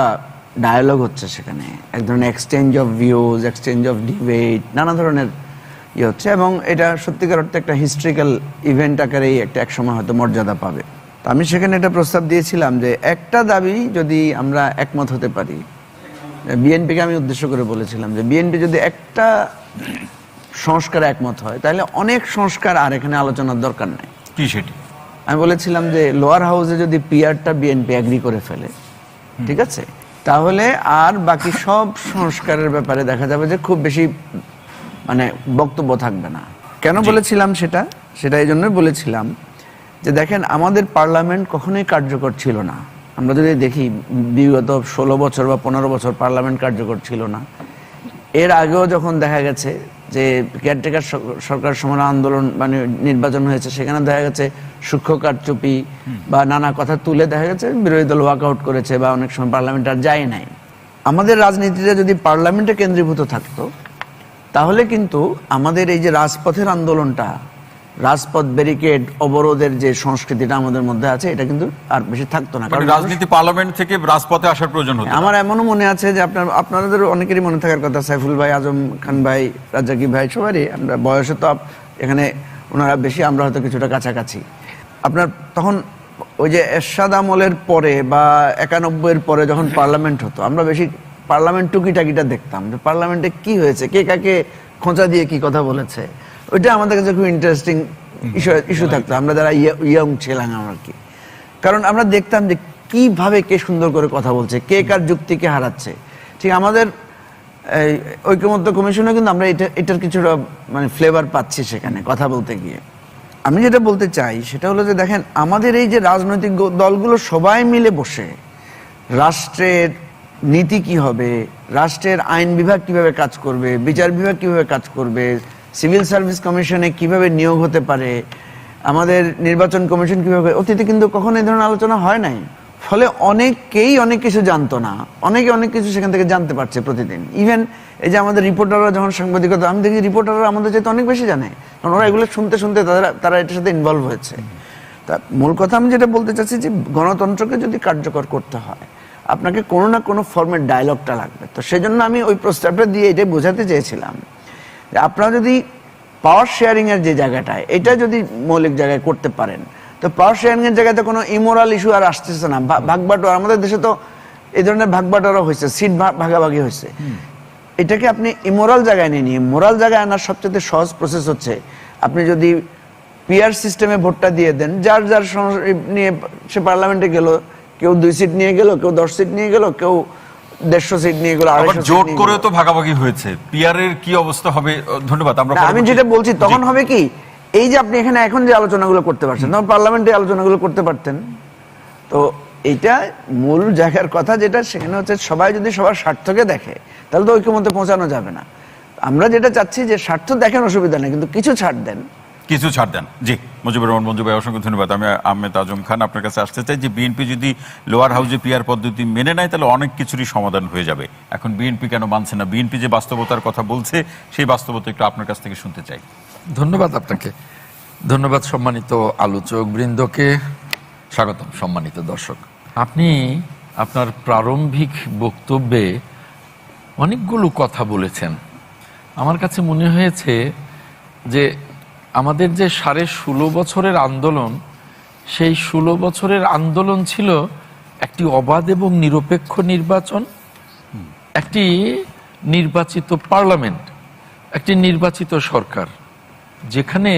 ডায়ালগ হচ্ছে সেখানে, এক ধরনের exchange of views, exchange of debate, নানা ধরনের ইয়ে হচ্ছে এবং এটা সত্যিকার অর্থে একটা হিস্ট্রিক্যাল ইভেন্ট আকারেই একটা একসময় হয়তো মর্যাদা পাবে। তো আমি সেখানে একটা প্রস্তাব দিয়েছিলাম যে একটা দাবি যদি আমরা একমত হতে পারি, বিএনপিকে আমি উদ্দেশ্য করে বলেছিলাম যে বিএনপি যদি একটা সংস্কারে একমত হয় তাহলে অনেক সংস্কার আর এখানে আলোচনার দরকার নাই। কি সেটি? আমি বলেছিলাম যে লোয়ার হাউসে যদি পিআরটা বিএনপি এগ্রি করে ফেলে, ঠিক আছে, তাহলে আর বাকি সব সংস্কারের ব্যাপারে দেখা যাবে যে খুব বেশি মানে বক্তব্য থাকবে না। কেন বলেছিলাম সেটা এই জন্যই বলেছিলাম যে দেখেন, আমাদের পার্লামেন্ট কখনোই কার্যকর ছিল না। আমরা যদি দেখি বিগত 16 বছর বা 15 বছর পার্লামেন্ট কার্যকর ছিল না। এর আগেও যখন দেখা গেছে যে কেয়ারটেকার সরকার সময় আন্দোলন মানে নির্বাচন হয়েছে, সেখানে দেখা গেছে সূক্ষ্ম কারচুপি বা নানা কথা তুলে দেখা গেছে বিরোধী দল ওয়াকআউট করেছে বা অনেক সময় পার্লামেন্ট আর যায় নাই। আমাদের রাজনীতিটা যদি পার্লামেন্টে কেন্দ্রীভূত থাকতো তাহলে কিন্তু আমাদের এই যে রাজপথের আন্দোলনটা, রাজপথ ব্যারিকেড অবরোধের যে সংস্কৃতিটা আমাদের মধ্যে আছে, এটা কিন্তু আর বেশি থাকতো না। কারণ রাজনীতি পার্লামেন্ট থেকে রাজপথে আসার প্রয়োজন হতো। আমার এমনও মনে আছে যে আপনাদের অনেকেরই মনে থাকার কথা, সাইফুল ভাই, আজম খান ভাই, রাজ্জাকি ভাই, সবারই আমরা বয়সে তো এখানে ওনারা বেশি, আমরা হয়তো কিছুটা কাছাকাছি। আপনার তখন ওই যে এরশাদ আমলের পরে বা 91-এর পরে যখন পার্লামেন্ট হতো, আমরা বেশি পার্লামেন্ট টুকিটাকিটা দেখতাম যে পার্লামেন্টে কি হয়েছে, কে কাকে খোঁচা দিয়ে কি কথা বলেছে। ওইটা আমাদের কাছে খুব ইন্টারেস্টিং ইস্যু থাকতো, আমরা যারা ইয়ং ছিলাম আর কি। কারণ আমরা দেখতাম যে কিভাবে কে সুন্দর করে কথা বলছে, কে কার যুক্তিকে হারাচ্ছে। ঠিক আমাদের ঐকমত্য কমিশনে কিন্তু আমরা এটার কিছুটা মানে ফ্লেভার পাচ্ছি সেখানে কথা বলতে গিয়ে। আমি যেটা বলতে চাই সেটা হলো যে দেখেন, আমাদের এই যে রাজনৈতিক দলগুলো সবাই মিলে বসে রাষ্ট্রের নীতি কি হবে, রাষ্ট্রের আইন বিভাগ কিভাবে কাজ করবে, বিচার বিভাগ কিভাবে কাজ করবে, সিভিল সার্ভিস কমিশনে কিভাবে নিয়োগ হতে পারে, আমাদের নির্বাচন কমিশন কিভাবে, অতীতে কিন্তু কখনো এই ধরনের আলোচনা হয় নাই। ফলে অনেকেই অনেক কিছু জানতো না, অনেকে অনেক কিছু সেখান থেকে জানতে পারছে প্রতিদিন। ইভেন এই যে আমাদের রিপোর্টাররা যখন সাংবাদিকতা, আমি দেখি রিপোর্টাররা আমাদের চাইতে অনেক বেশি জানে, কারণ ওরা এগুলো শুনতে শুনতে তারা এটার সাথে ইনভলভ হয়েছে। তা মূল কথা আমি যেটা বলতে চাচ্ছি যে গণতন্ত্রকে যদি কার্যকর করতে হয় আপনাকে কোনো না কোনো ফর্মের ডায়লগটা লাগবে। তো সেই জন্য আমি ওই প্রস্তাবটা দিয়ে এটাই বোঝাতে চেয়েছিলাম যে আপনারা যদি পাওয়ার শেয়ারিং এর যে জায়গাটায়, এটা যদি মৌলিক জায়গায় করতে পারেন, তো পাওয়ার শেয়ারিং এর জায়গাতে কোনো ইমোরাল ইস্যু আর আসতেছে না। ভাগবাটোয়ারা, আমাদের দেশে তো এই ধরনের ভাগবাটোয়ারা হয়েছে, সিট ভাগাভাগি হয়েছে। এটাকে আপনি ইমোরাল জায়গায় নিয়ে মোরাল জায়গায় আনার সবচেয়ে সহজ প্রসেস হচ্ছে আপনি যদি পিআর সিস্টেমে ভোটটা দিয়ে দেন, যার যার নিয়ে সে পার্লামেন্টে গেল, কেউ 2 সিট নিয়ে গেল, কেউ 10 সিট নিয়ে গেল, কেউ 150 সিট নিয়ে গেল, আবার 250 জোট সিট করে তো ভাগাভাগি হয়েছে। পিআর এর কি অবস্থা হবে? ধন্যবাদ। আমরা আমি যেটা বলছি তখন হবে কি, এই যে আপনি এখানে এখন যে আলোচনাগুলো করতে পারছেন, তখন পার্লামেন্টে আলোচনাগুলো করতে পারতেন। তো এইটা মূল জায়গার কথা, যেটা সেখানে হচ্ছে সবাই যদি সবার স্বার্থকে দেখে তাহলে তো ঐক্যমত্যে পৌঁছানো যাবে না। আমরা যেটা চাচ্ছি যে স্বার্থ দেখেন, অসুবিধা নেই, কিন্তু কিছু ছাড় দেন, কিছু ছাড় দেন। জি, মুজিবুর রহমান মঞ্জু ভাই, অসংখ্য ধন্যবাদ। আমি আহমেদ আজম খান আপনার কাছে আসতে চাই যে বিএনপি যদি লোয়ার হাউসে পিআর পদ্ধতি মেনে নেয় তাহলে অনেক কিছুরই সমাধান হয়ে যাবে। এখন বিএনপি কেন মানছে না? বিএনপি যে বাস্তবতার কথা বলছে সেই বাস্তবতা একটু আপনার কাছ থেকে শুনতে চাই। ধন্যবাদ আপনাকে, ধন্যবাদ সম্মানিত আলোচক বৃন্দকে, স্বাগতম সম্মানিত দর্শক। আপনি আপনার প্রারম্ভিক বক্তব্যে অনেকগুলো কথা বলেছেন। আমার কাছে মনে হয়েছে যে আমাদের যে 16.5 বছরের আন্দোলন, সেই 16 বছরের আন্দোলন ছিল একটি অবাধ এবং নিরপেক্ষ নির্বাচন, একটি নির্বাচিত পার্লামেন্ট, একটি নির্বাচিত সরকার, যেখানে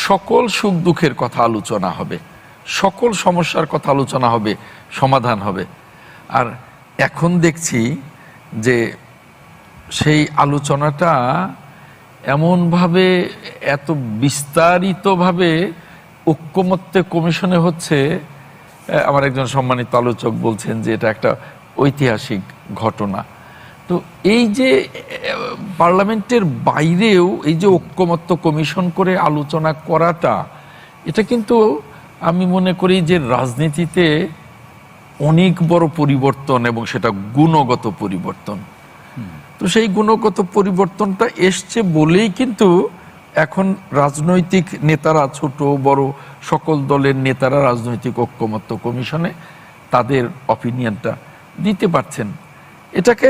সকল সুখ দুঃখের কথা আলোচনা হবে, সকল সমস্যার কথা আলোচনা হবে, সমাধান হবে। আর এখন দেখছি যে সেই আলোচনাটা এমনভাবে এত বিস্তারিতভাবে ঐক্যমত্যে কমিশনে হচ্ছে, আমার একজন সম্মানিত আলোচক বলছেন যে এটা একটা ঐতিহাসিক ঘটনা। তো এই যে পার্লামেন্টের বাইরেও এই যে ঐক্যমত্য কমিশন করে আলোচনা করাটা, এটা কিন্তু আমি মনে করি যে রাজনীতিতে অনেক বড় পরিবর্তন, এবং সেটা গুণগত পরিবর্তন। তো সেই গুণগত পরিবর্তনটা এসছে বলেই কিন্তু এখন রাজনৈতিক নেতারা, ছোট বড় সকল দলের নেতারা রাজনৈতিক ঐক্যমত্য কমিশনে তাদের অপিনিয়নটা দিতে পারছেন। এটাকে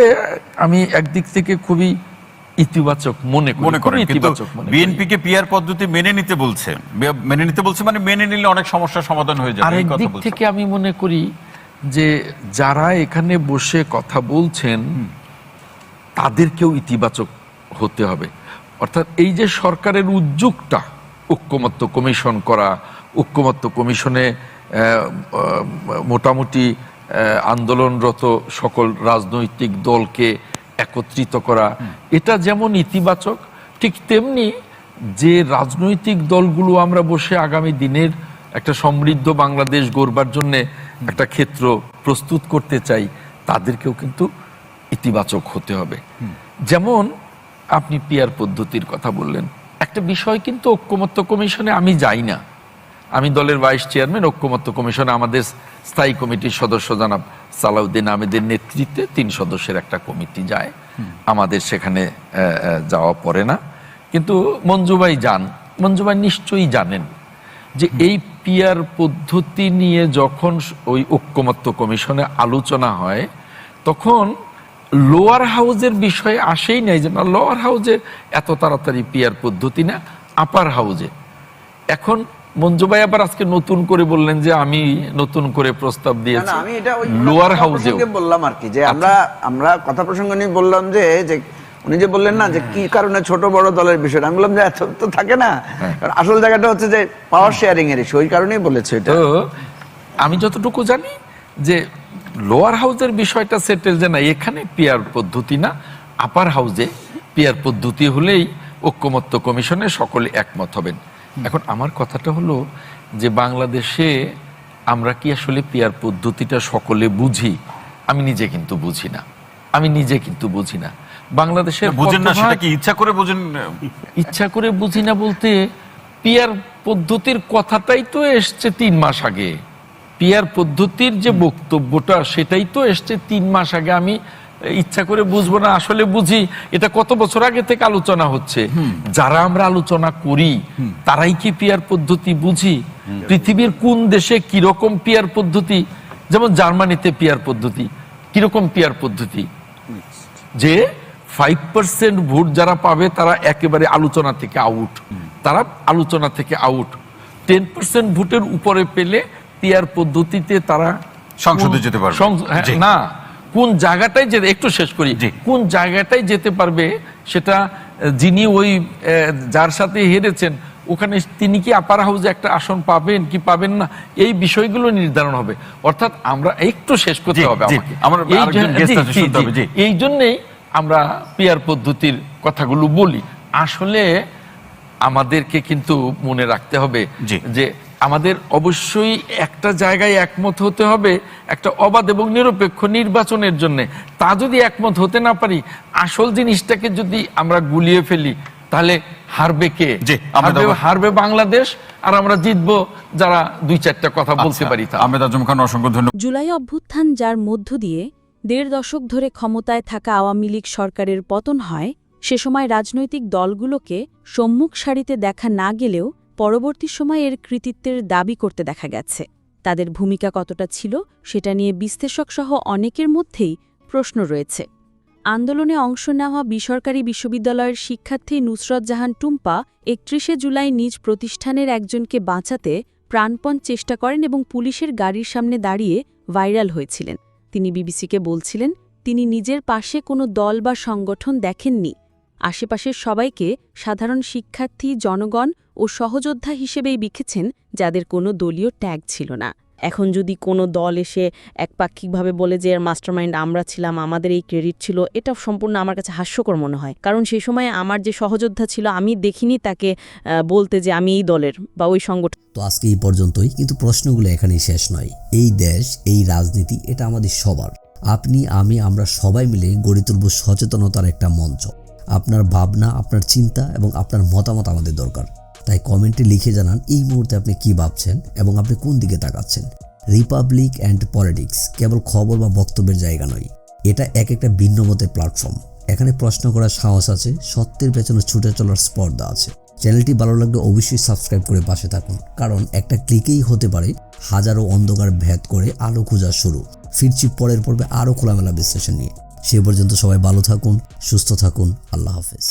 আমি একদিক থেকে খুবই ইতিবাচক মনে করি। কিন্তু বিএনপিকে পিআর পদ্ধতি মেনে নিতে বলছে মানে মেনে নিলে অনেক সমস্যার সমাধান হয়ে যাবে। আরেক দিক থেকে আমি মনে করি যে যারা এখানে বসে কথা বলছেন তাদেরকেও ইতিবাচক হতে হবে। অর্থাৎ এই যে সরকারের উদ্যোগটা ঐক্যমত্য কমিশন করা, ঐক্যমত্য কমিশনে মোটামুটি আন্দোলনরত সকল রাজনৈতিক দলকে একত্রিত করা, এটা যেমন ইতিবাচক, ঠিক তেমনি যে রাজনৈতিক দলগুলো আমরা বসে আগামী দিনের একটা সমৃদ্ধ বাংলাদেশ গড়বার জন্য একটা ক্ষেত্র প্রস্তুত করতে চাই, তাদেরকেও কিন্তু ইতিবাচক হতে হবে। যেমন আপনি পিআর পদ্ধতির কথা বললেন, একটা বিষয় কিন্তু ঐক্যমত্য কমিশনে আমি যাই না, আমি দলের ভাইস চেয়ারম্যান, ঐক্যমত্য কমিশনে আমাদের স্থায়ী কমিটির সদস্য জনাব সালাউদ্দিন আহমেদের নেতৃত্বে 3 সদস্যের একটা কমিটি যায়, আমাদের সেখানে যাওয়া পড়ে না। কিন্তু মঞ্জু ভাই যান, মঞ্জু ভাই নিশ্চয়ই জানেন যে এই পিআর পদ্ধতি নিয়ে যখন ওই ঐক্যমত্য কমিশনে আলোচনা হয় তখন লোয়ার হাউজের বিষয়ে আসেই নাই যে না, লোয়ার হাউজে এত তাড়াতাড়ি পিআর পদ্ধতি না, আপার হাউজে। এখন মঞ্জু ভাই আবার আজকে নতুন করে বললেন যে আমি নতুন করে প্রস্তাব দিয়েছি লোয়ার হাউজে বললাম আর কি, যে আমরা কথা প্রসঙ্গ নিয়ে বললাম যে উনি যে বললেন না যে কি কারণে ছোট বড় দলের বিষয়, আমি বললাম যে এত তো থাকে না, আসল জায়গাটা হচ্ছে যে পাওয়ার শেয়ারিং এর ইস্যু, ওই কারণেই বলেছে এটা। তো আমি যতটুকু জানি যে লোয়ার হাউজের বিষয়টা সেটেল, যে না এখানে পিআর পদ্ধতি না, আপার হাউজে পিআর পদ্ধতি হলেই ঐক্যমত্য কমিশনে সকলে একমত হবেন। এখন আমার কথাটা হলো যে বাংলাদেশে আমরা কি আসলে পিআর পদ্ধতিটা সকলে বুঝি? আমি নিজে কিন্তু বুঝি না। বাংলাদেশের বুঝেন না, সেটা কি ইচ্ছা করে বুঝেন? ইচ্ছা করে বুঝি না বলতে, পিআর পদ্ধতির কথাটাই তো এসছে 3 মাস আগে, পিআর পদ্ধতির যে বক্তব্যটা সেটাই তো এসছে 3 মাস আগে। আমি ইচ্ছা করে বুঝবো না, আসলে বুঝি। এটা কত বছর আগে থেকে আলোচনা হচ্ছে, যারা আমরা আলোচনা করি তারাই কি পিআর পদ্ধতি বুঝি? পৃথিবীর কোন দেশে কিরকম পিআর পদ্ধতি, যেমন জার্মানিতে পিআর পদ্ধতি কিরকম পিআর পদ্ধতি, যে 5% ভোট যারা পাবে তারা একেবারে আলোচনা থেকে আউট, 10% ভোটের উপরে পেলে পিআর পদ্ধতিতে তারা সংসদে যেতে পারবে। জি। না, কোন জায়গাটায় যেতে, একটু শেষ করি, জি। কোন জায়গাটায় যেতে পারবে সেটা যিনি ওই যার সাথে হেরেছেন ওখানে তিনি কি আপার হাউসে একটা আসন পাবেন কি পাবেন না, এই বিষয়গুলো নির্ধারণ হবে। অর্থাৎ আমরা একটু শেষ করতে হবে আমাকে, আমার আরেকজন guest আছে, শুনতে হবে। জি। এই জন্যেই আমরা পিয়ার পদ্ধতির কথাগুলো বলি। আসলে আমাদেরকে কিন্তু মনে রাখতে হবে জি। যে আমাদের অবশ্যই একটা জায়গায় একমত হতে হবে একটা অবাধ এবং নিরপেক্ষ নির্বাচনের জন্য। তা যদি একমত হতে না পারি, আসল জিনিসটাকে যদি আমরা গুলিয়ে ফেলি, তাহলে হারবে কে? জি, হারবে বাংলাদেশ, আর আমরা জিতবো যারা দুই চারটা কথা বলতে পারি। আহমেদ আজম খান, অসংখ্য ধন্যবাদ। জুলাই অভ্যুত্থান যার মধ্য দিয়ে ১.৫ দশক ধরে ক্ষমতায় থাকা আওয়ামী লীগ সরকারের পতন হয়, সে সময় রাজনৈতিক দলগুলোকে সম্মুখ সারিতে দেখা না গেলেও পরবর্তী সময়ে এর কৃতিত্বের দাবি করতে দেখা গেছে। তাদের ভূমিকা কতটা ছিল সেটা নিয়ে বিশ্লেষকসহ অনেকের মধ্যেই প্রশ্ন রয়েছে। আন্দোলনে অংশ নেওয়া বেসরকারি বিশ্ববিদ্যালয়ের শিক্ষার্থী নুসরত জাহান টুম্পা ৩১ জুলাই নিজ প্রতিষ্ঠানের একজনকে বাঁচাতে প্রাণপণ চেষ্টা করেন এবং পুলিশের গাড়ির সামনে দাঁড়িয়ে ভাইরাল হয়েছিলেন। তিনি বিবিসিকে বলছিলেন তিনি নিজের পাশে কোনো দল বা সংগঠন দেখেননি, আশেপাশের সবাইকে সাধারণ শিক্ষার্থী, জনগণ ও সহযোদ্ধা হিসেবেই লিখেছেন, যাদের কোনো দলীয় ট্যাগ ছিল না। এখন যদি কোনো দল এসে একপাক্ষিকভাবে বলে যে এর মাস্টারমাইন্ড আমরা ছিলাম, আমাদের এই ক্রেডিট ছিল, এটা সম্পূর্ণ আমার কাছে হাস্যকর মনে হয়। কারণ সেই সময় আমার যে সহযোদ্ধা ছিল, আমি দেখিনি তাকে বলতে যে আমি এই দলের বা ওই সংগঠন। তো আজকে এই পর্যন্তই, কিন্তু প্রশ্নগুলো এখানেই শেষ নয়। এই দেশ, এই রাজনীতি, এটা আমাদের সবার। আপনি, আমি, আমরা সবাই মিলে গড়ে তুলব সচেতনতার একটা মঞ্চ। আপনার ভাবনা, আপনার চিন্তা এবং আপনার মতামত আমাদের দরকার। তাই কমেন্টে লিখে জানান এই মুহূর্তে আপনি কি ভাবছেন এবং আপনি কোন দিকে তাকাচ্ছেন। রিপাবলিক অ্যান্ড পলিটিক্স কেবল খবর বা বক্তব্যের জায়গা নয়, এটা একটা ভিন্ন মতের প্ল্যাটফর্ম। এখানে প্রশ্ন করার সাহস আছে, সত্যের পেছনে ছুটে চলার স্পর্ধা আছে। চ্যানেলটি ভালো লাগলে অবশ্যই সাবস্ক্রাইব করে পাশে থাকুন, কারণ একটা ক্লিকেই হতে পারে হাজারো অন্ধকার ভেদ করে আলো খোঁজা শুরু। ফিরছি পরের পর্বে আরও খোলামেলা বিশ্লেষণ নিয়ে। সে পর্যন্ত সবাই ভালো থাকুন, সুস্থ থাকুন। আল্লাহ হাফেজ।